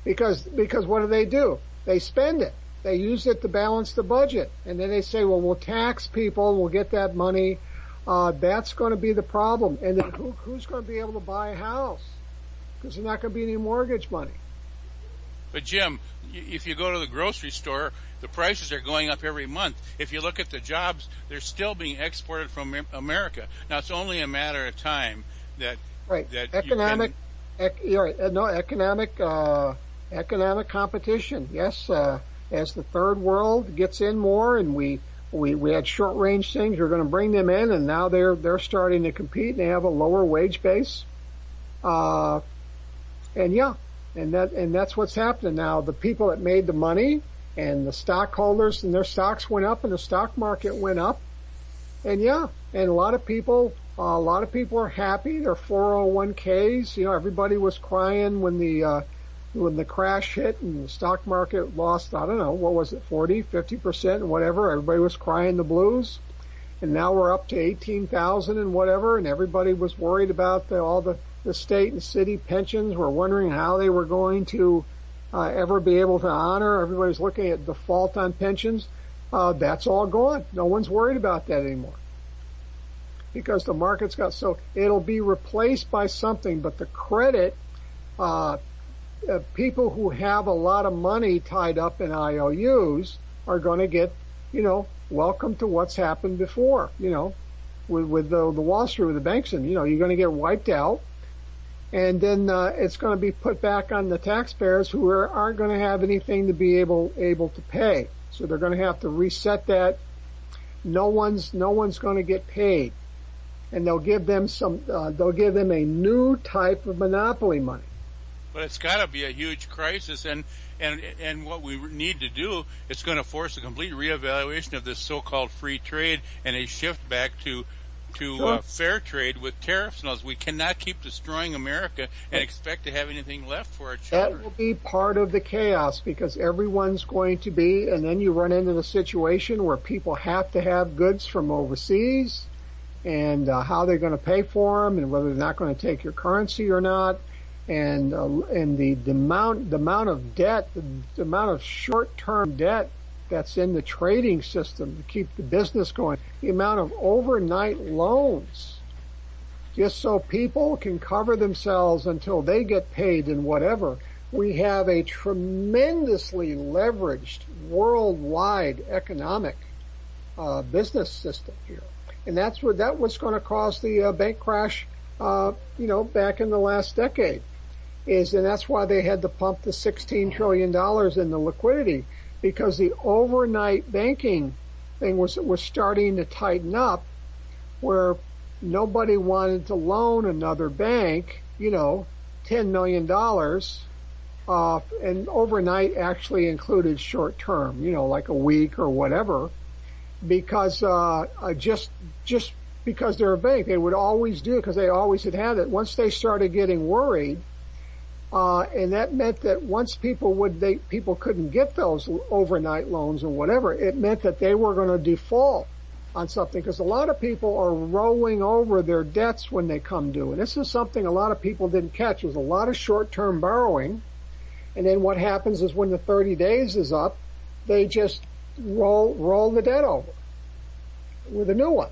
Because what do? They spend it. They use it to balance the budget. And then they say, well, we'll tax people, we'll get that money. That's going to be the problem. And then who's going to be able to buy a house? Because there's not going to be any mortgage money. But Jim, if you go to the grocery store, the prices are going up every month. If you look at the jobs, they're still being exported from America. Now, it's only a matter of time that economic competition. Yes, as the third world gets in more, and we had short range things, we're going to bring them in, and now they're starting to compete, and they have a lower wage base. And that's what's happening now. The people that made the money and the stockholders, and their stocks went up and the stock market went up. And a lot of people are happy. Their 401ks, everybody was crying when the crash hit and the stock market lost, I don't know, what was it, 40, 50%, whatever. Everybody was crying the blues. And now we're up to 18,000 and whatever, and everybody was worried about all the state and city pensions. Were wondering how they were going to ever be able to honor. Everybody's looking at default on pensions. That's all gone. No one's worried about that anymore, because the market's so it'll be replaced by something. But the credit, people who have a lot of money tied up in IOUs are going to get, welcome to what's happened before, with the Wall Street, with the banks, and you're going to get wiped out. And then it's going to be put back on the taxpayers, who aren't going to have anything to be able to pay. So they're going to have to reset that. no one's going to get paid, and they'll give them a new type of monopoly money. But it's got to be a huge crisis, and what we need to do, it's going to force a complete reevaluation of this so-called free trade and a shift back to fair trade with tariffs and all. We cannot keep destroying America and expect to have anything left for our children. That will be part of the chaos, because everyone's going to be, and then you run into the situation where people have to have goods from overseas, and how they're going to pay for them, and whether they're not going to take your currency or not. And the amount of debt, the amount of short-term debt that's in the trading system to keep the business going, the amount of overnight loans, just so people can cover themselves until they get paid and whatever. We have a tremendously leveraged worldwide economic business system here, and that was going to cause the bank crash, back in the last decade. And that's why they had to pump the $16 trillion in the liquidity, because the overnight banking thing was starting to tighten up, where nobody wanted to loan another bank, $10 million, and overnight actually included short term, like a week or whatever, because just because they're a bank, they would always do it because they always had it. Once they started getting worried, and that meant that once people couldn't get those overnight loans or whatever, it meant that they were going to default on something, because a lot of people are rolling over their debts when they come due. And this is something a lot of people didn't catch. There's a lot of short-term borrowing, and then what happens is when the 30 days is up, they just roll the debt over with a new one.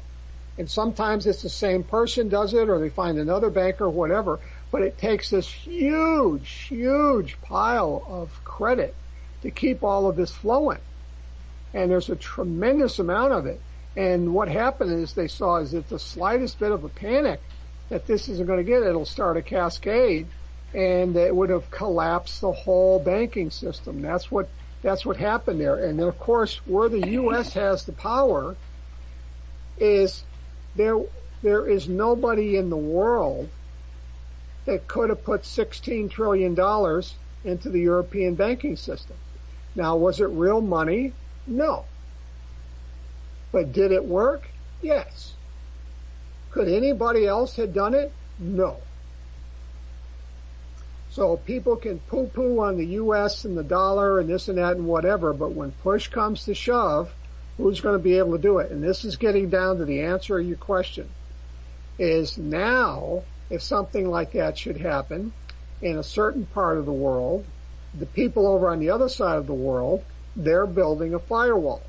And sometimes it's the same person does it, or they find another banker or whatever. But it takes this huge pile of credit to keep all of this flowing. And there's a tremendous amount of it. And what happened is they saw is that the slightest bit of a panic that this isn't going to get, it'll start a cascade, and it would have collapsed the whole banking system. That's what happened there. And then, of course, where the U.S. has the power is there is nobody in the world that could have put $16 trillion into the European banking system. Now, was it real money? No. But did it work? Yes. Could anybody else have done it? No. So people can poo-poo on the U.S. and the dollar and this and that and whatever, but when push comes to shove, who's going to be able to do it? And this is getting down to the answer of your question, is now, if something like that should happen in a certain part of the world, the people over on the other side of the world, they're building a firewall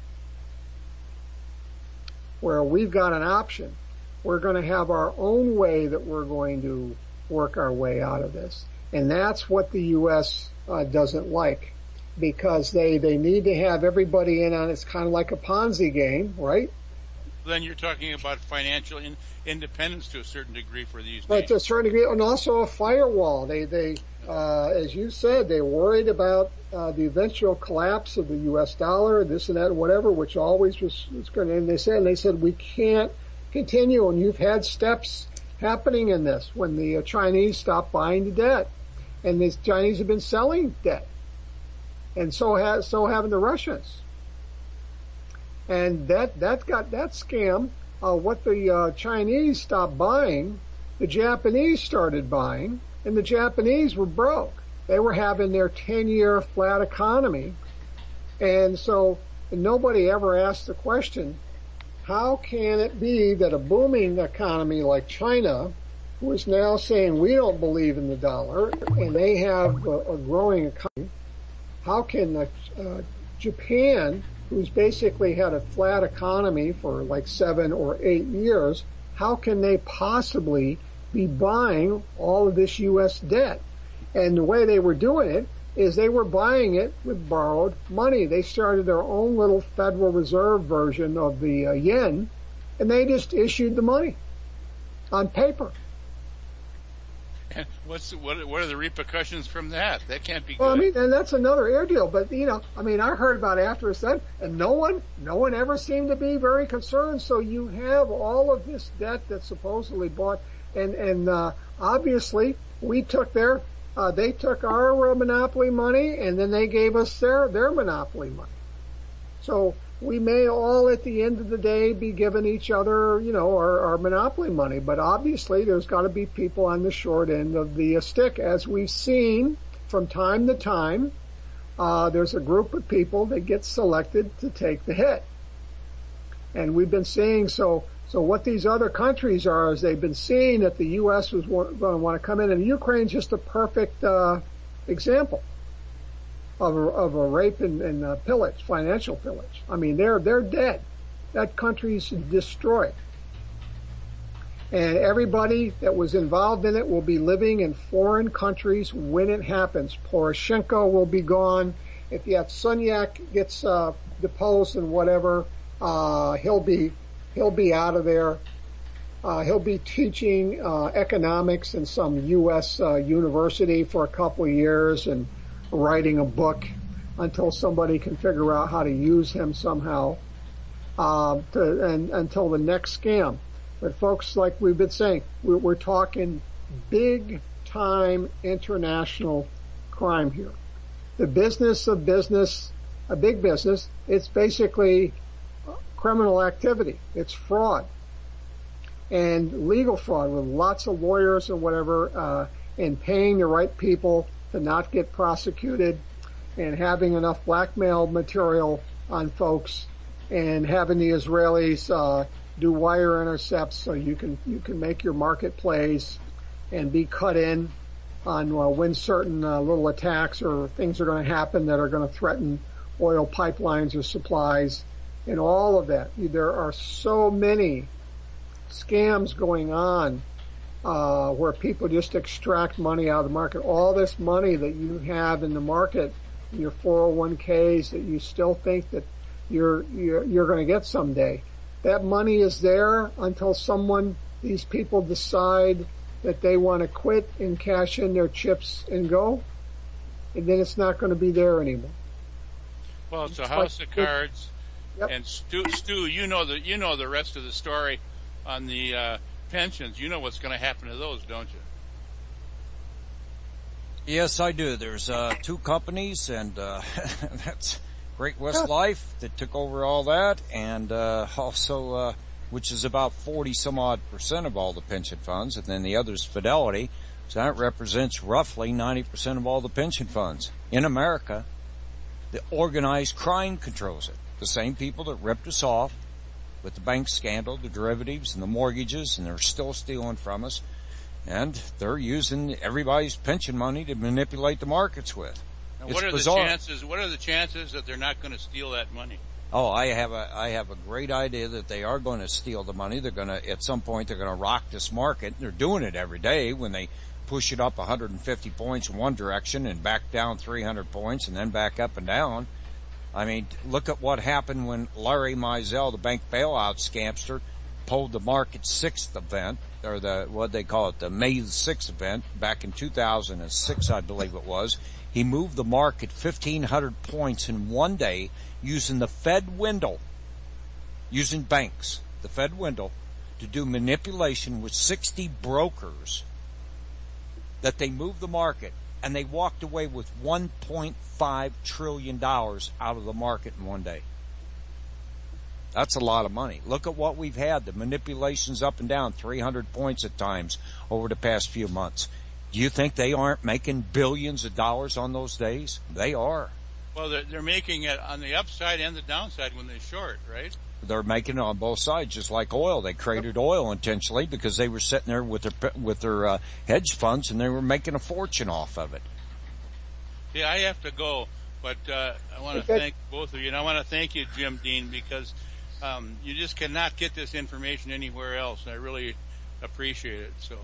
where we've got an option. We're going to have our own way that we're going to work our way out of this. And that's what the U.S. Doesn't like, because they need to have everybody in on it. It's kind of like a Ponzi game, right? Then you're talking about financial independence to a certain degree for these But nations. to a certain degree, and also a firewall. They as you said, they're worried about the eventual collapse of the U.S. dollar, this and that, and whatever, which always was going to. And they said we can't continue. And you've had steps happening in this when the Chinese stopped buying the debt, and the Chinese have been selling debt, and so having the Russians. And that scam. What the Chinese stopped buying, the Japanese started buying, and the Japanese were broke. They were having their 10-year flat economy. And so nobody ever asked the question, how can it be that a booming economy like China, who is now saying we don't believe in the dollar, and they have a growing economy, how can Japan, who's basically had a flat economy for like 7 or 8 years, how can they possibly be buying all of this U.S. debt? And the way they were doing it is they were buying it with borrowed money. They started their own little Federal Reserve version of the yen, and they just issued the money on paper. And what are the repercussions from that? That can't be good. Well, I mean, and that's another air deal. But I mean, I heard about it after it's done, and no one ever seemed to be very concerned. So you have all of this debt that's supposedly bought, and obviously they took our monopoly money, and then they gave us their monopoly money. So we may all at the end of the day be giving each other, our monopoly money, but obviously there's got to be people on the short end of the stick, as we've seen from time to time. There's a group of people that get selected to take the hit. And we've been seeing, so what these other countries are is they've been seeing that the U.S. was going to want to come in, and Ukraine's just a perfect example of a rape and pillage, financial pillage. I mean, they're dead. That country's destroyed. And everybody that was involved in it will be living in foreign countries when it happens. Poroshenko will be gone. If Yatsenyuk gets deposed and whatever, he'll be out of there. He'll be teaching economics in some U.S. university for a couple of years and writing a book until somebody can figure out how to use him somehow, until the next scam. But folks, like we've been saying, we're talking big time international crime here. The business of business, a big business, it's basically criminal activity. It's fraud and legal fraud with lots of lawyers and whatever, and paying the right people to not get prosecuted, and having enough blackmail material on folks, and having the Israelis do wire intercepts so you can make your market plays and be cut in on when certain little attacks or things are going to happen that are going to threaten oil pipelines or supplies, and all of that. There are so many scams going on where people just extract money out of the market. All this money that you have in the market, your 401ks, that you still think that you're going to get someday. That money is there until these people decide that they want to quit and cash in their chips and go, and then it's not going to be there anymore. Well, it's a house of cards. Yep. And Stu, you know the rest of the story on the pensions. You know what's going to happen to those, don't you? Yes, I do. There's two companies, and that's Great West Life that took over all that, and also which is about 40% of all the pension funds, and then the other is Fidelity. So that represents roughly 90% of all the pension funds in America. The organized crime controls it. The same people that ripped us off with the bank scandal, the derivatives, and the mortgages, and they're still stealing from us. And they're using everybody's pension money to manipulate the markets with. Now, what are the chances that they're not going to steal that money? Oh, I have a great idea that they are going to steal the money. They're going to, at some point, they're going to rock this market. They're doing it every day when they push it up 150 points in one direction and back down 300 points and then back up and down. I mean, look at what happened when Larry Mizell, the bank bailout scamster, pulled the market sixth event, or what they call it, the May 6th event, back in 2006, I believe it was. He moved the market 1,500 points in one day using the Fed window, using banks, the Fed window, to do manipulation with 60 brokers, that they moved the market, and they walked away with $1.5 trillion out of the market in one day. That's a lot of money. Look at what we've had, the manipulations up and down, 300 points at times over the past few months. Do you think they aren't making billions of dollars on those days? They are. Well, they're making it on the upside and the downside when they short, right? They're making it on both sides, just like oil. They created oil intentionally because they were sitting there with their hedge funds, and they were making a fortune off of it. Yeah, I have to go, but I want to thank both of you, and I want to thank you, Jim Dean, because you just cannot get this information anywhere else. I really appreciate it. So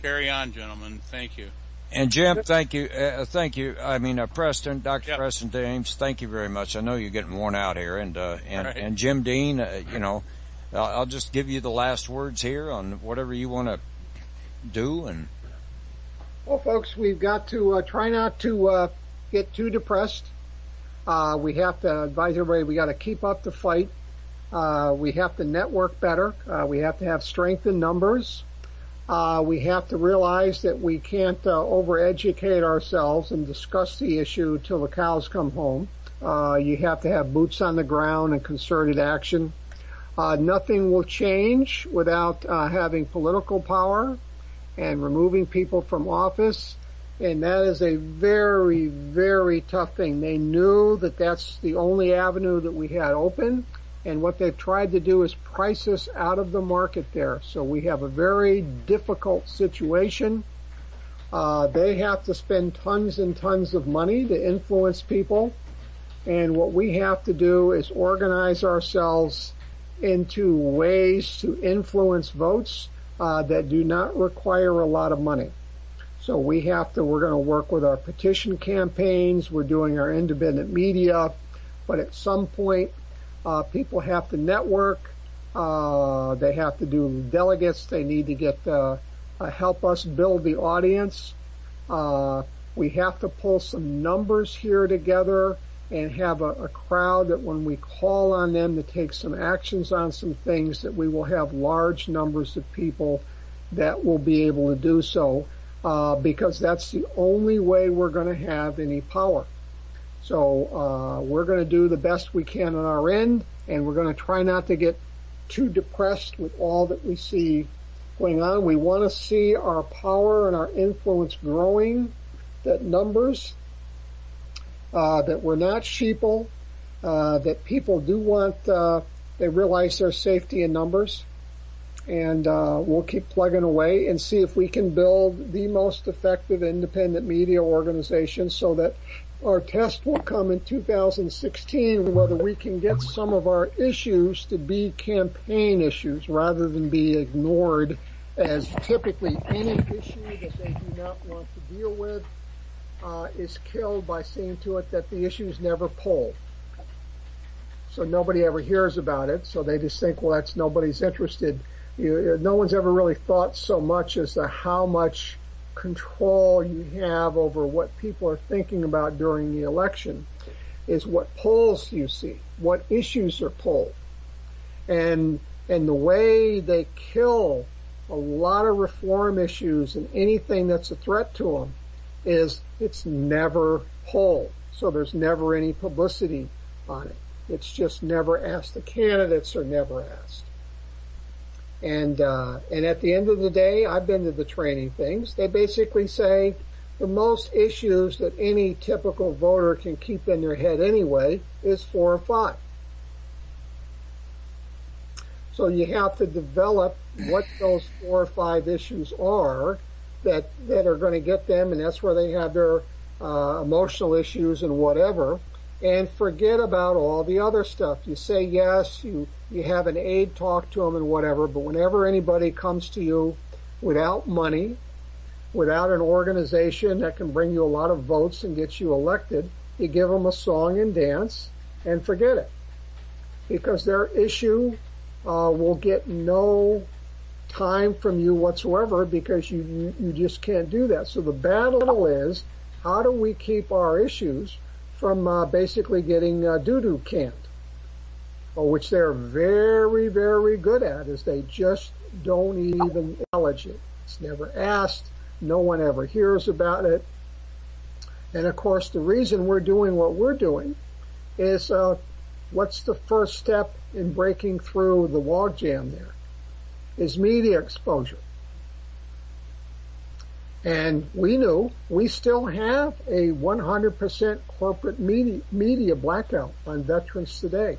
carry on, gentlemen. Thank you. And Jim, thank you. Thank you. I mean, Preston, Dr. Yep. Preston James, thank you very much. I know you're getting worn out here, and Jim Dean, I'll just give you the last words here on whatever you want to do, and Well, folks, we've got to try not to get too depressed. We have to advise everybody we got to keep up the fight. We have to network better. We have to have strength in numbers. We have to realize that we can't overeducate ourselves and discuss the issue till the cows come home. You have to have boots on the ground and concerted action. Nothing will change without having political power and removing people from office. And that is a very, very tough thing. They knew that that's the only avenue that we had open. And what they've tried to do is price us out of the market there. So we have a very difficult situation. They have to spend tons and tons of money to influence people. And what we have to do is organize ourselves into ways to influence votes that do not require a lot of money. So we're going to work with our petition campaigns. We're doing our independent media. But at some point, people have to network. They have to do delegates. They need to get help us build the audience. We have to pull some numbers here together and have a crowd that when we call on them to take some actions on some things, that we will have large numbers of people that will be able to do so, because that's the only way we're going to have any power. So we're going to do the best we can on our end, and we're going to try not to get too depressed with all that we see going on. We want to see our power and our influence growing, that numbers, that we're not sheeple, that people do want, they realize their safety in numbers. And we'll keep plugging away and see if we can build the most effective independent media organization so that our test will come in 2016, whether we can get some of our issues to be campaign issues rather than be ignored as typically any issue that they do not want to deal with is killed by seeing to it that the issues never poll. So nobody ever hears about it, so they just think, well, that's nobody's interested. No one's ever really thought so much as to how much control you have over what people are thinking about during the election is what polls you see, what issues are polled. And the way they kill a lot of reform issues and anything that's a threat to them is it's never polled. So there's never any publicity on it. It's just never asked. The candidates are never asked. And at the end of the day, I've been to the training things. They basically say the most issues that any typical voter can keep in their head anyway is 4 or 5. So you have to develop what those 4 or 5 issues are that are going to get them, and that's where they have their emotional issues and whatever, and forget about all the other stuff. You say yes, you have an aide talk to them and whatever, but whenever anybody comes to you without money, without an organization that can bring you a lot of votes and get you elected, you give them a song and dance and forget it. Because their issue will get no time from you whatsoever because you just can't do that. So the battle is, how do we keep our issues from basically getting doo-doo canned? Which they're very, very good at, is they just don't even acknowledge it. It's never asked. No one ever hears about it. And of course, the reason we're doing what we're doing is what's the first step in breaking through the logjam there? Is media exposure. And we still have a 100% corporate media blackout on veterans today.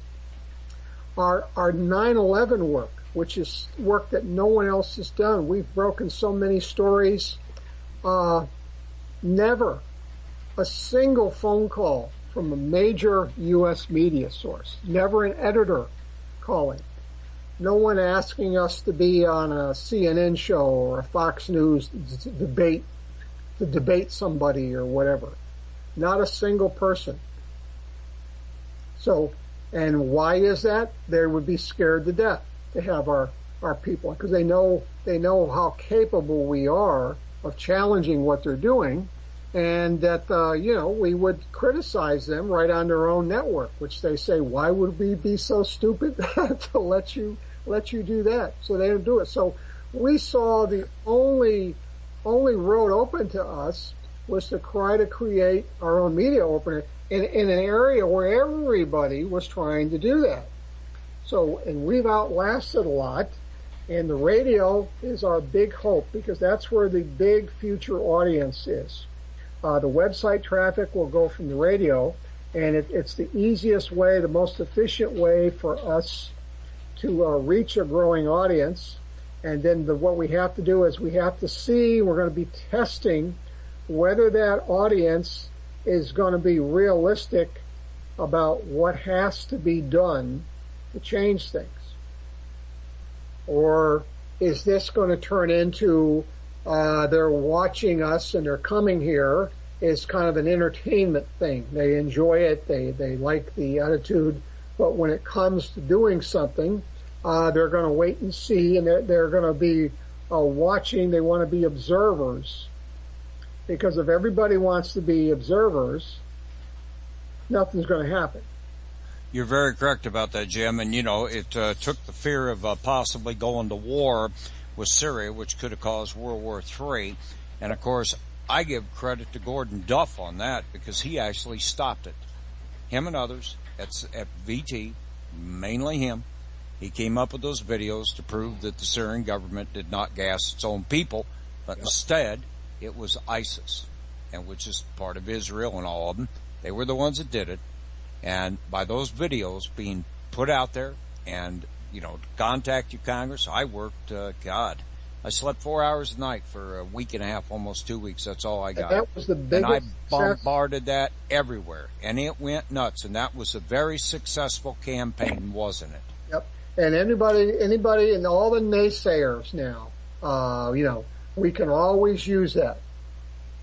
Our 9/11 work, which is work that no one else has done. We've broken so many stories. Never a single phone call from a major U.S. media source. Never an editor calling. No one asking us to be on a CNN show or a Fox News to debate somebody or whatever. Not a single person. So, and why is that? They would be scared to death to have our people, because they know how capable we are of challenging what they're doing, and that, we would criticize them right on their own network, which they say, why would we be so stupid to let you do that? So they don't do it. So we saw the only road open to us was to try to create our own media opener in an area where everybody was trying to do that. So, and we've outlasted a lot, and the radio is our big hope because that's where the big future audience is. The website traffic will go from the radio, and it's the easiest way, the most efficient way for us to reach a growing audience. And then what we have to do is we have to see, we're going to be testing whether that audience is going to be realistic about what has to be done to change things. Or is this going to turn into they're watching us and they're coming here is kind of an entertainment thing. They enjoy it, they like the attitude, but when it comes to doing something, they're going to wait and see, and they're going to be watching. They want to be observers, because if everybody wants to be observers, nothing's going to happen. You're very correct about that, Jim. And, it took the fear of possibly going to war with Syria, which could have caused World War III. And, of course, I give credit to Gordon Duff on that because he actually stopped it. Him and others at VT, mainly him, he came up with those videos to prove that the Syrian government did not gas its own people, but instead it was ISIS, and which is part of Israel and all of them. They were the ones that did it. And by those videos being put out there and, to contact you, Congress, I worked, I slept 4 hours a night for a week and a half, almost 2 weeks. That's all I got. And that was the biggest. And I bombarded that everywhere, and it went nuts. And that was a very successful campaign, wasn't it? Yep. And anybody, and all the naysayers now, we can always use that.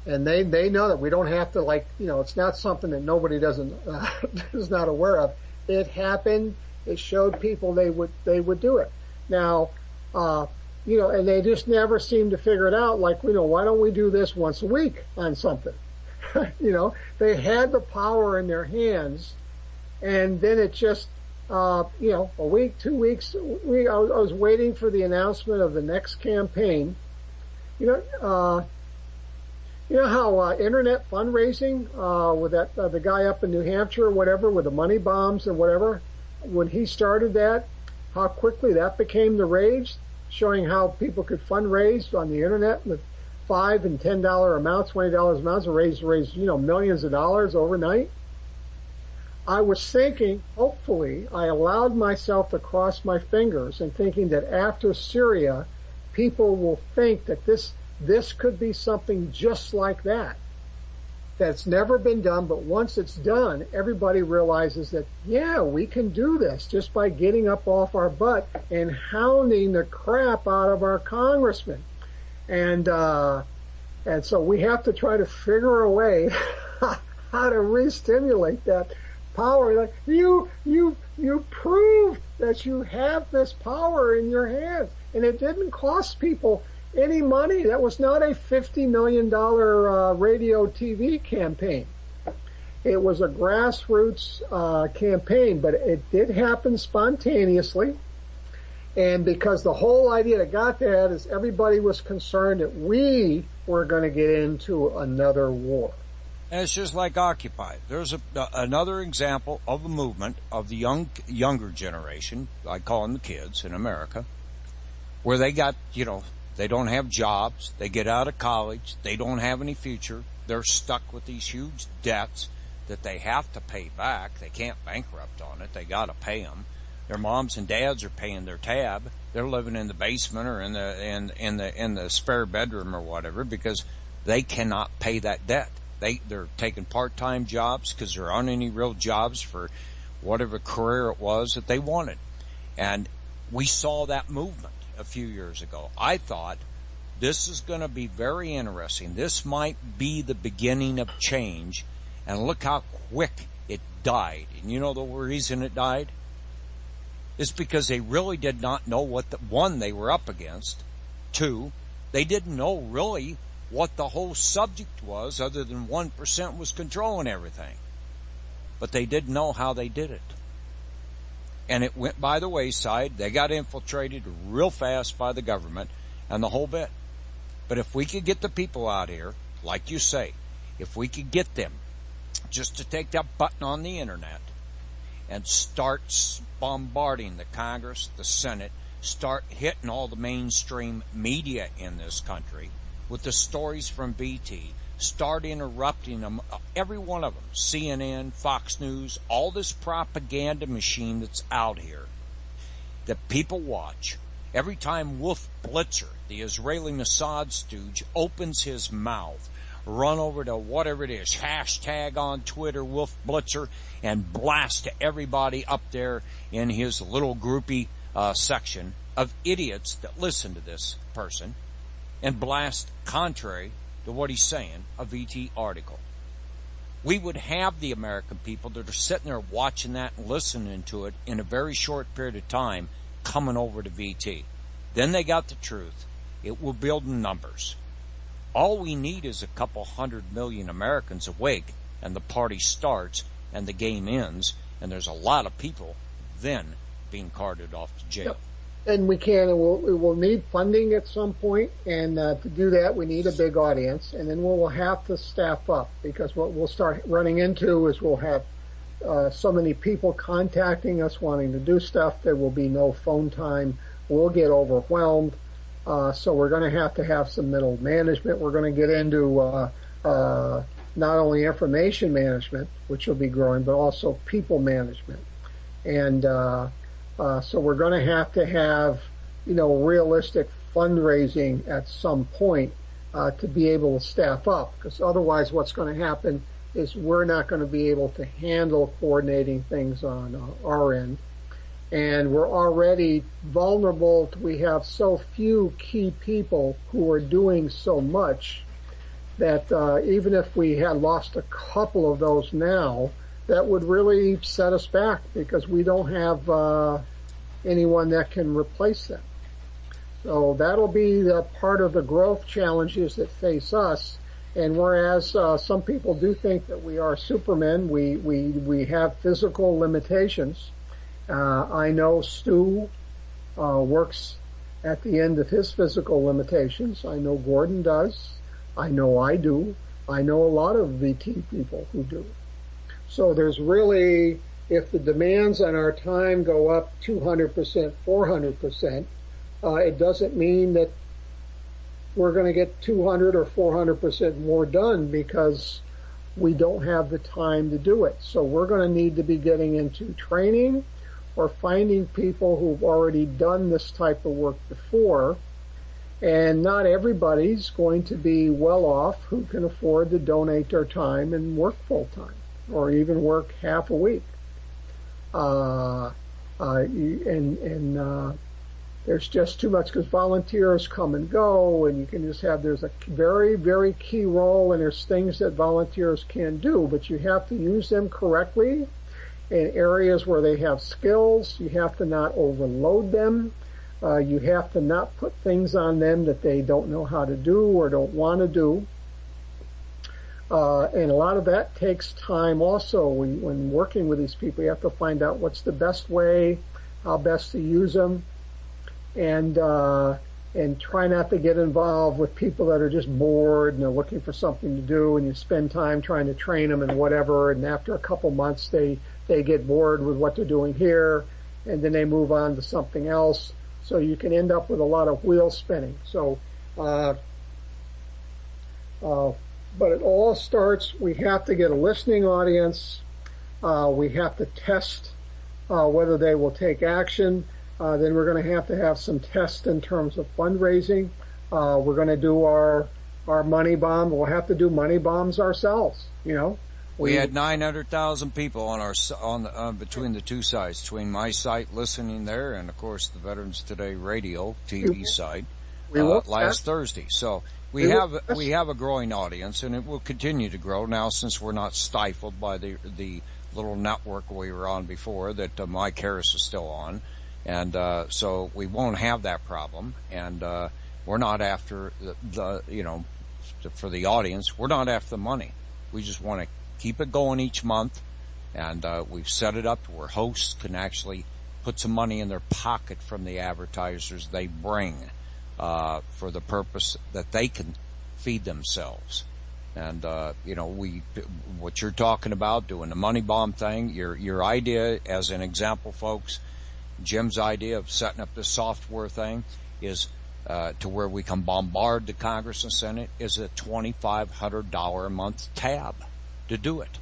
And they know that we don't have to it's not something that nobody is not aware of. It happened. It showed people they would do it. Now, and they just never seem to figure it out. Why don't we do this once a week on something? They had the power in their hands, and then it just, a week, 2 weeks. I was waiting for the announcement of the next campaign. You know how internet fundraising with the guy up in New Hampshire or whatever with the money bombs and whatever, when he started that, how quickly that became the rage, showing how people could fundraise on the internet with $5 and $10 amounts, $20 amounts, and raise millions of dollars overnight. I was thinking, hopefully, I allowed myself to cross my fingers and thinking that after Syria, people will think that this could be something just like that. That's never been done, but once it's done, everybody realizes that, we can do this just by getting up off our butt and hounding the crap out of our congressmen. And so we have to try to figure a way how to re-stimulate that power. Like, you proved that you have this power in your hands, and it didn't cost people any money. That was not a $50 million radio TV campaign. It was a grassroots campaign, but it did happen spontaneously. And because the whole idea that got that is everybody was concerned that we were going to get into another war. And it's just like Occupy. There's another example of a movement of the younger generation, I call them the kids in America, where they got, they don't have jobs. They get out of college. They don't have any future. They're stuck with these huge debts that they have to pay back. They can't bankrupt on it. They got to pay them. Their moms and dads are paying their tab. They're living in the basement or in the spare bedroom or whatever because they cannot pay that debt. They're taking part-time jobs because there aren't any real jobs for whatever career it was that they wanted. And we saw that movement a few years ago. I thought this is going to be very interesting. This might be the beginning of change. And look how quick it died. And you know the reason it died? Is because they really did not know what one they were up against. Two, they didn't know really what the whole subject was, other than 1% was controlling everything. But they didn't know how they did it. And it went by the wayside. They got infiltrated real fast by the government and the whole bit. But if we could get the people out here, like you say, if we could get them just to take that button on the internet and start bombarding the Congress, the Senate, start hitting all the mainstream media in this country with the stories from BT, start interrupting them, every one of them, CNN, Fox News, all this propaganda machine that's out here that people watch. Every time Wolf Blitzer, the Israeli Mossad stooge, opens his mouth, run over to whatever it is, hashtag on Twitter, Wolf Blitzer, and blast to everybody up there in his little groupie section of idiots that listen to this person, and blast contrary to what he's saying, a VT article. We would have the American people that are sitting there watching that and listening to it in a very short period of time coming over to VT. Then they got the truth. It will build in numbers. All we need is a couple 100 million Americans awake, and the party starts, and the game ends, and there's a lot of people then being carted off to jail. Yep. And we will need funding at some point, and to do that we need a big audience, and then we'll have to staff up, because what we'll start running into is we'll have so many people contacting us wanting to do stuff, there will be no phone time, we'll get overwhelmed, so we're going to have some middle management. We're going to get into not only information management, which will be growing, but also people management. And so we're going to have, realistic fundraising at some point to be able to staff up, because otherwise what's going to happen is we're not going to be able to handle coordinating things on our end. And we're already vulnerable. We have so few key people who are doing so much that even if we had lost a couple of those now, that would really set us back, because we don't have anyone that can replace them. So that'll be the part of the growth challenges that face us. And whereas some people do think that we are supermen, we have physical limitations. I know Stu works at the end of his physical limitations. I know Gordon does. I know I do. I know a lot of VT people who do. So there's really, if the demands on our time go up 200%, 400%, it doesn't mean that we're going to get 200 or 400% more done, because we don't have the time to do it. So we're going to need to be getting into training or finding people who've already done this type of work before. And not everybody's going to be well off who can afford to donate their time and work full time, or even work half a week. There's just too much, because volunteers come and go, and you can just there's a very, very key role, and there's things that volunteers can do, but you have to use them correctly in areas where they have skills. You have to not overload them. You have to not put things on them that they don't know how to do or don't want to do. And a lot of that takes time also. When working with these people, you have to find out what's the best way, how best to use them, and try not to get involved with people that are just bored and they're looking for something to do, and you spend time trying to train them and whatever, and after a couple months they get bored with what they're doing here, and then they move on to something else. So you can end up with a lot of wheel spinning. So, but it all starts, we have to get a listening audience. We have to test whether they will take action. Then we're going to have some tests in terms of fundraising. We're going to do our money bomb. We'll have to do money bombs ourselves, We had 900,000 people on between the two sides, between my site listening there and, of course, the Veterans Today radio TV side last Thursday. So we have a growing audience, and it will continue to grow now, since we're not stifled by the little network we were on before that Mike Harris is still on, and so we won't have that problem, and we're not after the for the audience, we're not after the money. We just want to keep it going each month, and we've set it up to where hosts can actually put some money in their pocket from the advertisers they bring for the purpose that they can feed themselves. And what you're talking about, doing the money bomb thing, your idea, as an example, folks, Jim's idea of setting up this software thing is to where we can bombard the Congress and Senate is a $2,500 a month tab to do it.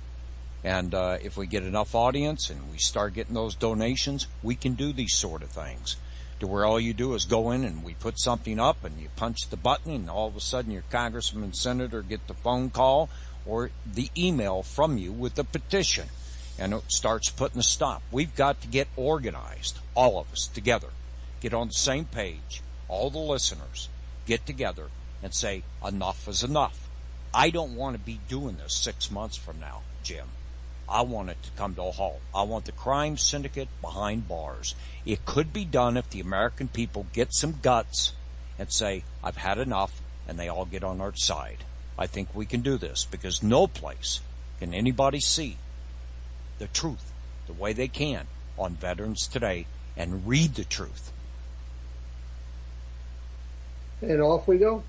And if we get enough audience and we start getting those donations, we can do these sort of things to where all you do is go in and we put something up and you punch the button and all of a sudden your congressman and senator get the phone call or the email from you with the petition, and it starts putting a stop. We've got to get organized, all of us together, get on the same page, all the listeners get together and say enough is enough. I don't want to be doing this 6 months from now, Jim. I want it to come to a halt. I want the crime syndicate behind bars. It could be done if the American people get some guts and say, I've had enough, and they all get on our side. I think we can do this because no place can anybody see the truth the way they can on Veterans Today and read the truth. And off we go.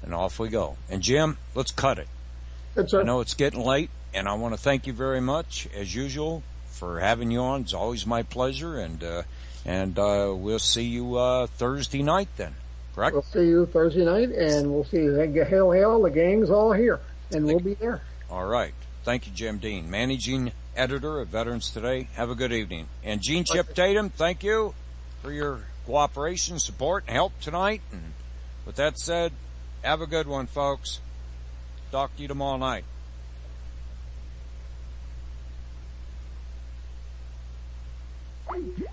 And off we go. And Jim, let's cut it. Good, sir. I know it's getting late. And I want to thank you very much, as usual, for having you on. It's always my pleasure, and we'll see you Thursday night then, correct? We'll see you Thursday night, and we'll see you. Hail, hail, the gang's all here, and we'll be there. All right. Thank you, Jim Dean, Managing Editor of Veterans Today. Have a good evening. And Gene Chip Tatum, thank you for your cooperation, support, and help tonight. And with that said, have a good one, folks. Talk to you tomorrow night. Thank you.